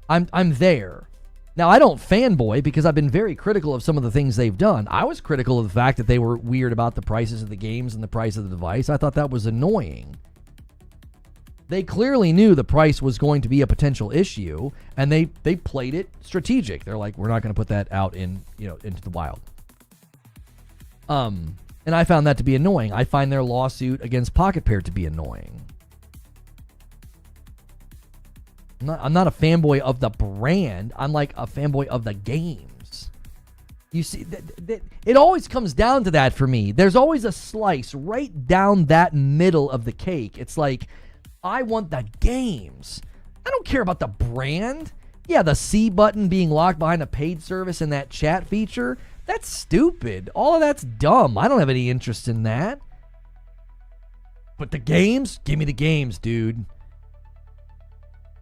I'm there. Now, I don't fanboy because I've been very critical of some of the things they've done. I was critical of the fact that they were weird about the prices of the games and the price of the device. I thought that was annoying. They clearly knew the price was going to be a potential issue, and they played it strategic. They're like, we're not going to put that out into the wild. And I found that to be annoying. I find their lawsuit against Pocket Pair to be annoying. I'm not a fanboy of the brand. I'm like a fanboy of the games. You see, it always comes down to that for me. There's always a slice right down that middle of the cake. It's like, I want the games. I don't care about the brand. Yeah, the C button being locked behind a paid service and that chat feature, that's stupid. All of that's dumb. I don't have any interest in that. But the games? Give me the games, dude.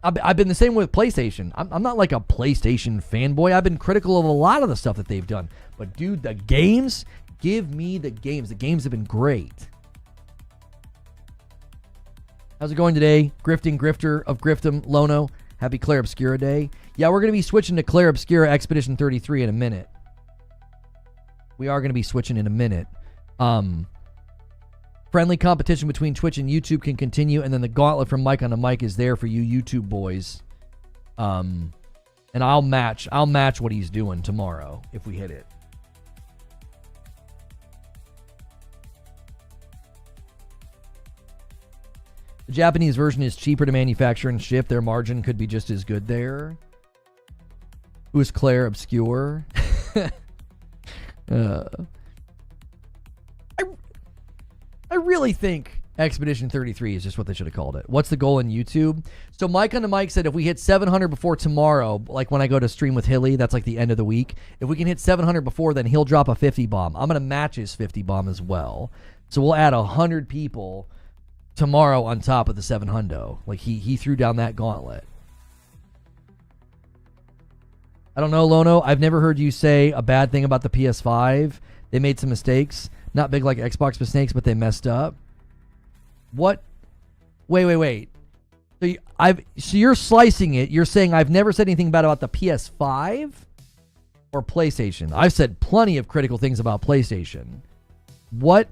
I've been the same with PlayStation. I'm not like a PlayStation fanboy. I've been critical of a lot of the stuff that they've done. But, dude, the games? Give me the games. The games have been great. How's it going today? Grifting Grifter of Griftum, Lono. Happy Claire Obscura Day. Yeah, we're going to be switching to Claire Obscura Expedition 33 in a minute. We are going to be switching in a minute. Friendly competition between Twitch and YouTube can continue, and then the gauntlet from Mic on the Mic is there for you YouTube boys. And I'll match what he's doing tomorrow if we hit it. The Japanese version is cheaper to manufacture and ship. Their margin could be just as good there. Who is Claire Obscure? I really think Expedition 33 is just what they should have called it. What's the goal in YouTube? So Mike on the Mic said if we hit 700 before tomorrow, like when I go to stream with Hilly, that's like the end of the week. If we can hit 700 before, then he'll drop a 50 bomb. I'm going to match his 50 bomb as well. So we'll add 100 people tomorrow on top of the 700. Like he threw down that gauntlet. I don't know, Lono. I've never heard you say a bad thing about the PS5. They made some mistakes. Not big like Xbox mistakes, but they messed up. What? Wait. So you're slicing it. You're saying I've never said anything bad about the PS5 or PlayStation. I've said plenty of critical things about PlayStation. What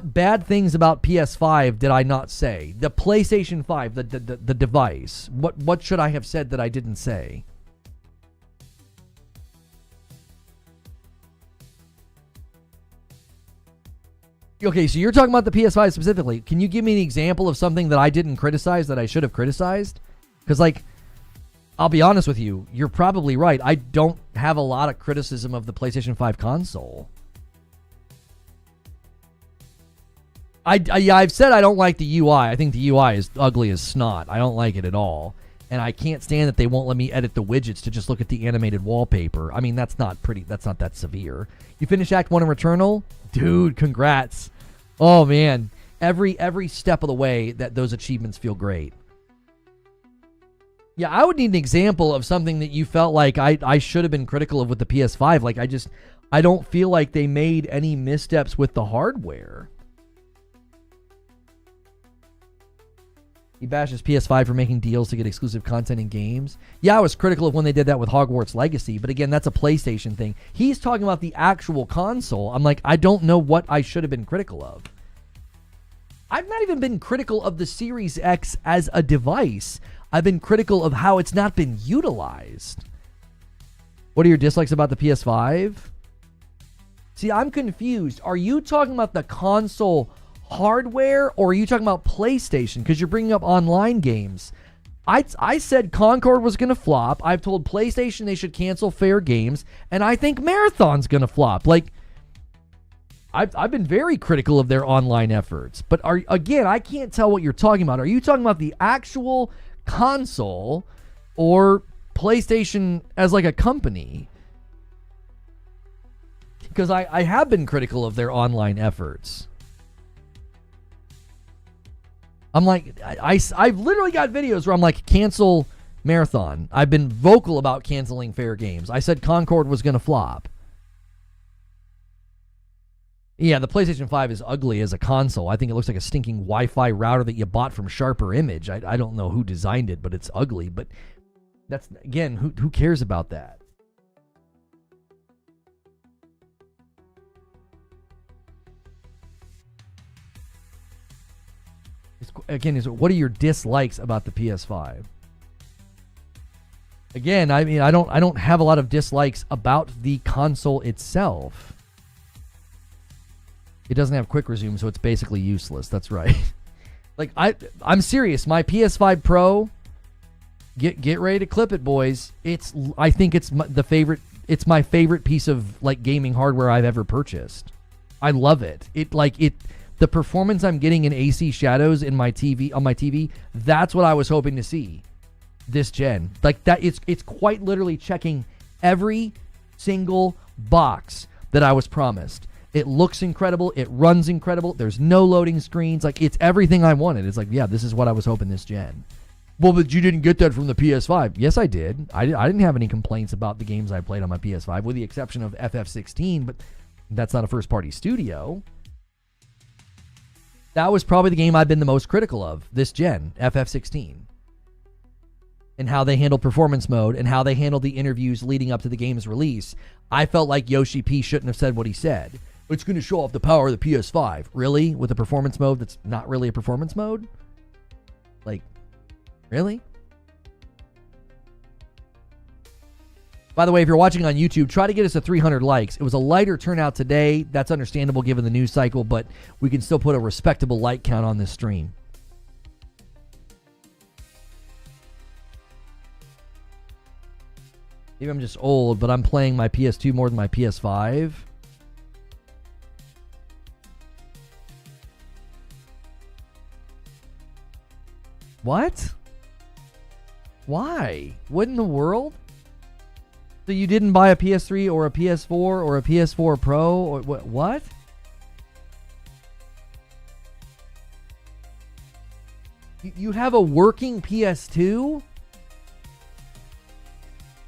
bad things about PS5 did I not say? The PlayStation 5, the device. What should I have said that I didn't say? Okay, so you're talking about the PS5 specifically. Can you give me an example of something that I didn't criticize that I should have criticized? Because, like, I'll be honest with you, you're probably right. I don't have a lot of criticism of the PlayStation 5 console. I've said I don't like the UI. I think the UI is ugly as snot. I don't like it at all. And I can't stand that they won't let me edit the widgets to just look at the animated wallpaper. I mean, that's not pretty. That's not that severe. You finish Act 1 in Returnal? Dude, congrats. Oh, man. Every step of the way that those achievements feel great. Yeah, I would need an example of something that you felt like I should have been critical of with the PS5. Like, I don't feel like they made any missteps with the hardware. He bashes PS5 for making deals to get exclusive content in games. Yeah, I was critical of when they did that with Hogwarts Legacy, but again, that's a PlayStation thing. He's talking about the actual console. I'm like, I don't know what I should have been critical of. I've not even been critical of the Series X as a device. I've been critical of how it's not been utilized. What are your dislikes about the PS5? See, I'm confused. Are you talking about the console hardware, or are you talking about PlayStation? Because you're bringing up online games. I said Concord was going to flop. I've told PlayStation they should cancel Fair Games, and I think Marathon's going to flop. Like, I've been very critical of their online efforts. But again, I can't tell what you're talking about. Are you talking about the actual console or PlayStation as like a company? Because I have been critical of their online efforts. I'm like, I've literally got videos where I'm like, cancel Marathon. I've been vocal about canceling Fair Games. I said Concord was going to flop. Yeah, the PlayStation 5 is ugly as a console. I think it looks like a stinking Wi-Fi router that you bought from Sharper Image. I don't know who designed it, but it's ugly. But that's, again, who cares about that? Again, what are your dislikes about the PS5? Again, I mean, I don't have a lot of dislikes about the console itself. It doesn't have quick resume, so it's basically useless. That's right. Like, I'm serious. My PS5 Pro, get ready to clip it, boys. I think it's it's my favorite piece of like gaming hardware I've ever purchased. I love it. The performance I'm getting in AC Shadows on my TV, that's what I was hoping to see this gen. Like that, it's quite literally checking every single box that I was promised. It looks incredible. It runs incredible. There's no loading screens. Like, it's everything I wanted. It's like, yeah, this is what I was hoping this gen. Well, but you didn't get that from the PS5. Yes, I did. I didn't have any complaints about the games I played on my PS5, with the exception of FF16, but that's not a first-party studio. That was probably the game I've been the most critical of this gen, FF16. And how they handled performance mode and how they handled the interviews leading up to the game's release. I felt like Yoshi P shouldn't have said what he said. It's going to show off the power of the PS5. Really? With a performance mode that's not really a performance mode? Like, really? By the way, if you're watching on YouTube, try to get us to 300 likes. It was a lighter turnout today. That's understandable given the news cycle, but we can still put a respectable like count on this stream. Maybe I'm just old, but I'm playing my PS2 more than my PS5. What? Why? What in the world? So you didn't buy a PS3 or a PS4 or a PS4 Pro or what? You have a working PS2?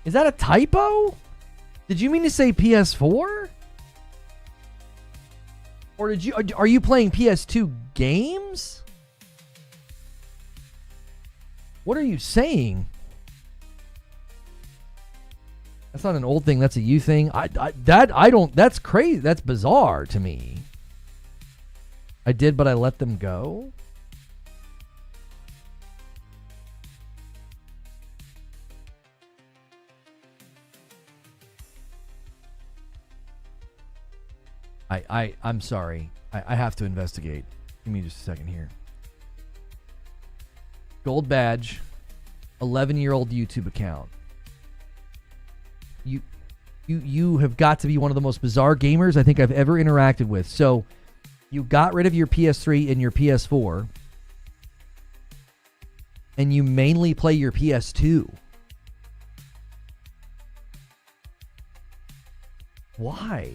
Is that a typo? Did you mean to say PS4? Or are you playing PS2 games? What are you saying? That's not an old thing. That's a you thing. That's crazy. That's bizarre to me. I did, but I let them go. I'm sorry. I have to investigate. Give me just a second here. Gold badge, 11-year-old YouTube account. You have got to be one of the most bizarre gamers I think I've ever interacted with. So you got rid of your PS3 and your PS4, and you mainly play your PS2. Why?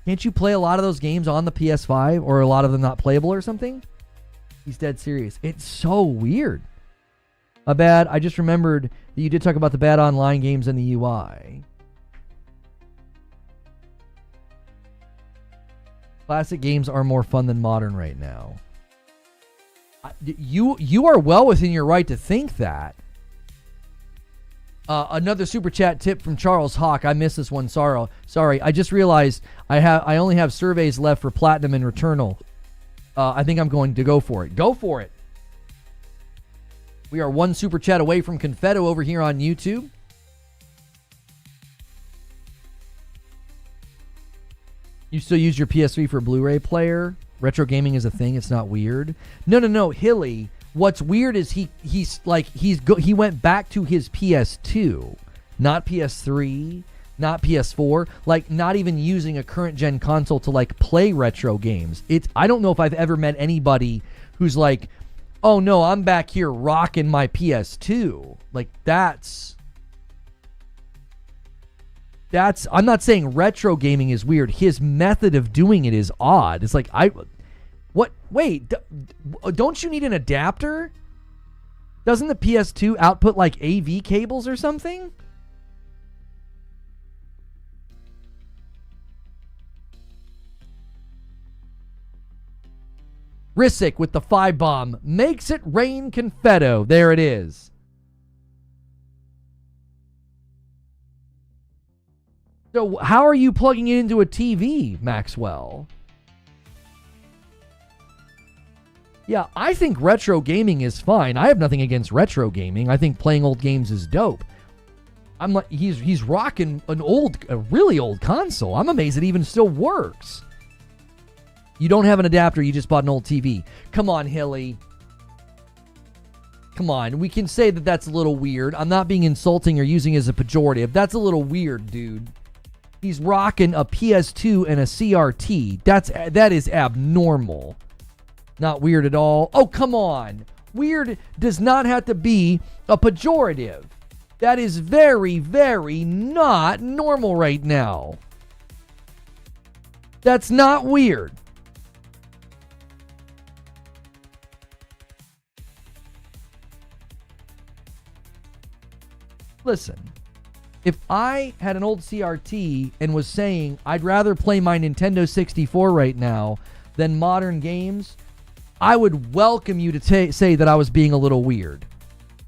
Can't you play a lot of those games on the PS5, or a lot of them not playable or something? He's dead serious. It's so weird. I just remembered that you did talk about the bad online games and the UI. Classic games are more fun than modern right now. You are well within your right to think that. Another super chat tip from Charles Hawk. I missed this one. Sorry. I just realized I only have surveys left for Platinum and Returnal. I think I'm going to go for it. Go for it. We are one super chat away from Confetto over here on YouTube. You still use your PS3 for a Blu-ray player? Retro gaming is a thing. It's not weird. No, Hilly. What's weird is he went back to his PS2, not PS3, not PS4, like not even using a current gen console to like play retro games. I don't know if I've ever met anybody who's like, oh no, I'm back here rocking my PS2. Like that's I'm not saying retro gaming is weird. His method of doing it is odd. It's like wait, don't you need an adapter? Doesn't the PS2 output like AV cables or something? Rissick with the 5-bomb makes it rain confetto. There it is. So how are you plugging it into a TV, Maxwell? Yeah, I think retro gaming is fine. I have nothing against retro gaming. I think playing old games is dope. I'm like, he's rocking a really old console. I'm amazed it even still works. You don't have an adapter, you just bought an old TV. Come on, Hilly. Come on, we can say that that's a little weird. I'm not being insulting or using it as a pejorative. That's a little weird, dude. He's rocking a PS2 and a CRT. That is abnormal. Not weird at all. Oh, come on. Weird does not have to be a pejorative. That is very, very not normal right now. That's not weird. Listen, if I had an old CRT and was saying I'd rather play my Nintendo 64 right now than modern games, I would welcome you to say that I was being a little weird.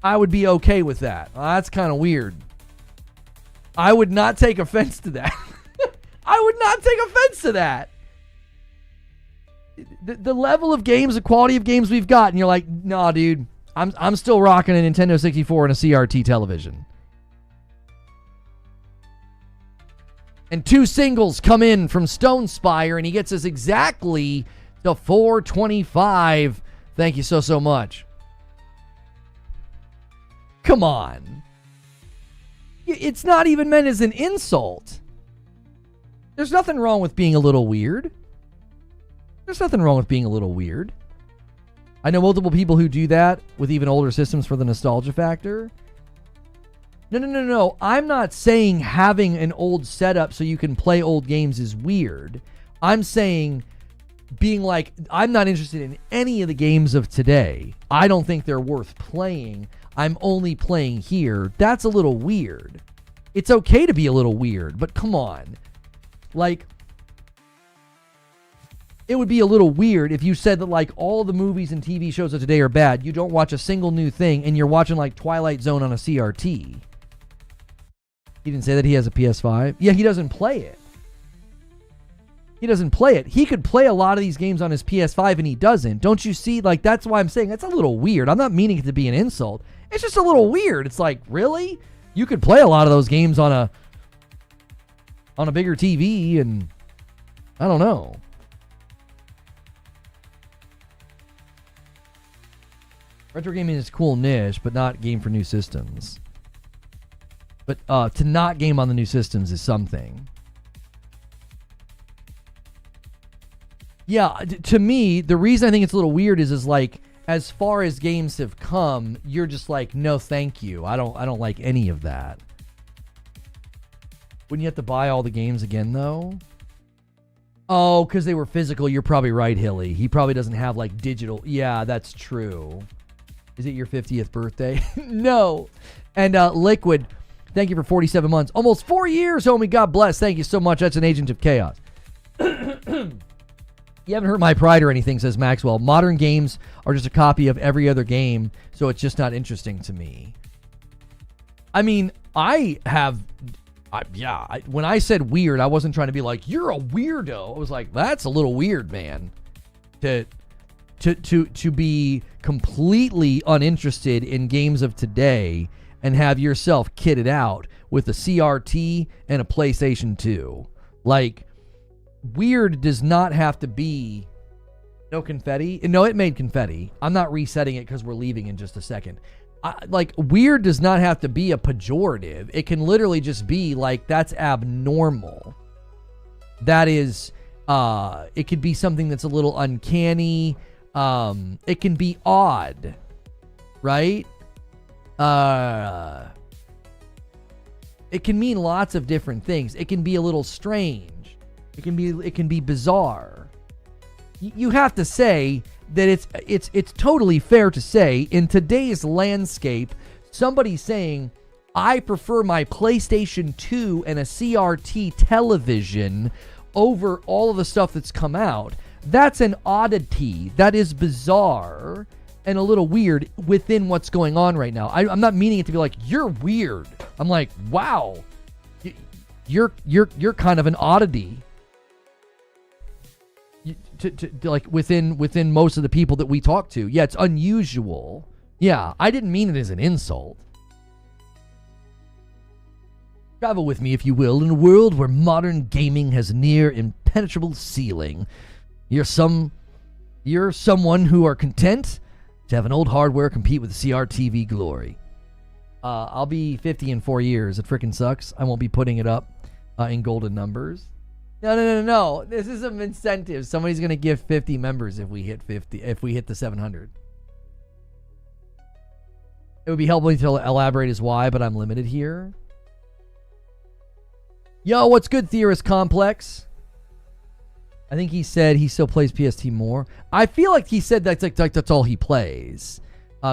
I would be okay with that. That's kind of weird. I would not take offense to that. I would not take offense to that. The level of games, the quality of games we've got, and you're like, nah, dude, I'm still rocking a Nintendo 64 and a CRT television. And 2 singles come in from Stone Spire, and he gets us exactly to 425. Thank you so much. Come on. It's not even meant as an insult. There's nothing wrong with being a little weird. There's nothing wrong with being a little weird. I know multiple people who do that with even older systems for the nostalgia factor. No. I'm not saying having an old setup so you can play old games is weird. I'm saying being like, I'm not interested in any of the games of today. I don't think they're worth playing. I'm only playing here. That's a little weird. It's okay to be a little weird, but come on. Like, it would be a little weird if you said that, like, all the movies and TV shows of today are bad. You don't watch a single new thing, and you're watching, like, Twilight Zone on a CRT. He didn't say that he has a PS5. Yeah, he doesn't play it. He could play a lot of these games on his PS5, and he doesn't. Don't you see? Like, that's why I'm saying that's a little weird. I'm not meaning it to be an insult. It's just a little weird. It's like, really? You could play a lot of those games on a bigger TV, and I don't know. Retro gaming is a cool niche, but not game for new systems. But to not game on the new systems is something. Yeah, to me, the reason I think it's a little weird is like, as far as games have come, you're just like, no, thank you. I don't like any of that. Wouldn't you have to buy all the games again, though? Oh, because they were physical. You're probably right, Hilly. He probably doesn't have, like, digital. Yeah, that's true. Is it your 50th birthday? No. And Liquid, thank you for 47 months. Almost 4 years, homie. God bless. Thank you so much. That's an agent of chaos. You haven't hurt my pride or anything, says Maxwell. Modern games are just a copy of every other game, so it's just not interesting to me. I mean, when I said weird, I wasn't trying to be like, you're a weirdo. I was like, that's a little weird, man. To be completely uninterested in games of today and have yourself kitted out with a CRT and a PlayStation 2. Like, weird does not have to be... No confetti? No, it made confetti. I'm not resetting it because we're leaving in just a second. Like, weird does not have to be a pejorative. It can literally just be like, that's abnormal. That is, it could be something that's a little uncanny. It can be odd, right? It can mean lots of different things. It can be a little strange. It can be bizarre. You have to say that it's totally fair to say in today's landscape, somebody saying, I prefer my PlayStation 2 and a CRT television over all of the stuff that's come out. That's an oddity. That is bizarre and a little weird within what's going on right now. I'm not meaning it to be like, you're weird. I'm like, wow, you're kind of an oddity. To like within most of the people that we talk to. Yeah, it's unusual. Yeah, I didn't mean it as an insult. Travel with me, if you will, in a world where modern gaming has near impenetrable ceiling. You're someone who are content to have an old hardware compete with CRTV glory. I'll be 50 in 4 years. It freaking sucks. I won't be putting it up in golden numbers. No. This is some incentive. Somebody's gonna give 50 members if we hit 50. If we hit the 700. It would be helpful to elaborate as why, but I'm limited here. Yo, what's good, Theorist Complex? I think he said he still plays PST more. I feel like he said that's all he plays.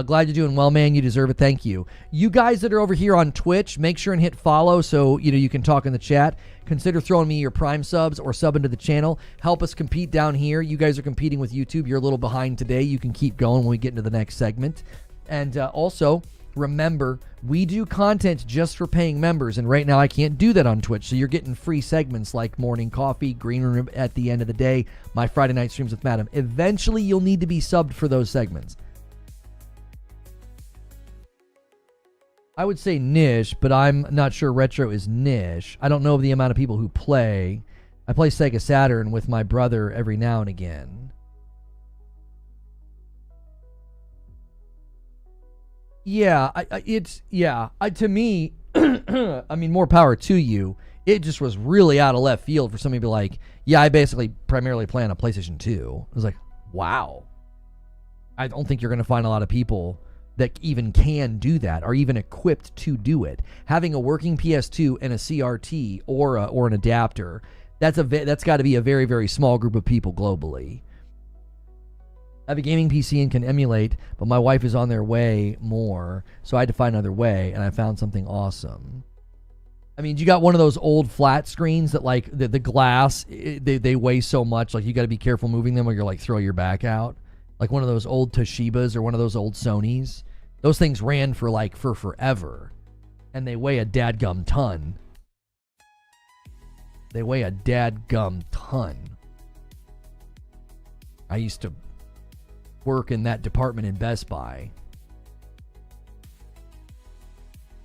Glad you're doing well, man. You deserve it. Thank you. You guys that are over here on Twitch, make sure and hit follow so you can talk in the chat. Consider throwing me your Prime subs or subbing to the channel. Help us compete down here. You guys are competing with YouTube. You're a little behind today. You can keep going when we get into the next segment. And also, Remember, we do content just for paying members, and right now I can't do that on Twitch, so you're getting free segments like Morning Coffee, Green Room at the end of the day, my Friday night streams with Madam. Eventually, you'll need to be subbed for those segments. I would say niche, but I'm not sure retro is niche. I don't know the amount of people who play. I play Sega Saturn with my brother every now and again. Yeah, to me, I mean, more power to you. It just was really out of left field for somebody to be like, yeah, I basically primarily play on a PlayStation 2. I was like, wow. I don't think you're going to find a lot of people that even can do that, are even equipped to do it. Having a working PS2 and a CRT or an adapter, that's got to be a very, very small group of people globally. I have a gaming PC and can emulate, but my wife is on their way more, so I had to find another way, and I found something awesome. I mean, you got one of those old flat screens that, like, the glass, they weigh so much, like, you got to be careful moving them or you're, like, throw your back out. Like one of those old Toshibas or one of those old Sonys. Those things ran for forever, and they weigh a dadgum ton. They weigh a dadgum ton. I used to work in that department in Best Buy.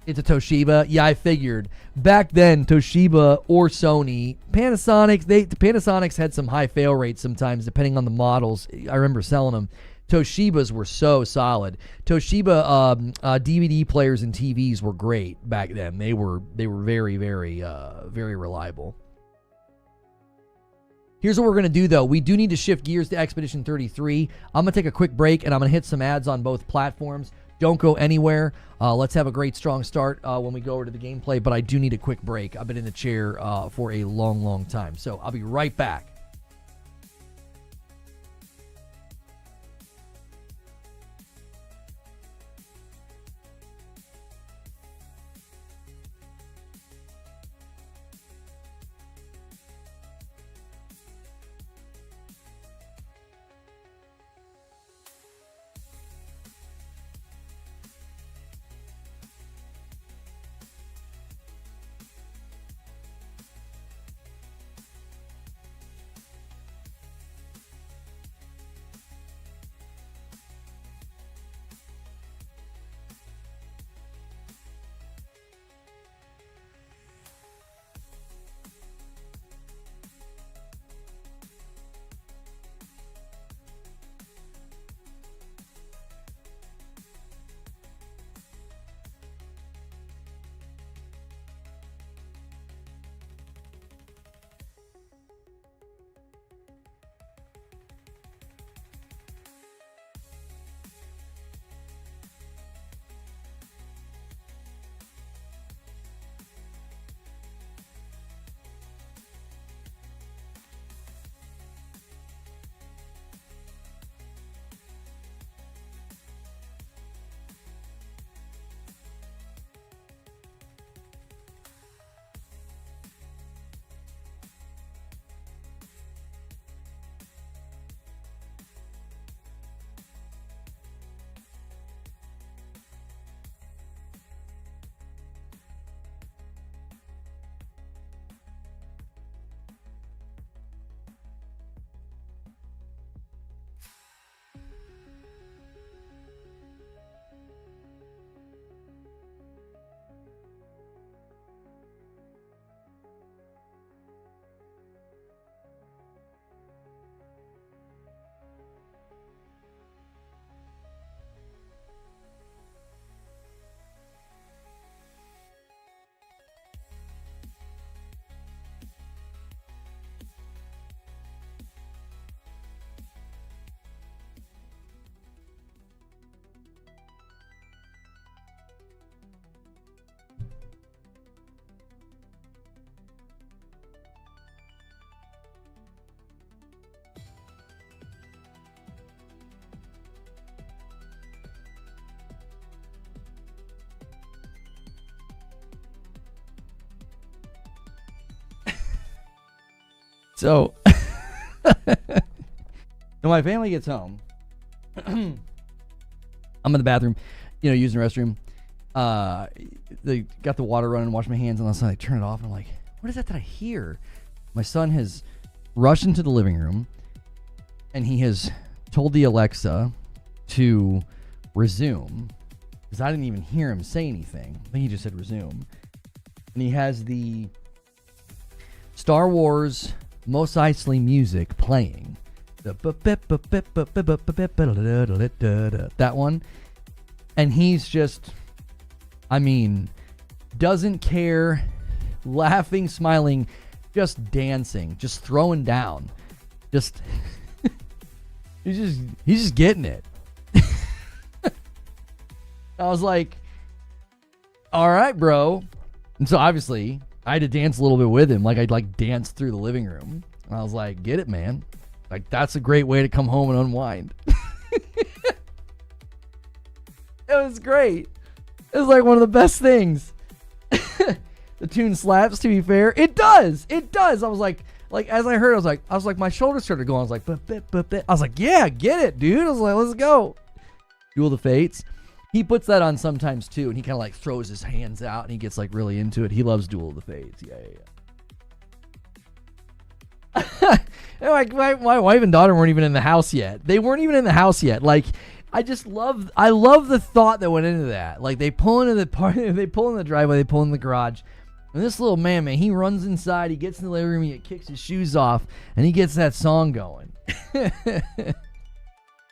It's a Toshiba. Yeah, I figured. Back then, Toshiba or Sony, Panasonic, the Panasonics had some high fail rates sometimes, depending on the models. I remember selling them. Toshibas were so solid. Toshiba DVD players and TVs were great back then. They were very, very, very reliable. Here's what we're going to do, though. We do need to shift gears to Expedition 33. I'm going to take a quick break, and I'm going to hit some ads on both platforms. Don't go anywhere. Let's have a great, strong start when we go over to the gameplay, but I do need a quick break. I've been in the chair for a long, long time, so I'll be right back. So, when my family gets home, I'm in the bathroom, using the restroom, They got the water running, washed my hands, and all of a sudden I turn it off, and I'm like, what is that I hear? My son has rushed into the living room, and he has told the Alexa to resume, because I didn't even hear him say anything. I think he just said resume. And he has the Star Wars Mos Eisley music playing. That one. And he's just, I mean, doesn't care, laughing, smiling, just dancing, just throwing down. Just he's just getting it. I was like, all right, bro. And so obviously I had to dance a little bit with him. Like I'd like dance through the living room. And I was like, get it, man. Like that's a great way to come home and unwind. It was great. It was like one of the best things. The tune slaps, to be fair. It does. It does. I was like as I heard, I was like, my shoulders started going. I was like, I was like, yeah, get it, dude. I was like, let's go. Duel of the Fates. He puts that on sometimes too, and he kind of like throws his hands out and he gets like really into it. He loves Duel of the Fates. Yeah. Like my wife and daughter weren't even in the house yet. They weren't even in the house yet. Like I love the thought that went into that. Like they pull into the they pull in the driveway, they pull in the garage. And this little man, he runs inside, he gets in the living room, he kicks his shoes off, and he gets that song going.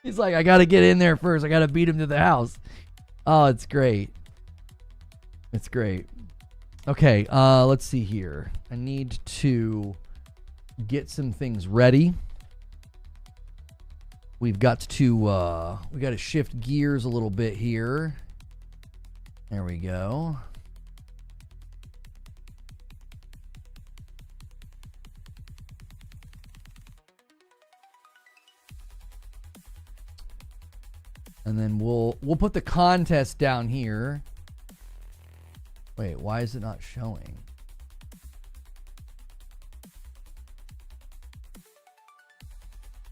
He's like, I gotta get in there first. I gotta beat him to the house. Oh, it's great. It's great. Okay, let's see here. I need to get some things ready. We've got to shift gears a little bit here. There we go. And then we'll put the contest down here. Wait, why is it not showing?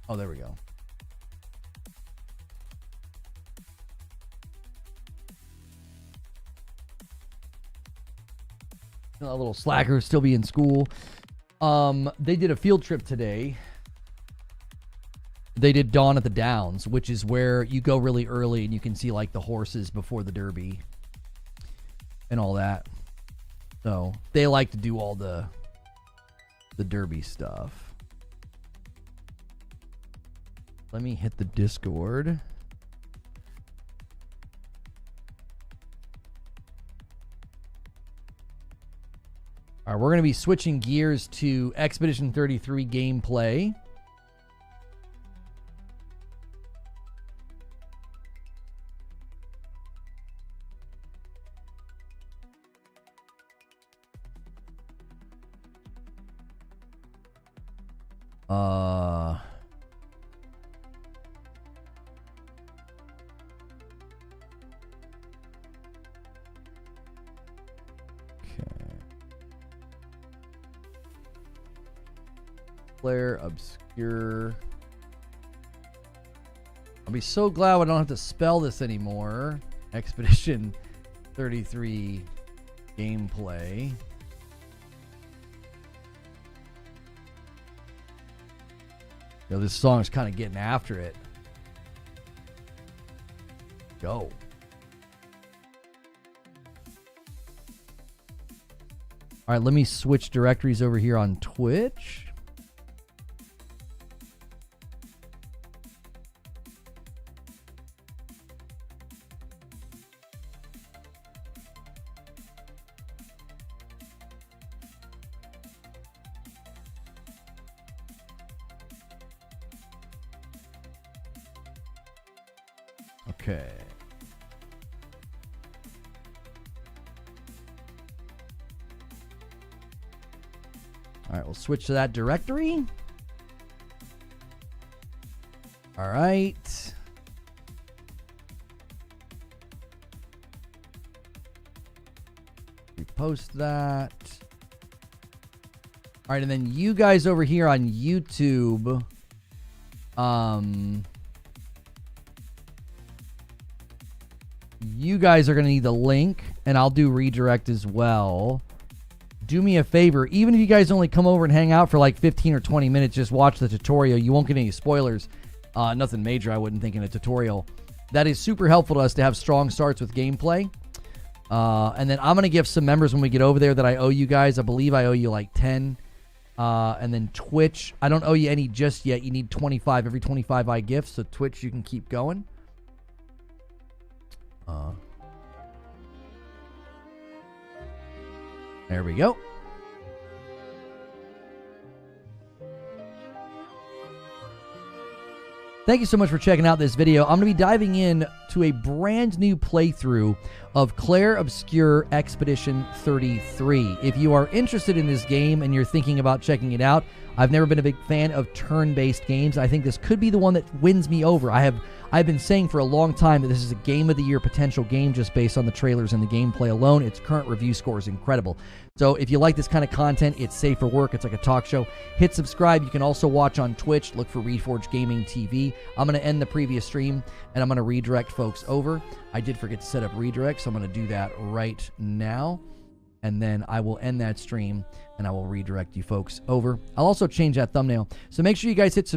Oh, there we go. A little slacker, still be in school. They did a field trip today. They did Dawn at the Downs, which is where you go really early and you can see like the horses before the Derby and all that. So they like to do all the Derby stuff. Let me hit the Discord. All right, we're going to be switching gears to Expedition 33 gameplay. Player obscure. I'll be so glad I don't have to spell this anymore. Expedition 33 gameplay. You know, this song is kind of getting after it. Go. All right, let me switch directories over here on Twitch. Okay. All right, we'll switch to that directory. All right. Repost that. All right, and then you guys over here on YouTube, You guys are going to need the link, and I'll do redirect as well. Do me a favor. Even if you guys only come over and hang out for like 15 or 20 minutes, just watch the tutorial. You won't get any spoilers. Nothing major, I wouldn't think, in a tutorial. That is super helpful to us to have strong starts with gameplay. And then I'm going to give some members when we get over there that I owe you guys. I believe I owe you like 10. And then Twitch, I don't owe you any just yet. You need 25. Every 25 I gift. So Twitch, you can keep going. There we go. Thank you so much for checking out this video. I'm going to be diving in to a brand new playthrough of Clair Obscur Expedition 33. If you are interested in this game and you're thinking about checking it out, I've never been a big fan of turn-based games. I think this could be the one that wins me over. I've been saying for a long time that this is a Game of the Year potential game just based on the trailers and the gameplay alone. Its current review score is incredible. So if you like this kind of content, it's safe for work. It's like a talk show. Hit subscribe. You can also watch on Twitch. Look for Reforge Gaming TV. I'm going to end the previous stream, and I'm going to redirect folks over. I did forget to set up redirect, so I'm going to do that right now. And then I will end that stream, and I will redirect you folks over. I'll also change that thumbnail. So make sure you guys hit subscribe.